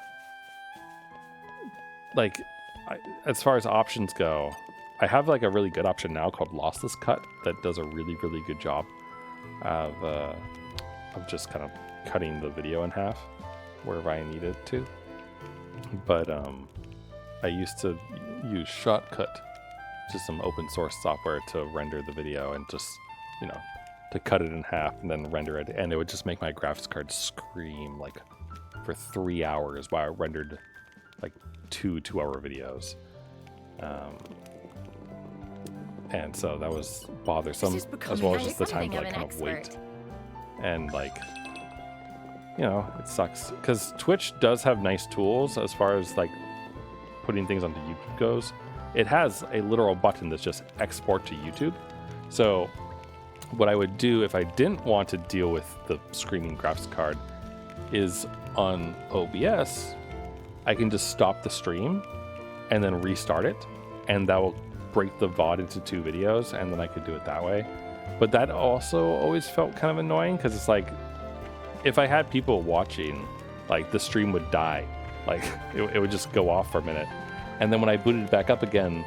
Speaker 1: as far as options go, I have like a really good option now called Lossless Cut that does a really good job of just kind of cutting the video in half wherever I need it to. But I used to use Shotcut, which is some open source software to render the video and just, to cut it in half and then render it. And it would just make my graphics card scream like for 3 hours while I rendered like 2-hour videos. And so that was bothersome, as well as just the time to like kind of wait. And like, it sucks because Twitch does have nice tools as far as like putting things onto YouTube goes. It has a literal button that's just export to YouTube. So what I would do if I didn't want to deal with the screaming graphics card is on OBS, I can just stop the stream and then restart it, and that will break the VOD into 2 videos, and then I could do it that way. But that also always felt kind of annoying because it's like, if I had people watching, like the stream would die. Like it would just go off for a minute. And then when I booted it back up again,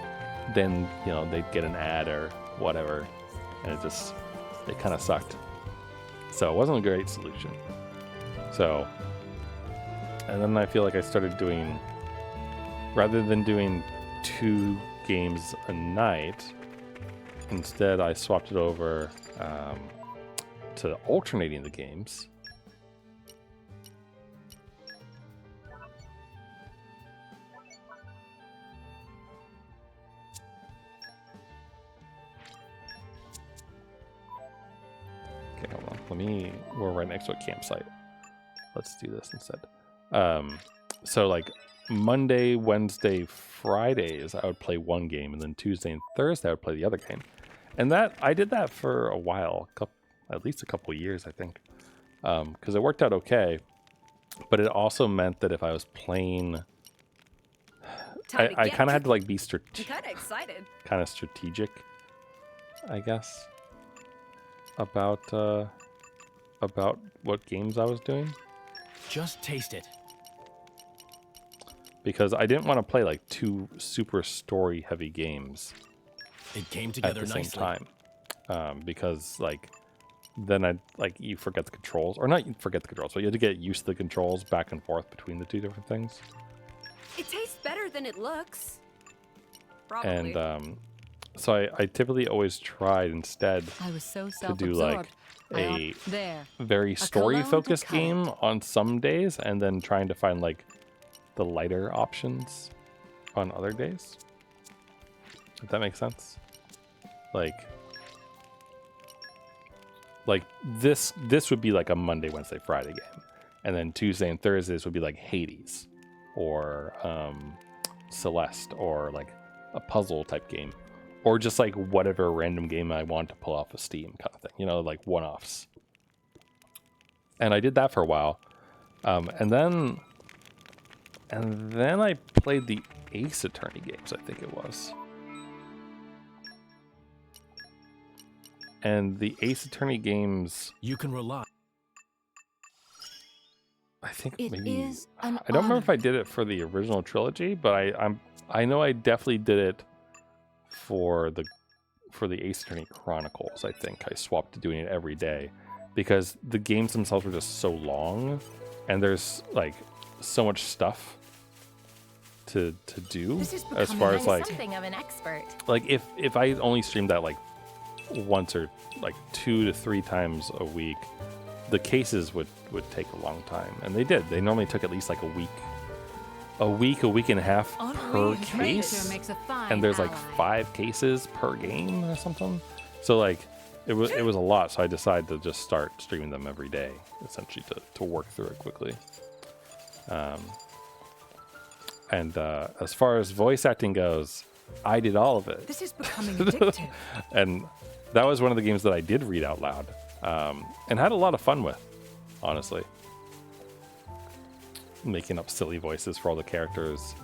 Speaker 1: then, they'd get an ad or whatever. And it kind of sucked. So it wasn't a great solution. So, and then I feel like I started doing, rather than doing 2 games a night, instead I swapped it over to alternating the games. Okay, hold on. We're right next to a campsite. Let's do this instead. So like Monday, Wednesday, Fridays, I would play one game, and then Tuesday and Thursday I would play the other game. And that I did that for a while, at least a couple of years, I think, because it worked out okay. But it also meant that if I was playing, I kind of had to like be
Speaker 6: kind of excited,
Speaker 1: kind of strategic, I guess, about what games I was doing.
Speaker 7: Just taste it.
Speaker 1: Because I didn't want to play like 2 super story-heavy games.
Speaker 7: It came together
Speaker 1: at the
Speaker 7: nicely.
Speaker 1: same time, because like then you forget the controls, or not you forget the controls, but you had to get used to the controls back and forth between the 2 different things.
Speaker 6: It tastes better than it looks. Probably.
Speaker 1: And so I typically always tried instead to do like a very story-focused game on some days, and then trying to find like the lighter options on other days. If that makes sense. Like this would be like a Monday, Wednesday, Friday game, and then Tuesday and Thursdays would be like Hades or Celeste, or like a puzzle type game, or just like whatever random game I want to pull off of Steam kind of thing, like one-offs. And I did that for a while, and then I played the Ace Attorney games, I think it was. And the Ace Attorney games,
Speaker 7: you can rely.
Speaker 1: I think maybe I don't remember if I did it for the original trilogy, but I know I definitely did it for for the Ace Attorney Chronicles, I think I swapped to doing it every day because the games themselves were just so long, and there's like so much stuff to do as far as like
Speaker 16: something of an expert.
Speaker 1: Like if I only streamed that like once or like 2 to 3 times a week, the cases would take a long time, and they did. They normally took at least like a week and a half per case, and there's like 5 cases per game or something. So like it was a lot. So I decided to just start streaming them every day, essentially to work through it quickly. And as far as voice acting goes, I did all of it.
Speaker 2: This is becoming addictive.
Speaker 1: And that was one of the games that I did read out loud, and had a lot of fun with, honestly. Making up silly voices for all the characters,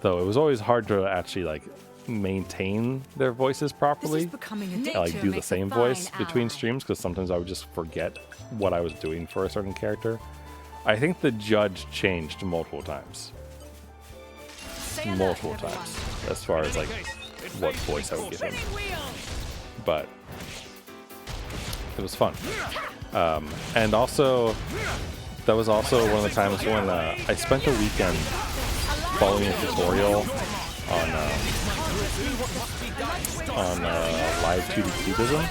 Speaker 1: though it was always hard to actually like maintain their voices properly.
Speaker 2: This is becoming addictive.
Speaker 1: Like do the same voice between streams, because sometimes I would just forget what I was doing for a certain character. I think the judge changed multiple times. As far as like what voice I would give him, but it was fun. And also that was also one of the times when I spent a weekend following a tutorial on live 2D Cubism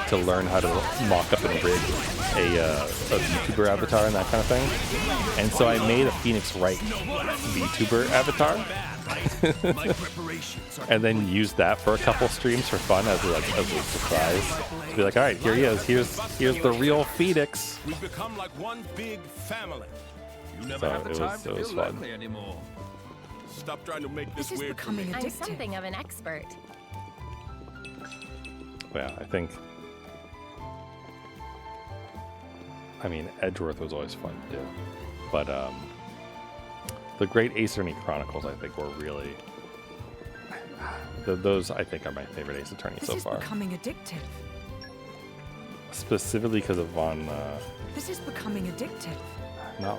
Speaker 1: to learn how to mock up and rig a VTuber avatar and that kind of thing. And so I made a Phoenix Wright VTuber avatar and then used that for a couple streams for fun as a surprise. To be like, all right, here he is. Here's the real Phoenix.
Speaker 9: We've become like one big family.
Speaker 3: You never have the time to
Speaker 1: it was
Speaker 3: feel
Speaker 1: fun.
Speaker 3: lonely anymore.
Speaker 9: Stop trying to make this weird for me.
Speaker 16: I'm something of an expert.
Speaker 1: Yeah, I mean, Edgeworth was always fun to do, but the Great Ace Attorney Chronicles, I think, were really those. I think are my favorite Ace Attorney so far.
Speaker 2: This is becoming addictive.
Speaker 1: Specifically because of Von.
Speaker 2: This is becoming addictive.
Speaker 1: No,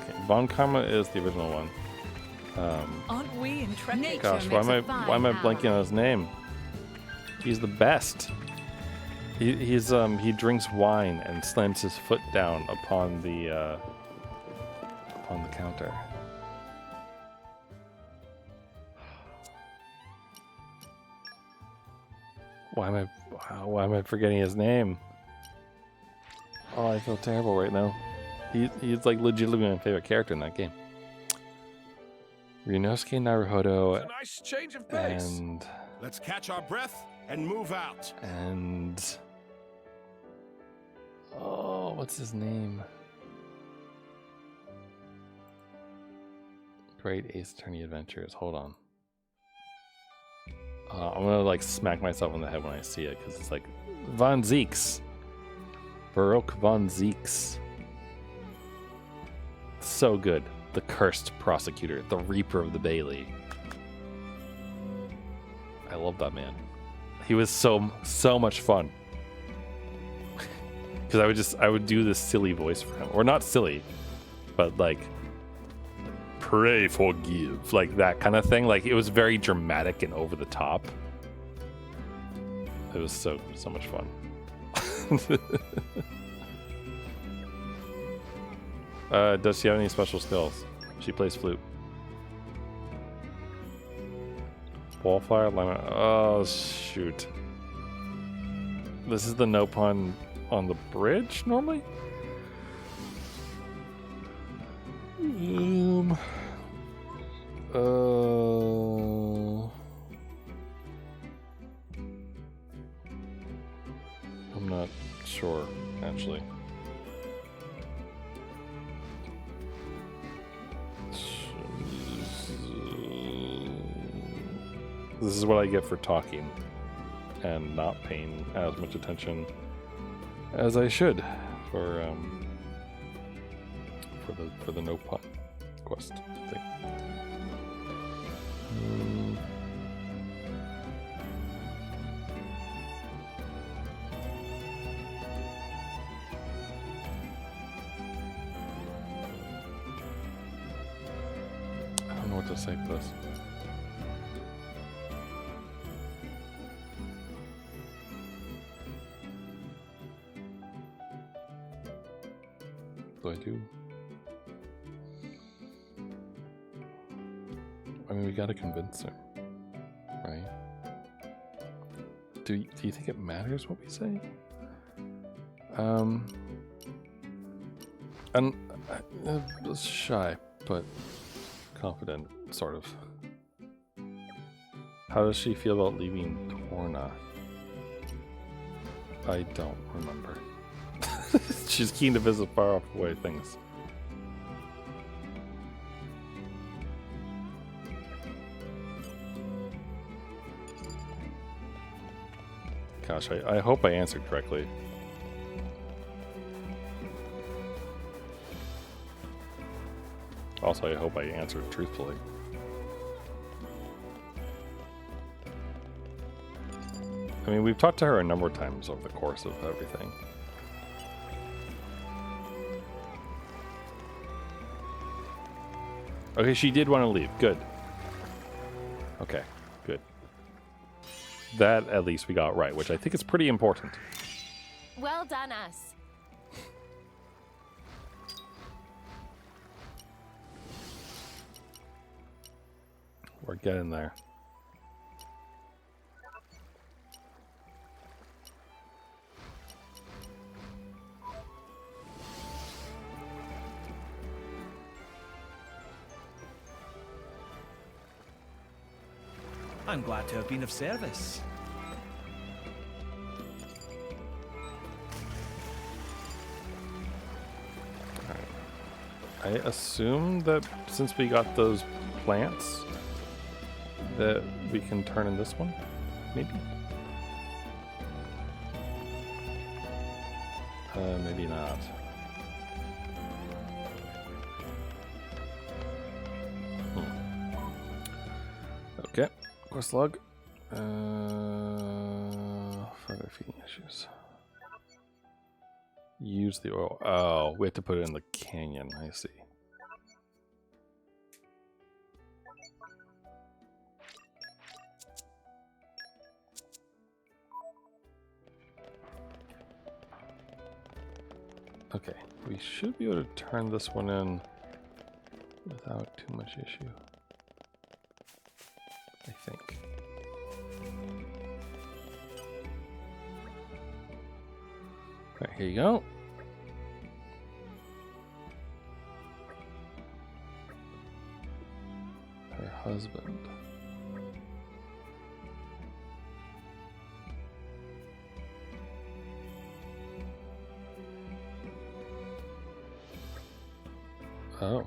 Speaker 1: okay. Von Karma is the original one.
Speaker 2: Aren't we intrepid?
Speaker 1: Gosh, why am I blanking on his name? He's the best. He drinks wine and slams his foot down upon the counter. Why am I forgetting his name? Oh, I feel terrible right now. He's like legitimately my favorite character in that game. Ryunosuke Naruhodo.
Speaker 9: It's a nice change of pace.
Speaker 1: And
Speaker 9: let's catch our breath and move out.
Speaker 1: And oh, what's his name? Great Ace Attorney Adventures. Hold on. I'm gonna like smack myself in the head when I see it because it's like Von Zeeks. Baroque Von Zeeks. So good. The Cursed Prosecutor, the Reaper of the Bailey. I love that man. He was so much fun. Because I would do this silly voice for him, or not silly, but like pray forgive, like that kind of thing. Like it was very dramatic and over the top. It was so much fun. Does she have any special skills? She plays flute. Wallfire, lemon. Oh shoot! This is the no pun on the bridge normally. I'm not sure actually. This is what I get for talking and not paying as much attention as I should for the no pun quest thing. I don't know what to say for this. do? I mean, we gotta convince her, right? Do you think it matters what we say? And shy, but confident, sort of. How does she feel about leaving Torna? I don't remember. She's keen to visit far off away things. Gosh, I hope I answered correctly. Also, I hope I answered truthfully. I mean, we've talked to her a number of times over the course of everything. Okay, she did want to leave. Good. Okay, good. That, at least, we got right, which I think is pretty important.
Speaker 16: Well done, us.
Speaker 1: We're getting there.
Speaker 15: I'm glad to have been of service.
Speaker 1: I assume that since we got those plants, that we can turn in this one, maybe? Maybe not. Okay, quest log. Further feeding issues. Use the oil. Oh, we have to put it in the canyon. I see. Okay, we should be able to turn this one in without too much issue. I think. Alright, here you go. Her husband. Oh.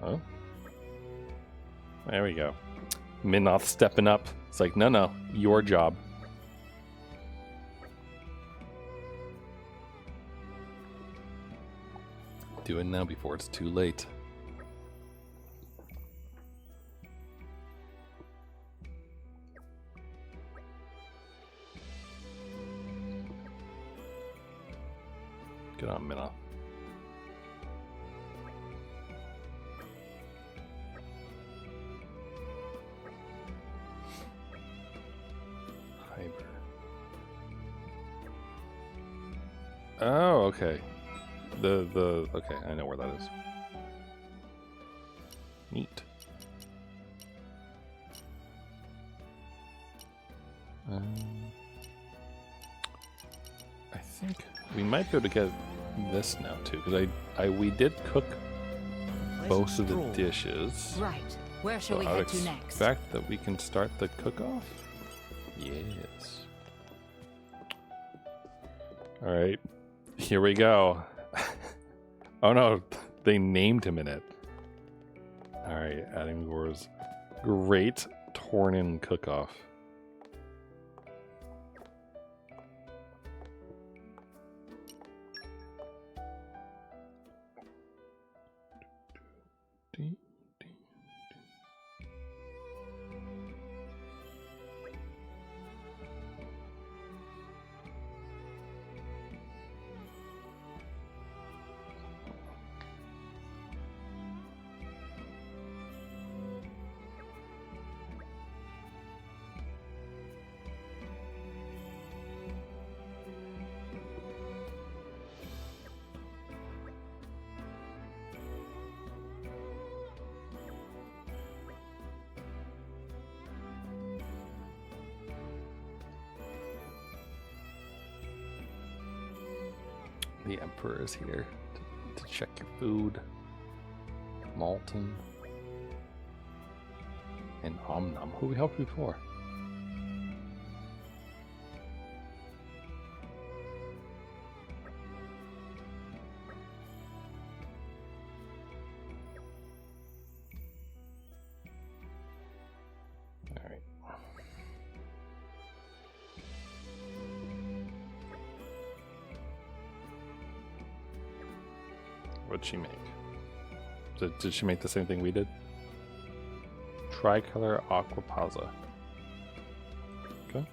Speaker 1: Oh. There we go. Minoth stepping up. It's like, no, your job. Do it now before it's too late. Get on, Minoth. Oh, okay. Okay, I know where that is. Neat. I think we might be able to get this now too, because we did cook both of the dishes.
Speaker 4: Right. Where shall we head to next?
Speaker 1: Expect that we can start the cook-off. Yes. All right. Here we go. Oh no, they named him in it. Alright, adding Lora's Great Tornin Cook-Off. The Emperor is here to check your food. Malton. And Omnum, who we helped before. Alright. What'd she make? Did she make the same thing we did? Tricolor Aquapazza. Okay.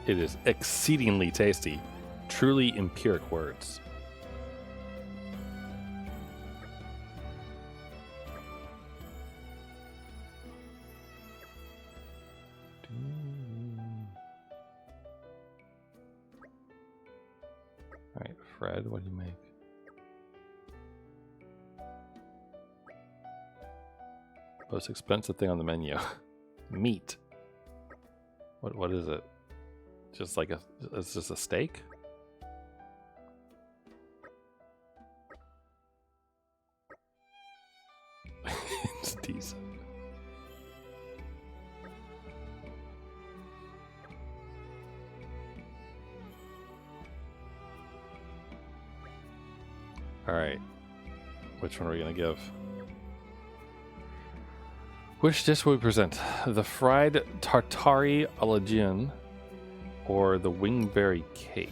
Speaker 1: It is exceedingly tasty. Truly empiric words. Alright, Fred, what do you make? Most expensive thing on the menu. Meat. What is it? Just like it's just a steak? It's decent. Alright. Which one are we going to give? Which dish will we present? The fried tartare a la Jin or the wingberry cake?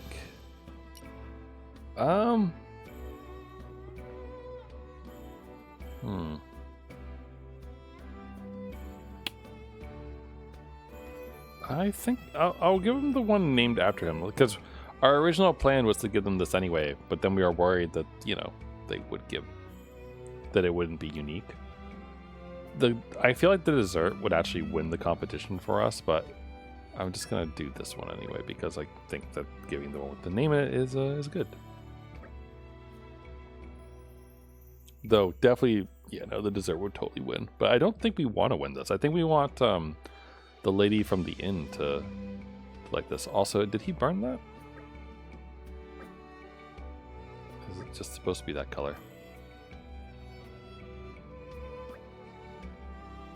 Speaker 1: I think I'll give him the one named after him, because our original plan was to give them this anyway, but then we are worried that, you know, they would give, that it wouldn't be unique. I feel like the dessert would actually win the competition for us, but I'm just gonna do this one anyway because I think that giving the one with the name in it is good. Though definitely, yeah, no, the dessert would totally win. But I don't think we want to win this. I think we want the lady from the inn to like this. Also, did he burn that? Is it just supposed to be that color?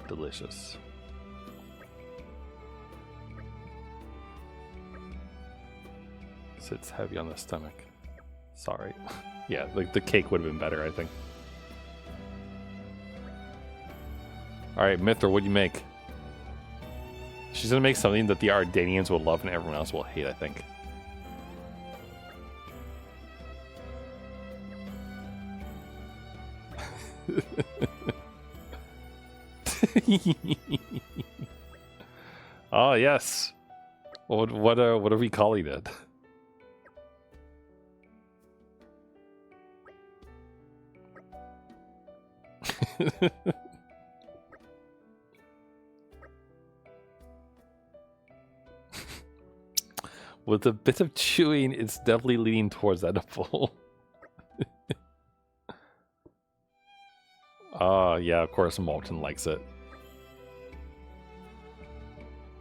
Speaker 1: Delicious. Sits heavy on the stomach. Sorry. Yeah, like the cake would have been better, I think. Alright, Mithra, what'd you make? She's gonna make something that the Ardanians will love and everyone else will hate, I think. Oh yes. What are we calling it? With a bit of chewing, it's definitely leaning towards edible. Yeah, of course Malton likes it.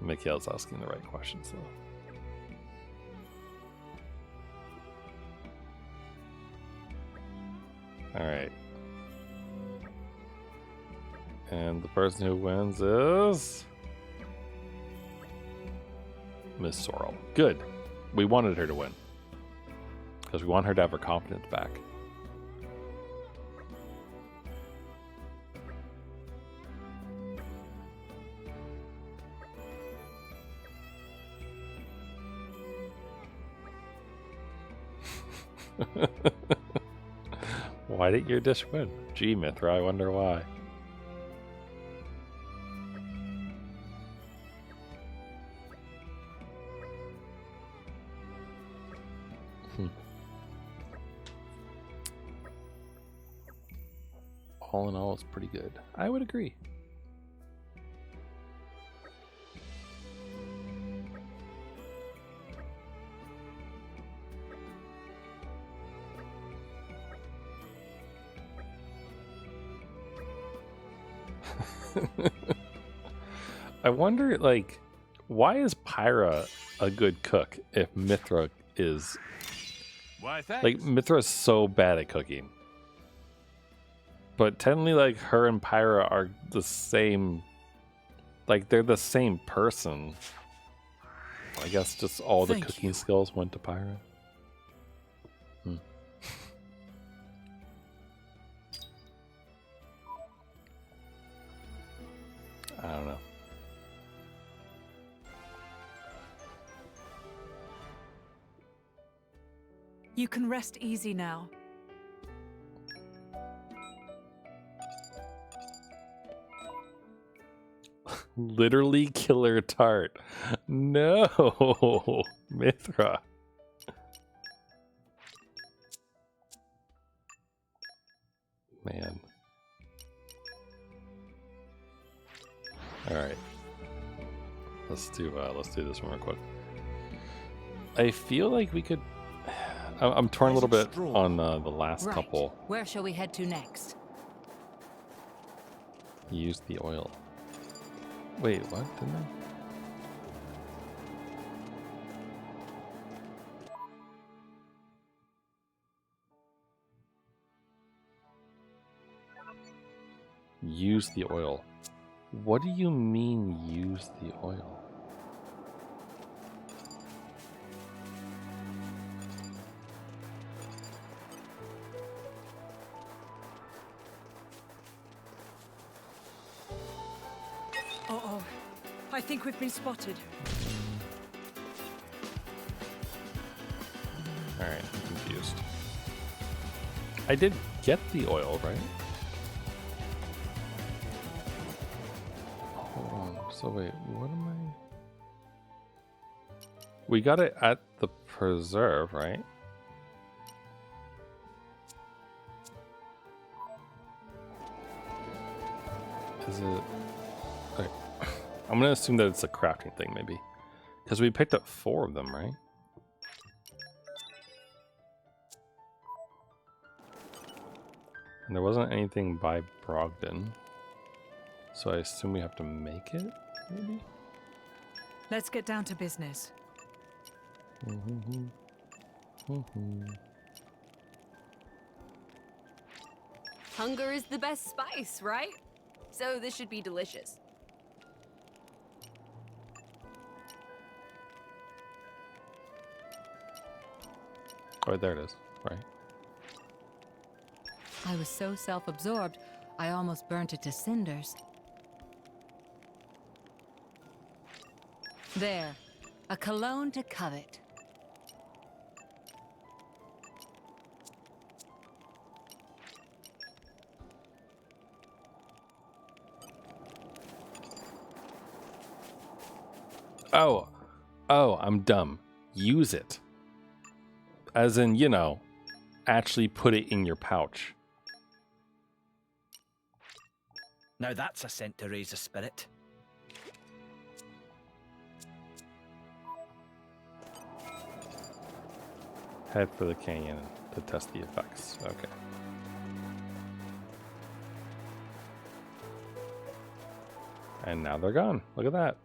Speaker 1: Mikhail's asking the right questions, though. Alright. And the person who wins is Miss Sorrel. Good. We wanted her to win. Because we want her to have her confidence back. Why didn't your dish win? Gee, Mithra, I wonder why. All in all, it's pretty good. I would agree. I wonder, like, why is Pyra a good cook if Mithra is...
Speaker 14: Why, thanks.
Speaker 1: Like, Mithra's so bad at cooking. But technically, like, her and Pyra are the same... Like, they're the same person. I guess just all the cooking skills went to Pyra. I don't know.
Speaker 2: You can rest easy now.
Speaker 1: Literally killer tart. No, Mithra. Man. All right. Let's do this one real quick. I feel like we could. I'm torn a little bit on the last couple.
Speaker 4: Where shall we head to next?
Speaker 1: Use the oil. Wait, what? Didn't I? Use the oil. What do you mean, use the oil?
Speaker 2: Uh-oh. I think we've been spotted.
Speaker 1: Alright, I'm confused. I did get the oil, right? Hold on. So wait, what am I... We got it at the preserve, right? Is it... Okay. I'm gonna assume that it's a crafting thing, maybe. Because we picked up 4 of them, right? And there wasn't anything by Brogden. So I assume we have to make it, maybe?
Speaker 2: Let's get down to business.
Speaker 6: Hunger is the best spice, right? So this should be delicious.
Speaker 1: Oh, there it is, right?
Speaker 4: I was so self-absorbed, I almost burnt it to cinders. There, a cologne to covet.
Speaker 1: Oh, I'm dumb. Use it. As in, you know, actually put it in your pouch.
Speaker 15: Now that's a scent to raise a spirit.
Speaker 1: Head for the canyon to test the effects. Okay. And now they're gone. Look at that.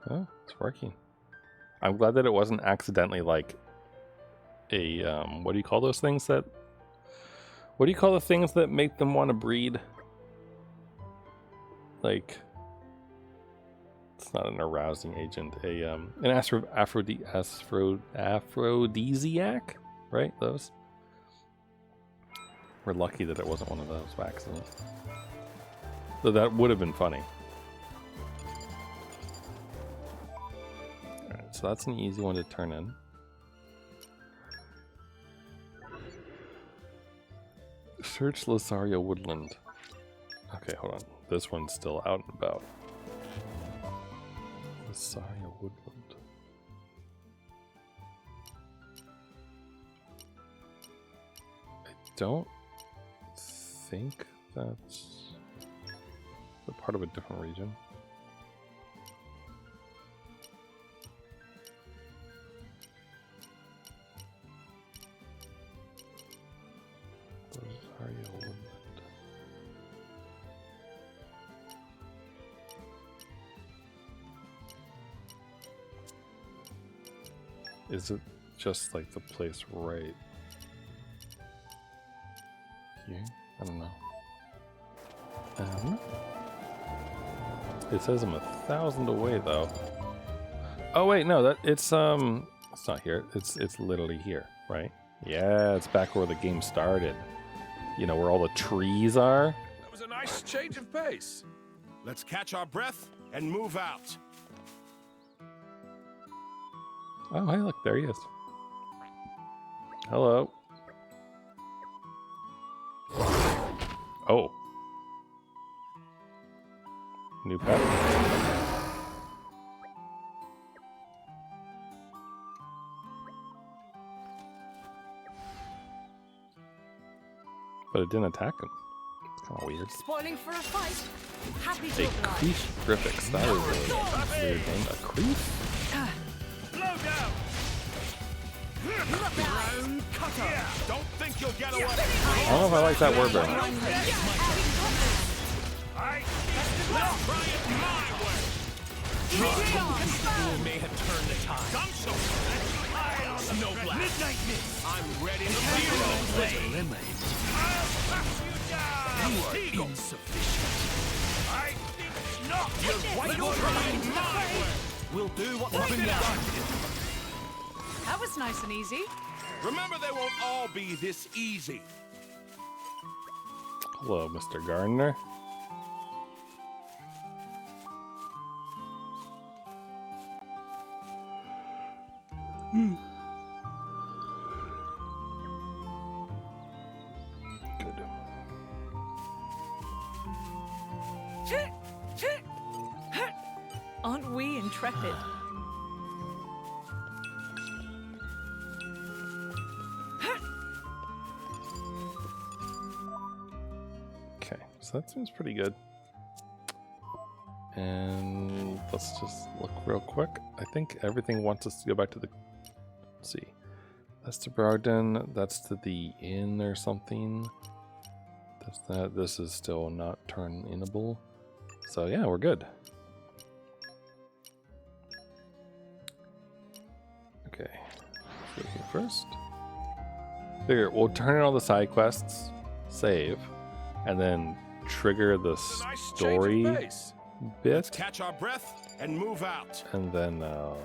Speaker 1: Oh, it's working. I'm glad that it wasn't accidentally like a, what do you call those things that... What do you call the things that make them want to breed? Like... It's not an arousing agent. An aphrodisiac? Right? Those? We're lucky that it wasn't one of those by accident. So that would have been funny. So that's an easy one to turn in. Search Lasaria Woodland. Okay, hold on. this one's still out and about. Saria Woodland. I don't think that's a part of a different region. Saria Woodland. Is it just like the place right here? I don't know. It says I'm 1,000 away though. Oh wait, no, it's not here. It's literally here, right? Yeah, it's back where the game started. You know, where all the trees are.
Speaker 9: That was a nice change of pace. Let's catch our breath and move out.
Speaker 1: Oh, hey, look, there he is. Hello. Oh. New pet. But it didn't attack him. It's kind of weird.
Speaker 13: Spoiling for a fight. Happy
Speaker 1: A
Speaker 13: to oblige.
Speaker 1: Creef Griffix. That is a weird name. A Creef?
Speaker 9: Brown cutter. Don't think you'll get away.
Speaker 1: I don't know if I like that word very much.
Speaker 9: You may have turned the tide. Snowblast. Midnight Mist. I'm ready to zero. I'll pass you down. You are insufficient. I think not. You're right over my way. We'll do what we've been done.
Speaker 13: That was nice and easy.
Speaker 9: Remember, they won't all be this easy.
Speaker 1: Hello, Mr. Gardner.
Speaker 2: Aren't we intrepid?
Speaker 1: Okay, so that seems pretty good. And let's just look real quick. I think everything wants us to go back to the... Let's see. That's to Brogden. That's to the inn or something. That's that. This is still not turn-inable. So yeah, we're good. Okay. Let's go here first. Figure we'll turn in all the side quests, save, and then trigger the story bit.
Speaker 9: Let's catch our breath and move out.
Speaker 1: And then, well,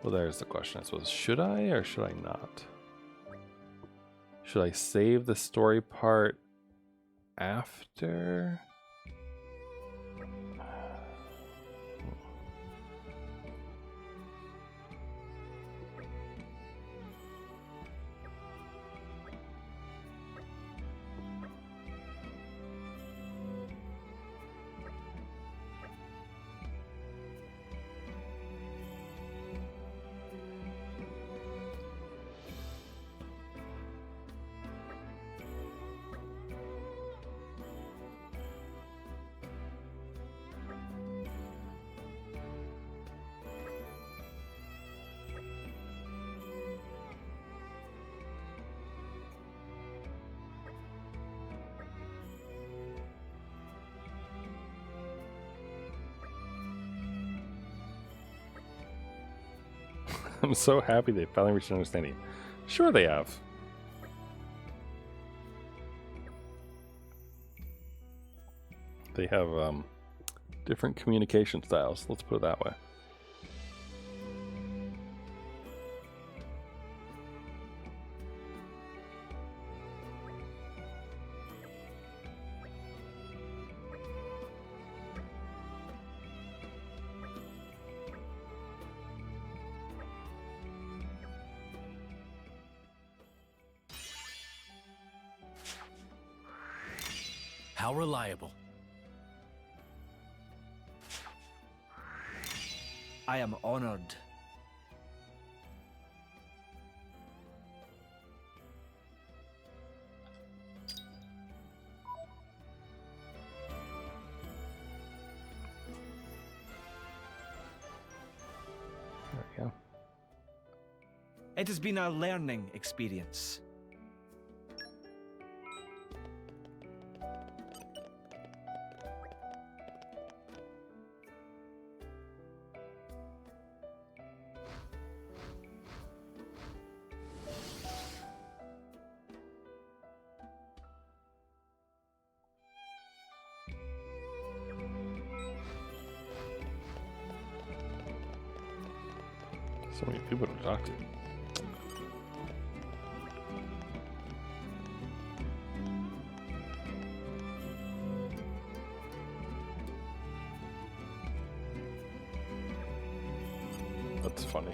Speaker 1: there's the question, I suppose. Should I or should I not? Should I save the story part after? I'm so happy they finally reached an understanding. Sure they have. They have different communication styles, let's put it that way.
Speaker 7: How reliable.
Speaker 15: I am honored.
Speaker 1: There we go.
Speaker 15: It has been a learning experience.
Speaker 1: So many people to talk to. That's funny.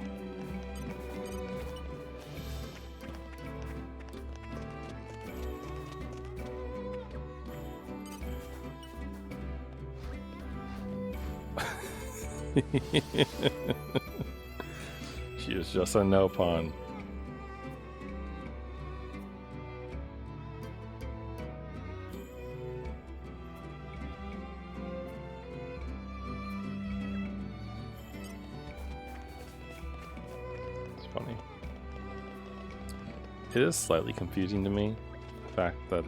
Speaker 1: She is just a no pawn. It's funny. It is slightly confusing to me, the fact that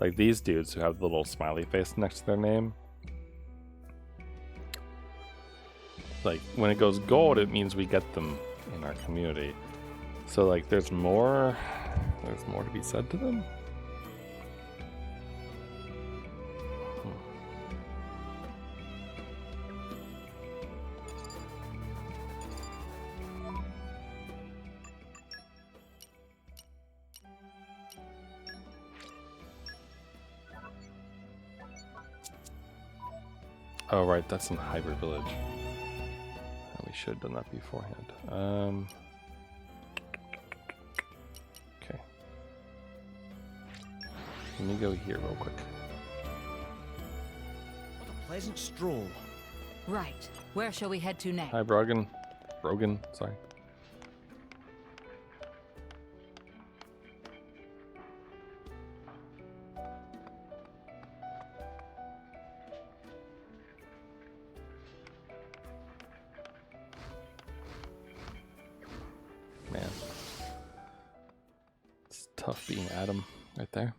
Speaker 1: like these dudes who have the little smiley face next to their name, like when it goes gold, it means we get them in our community. So like there's more to be said to them. Oh right, that's in Hybrid Village. We should have done that beforehand. Okay. Let me go here real quick.
Speaker 15: What a pleasant stroll.
Speaker 4: Right. Where shall we head to next?
Speaker 1: Hi, Brogan. Brogan, sorry. Man. It's tough being Adam right there.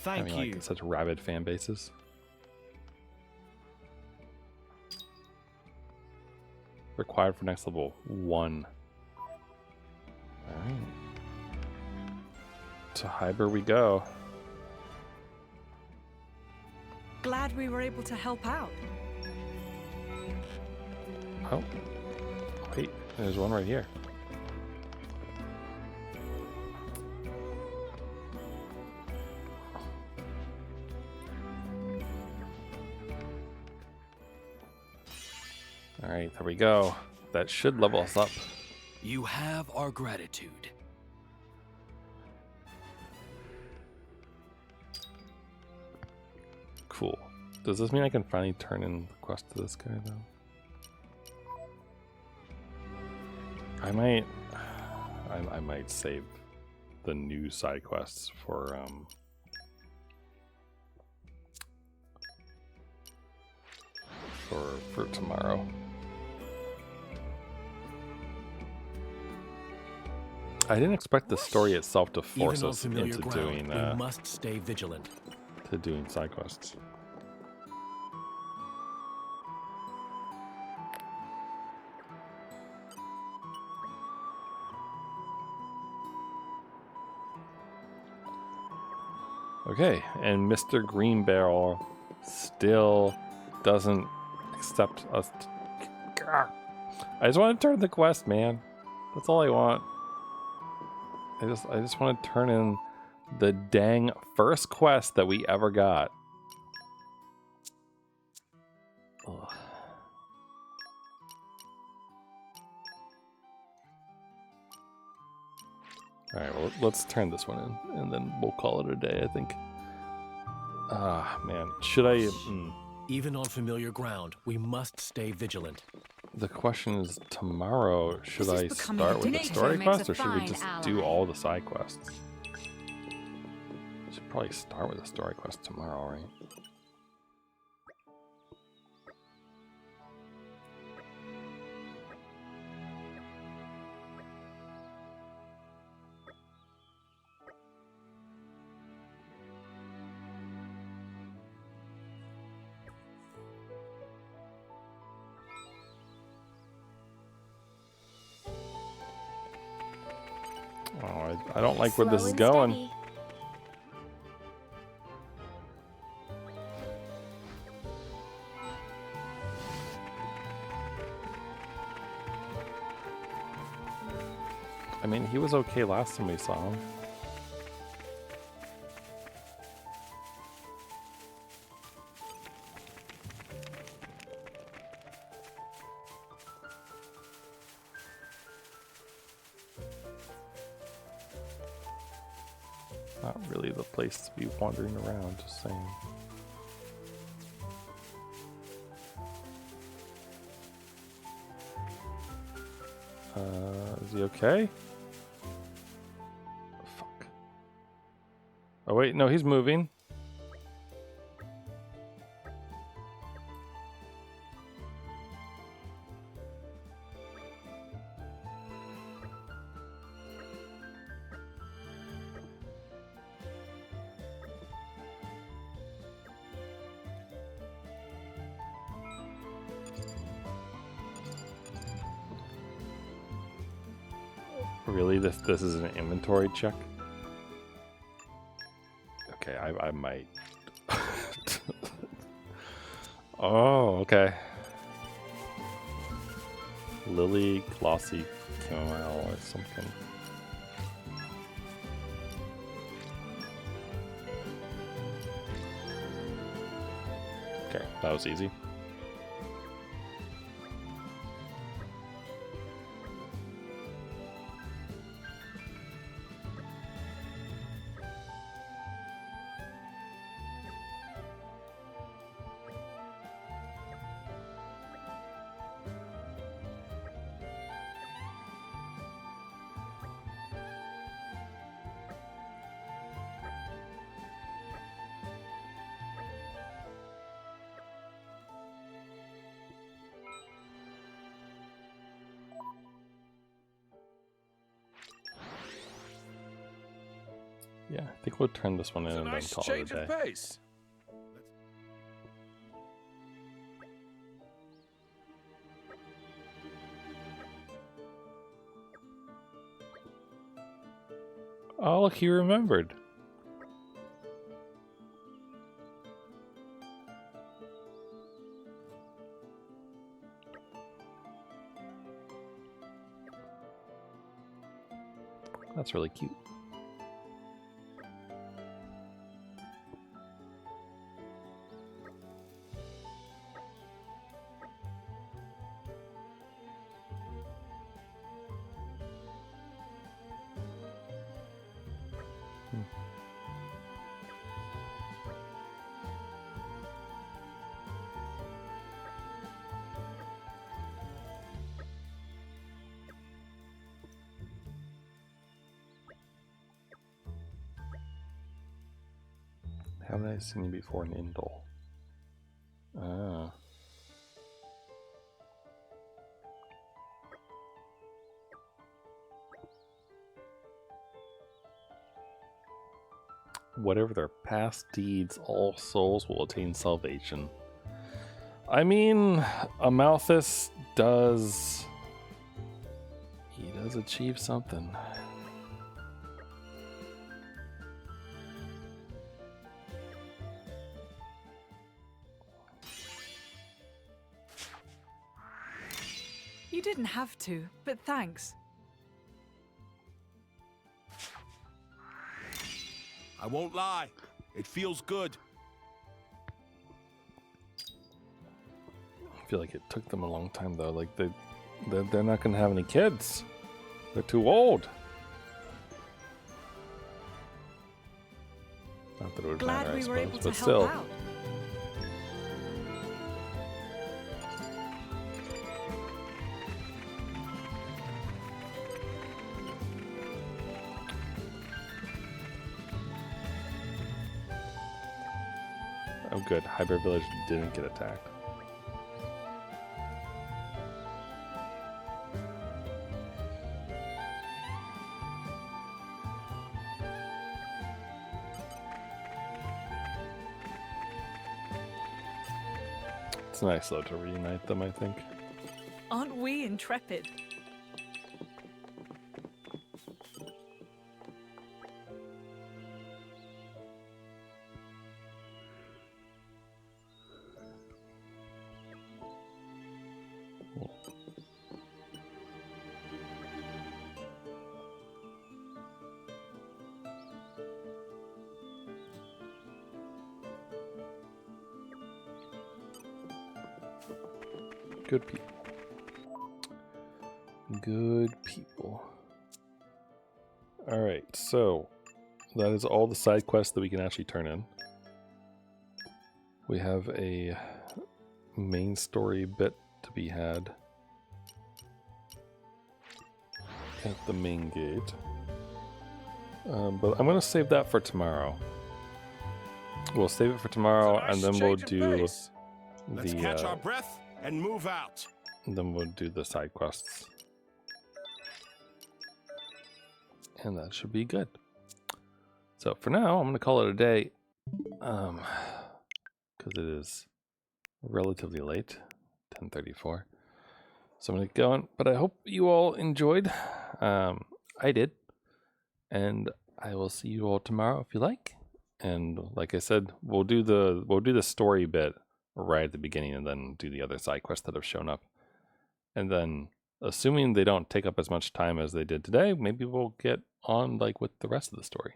Speaker 15: Thank you.
Speaker 1: Like such rabid fan bases. Required for next level 1. Alright. To Hyber we go.
Speaker 2: Glad we were able to help out.
Speaker 1: Oh. Wait, there's one right here. Alright, there we go. That should level us up.
Speaker 8: You have our gratitude.
Speaker 1: Cool. Does this mean I can finally turn in the quest to this guy, though? I might save the new side quests for tomorrow. I didn't expect the story itself to force us into doing
Speaker 7: we must stay vigilant.
Speaker 1: To doing side quests. Okay, and Mr. Green Barrel still doesn't accept us. I just want to turn the quest, man. That's all I want. I just want to turn in the dang first quest that we ever got. Ugh. Alright, well, let's turn this one in, and then we'll call it a day, I think. Ah, man. Should I...
Speaker 7: Even on familiar ground, we must stay vigilant.
Speaker 1: The question is, tomorrow, should I
Speaker 4: becoming
Speaker 1: start with the
Speaker 4: nature
Speaker 1: story
Speaker 4: makes a
Speaker 1: quest, or should we
Speaker 4: fine
Speaker 1: just
Speaker 4: ally.
Speaker 1: do all the side quests? Should probably start with the story quest tomorrow, right? Oh, I don't like where this is going.
Speaker 16: Steady.
Speaker 1: I mean, he was okay last time we saw him. Not really the place to be wandering around, just saying. Is he okay? Fuck. Oh wait, no, he's moving. Really? This is an inventory check? Okay, I might. Oh, okay. Lily glossy chamomile or something. Okay, that was easy. Yeah, I think we'll turn this one in and then call it a
Speaker 14: Change
Speaker 1: day.
Speaker 14: of pace.
Speaker 1: Oh, look, he remembered. That's really cute. Haven't I seen you before in Indol? Ah. Whatever their past deeds, all souls will attain salvation. I mean, Amalthus does... He does achieve something.
Speaker 2: You didn't have to, but thanks.
Speaker 14: I won't lie. It feels good.
Speaker 1: I feel like it took them a long time though. Like they're not gonna have any kids. They're too old. Not that it would
Speaker 2: Glad
Speaker 1: matter,
Speaker 2: we
Speaker 1: I
Speaker 2: were
Speaker 1: suppose,
Speaker 2: able to
Speaker 1: but
Speaker 2: help
Speaker 1: still.
Speaker 2: out.
Speaker 1: Oh good, Hybrid Village didn't get attacked. It's nice though to reunite them, I think.
Speaker 2: Aren't we intrepid?
Speaker 1: Good people. Good people. Alright, so that is all the side quests that we can actually turn in. We have a main story bit to be had at the main gate. But I'm going to save that for tomorrow. We'll save it for tomorrow, and then we'll do
Speaker 9: Let's catch our breath and move out.
Speaker 1: Then we'll do the side quests. And that should be good. So for now, I'm going to call it a day. Because it is relatively late. 10:34. So I'm going to go on. But I hope you all enjoyed. I did. And I will see you all tomorrow if you like. And like I said, we'll do the story bit right at the beginning and then do the other side quests that have shown up. And then, assuming they don't take up as much time as they did today, maybe we'll get on like with the rest of the story.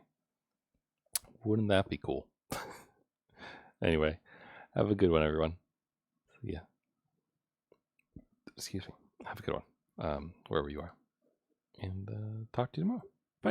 Speaker 1: Wouldn't that be cool? Anyway, have a good one, everyone. See ya. Excuse me. Have a good one, wherever you are. And talk to you tomorrow.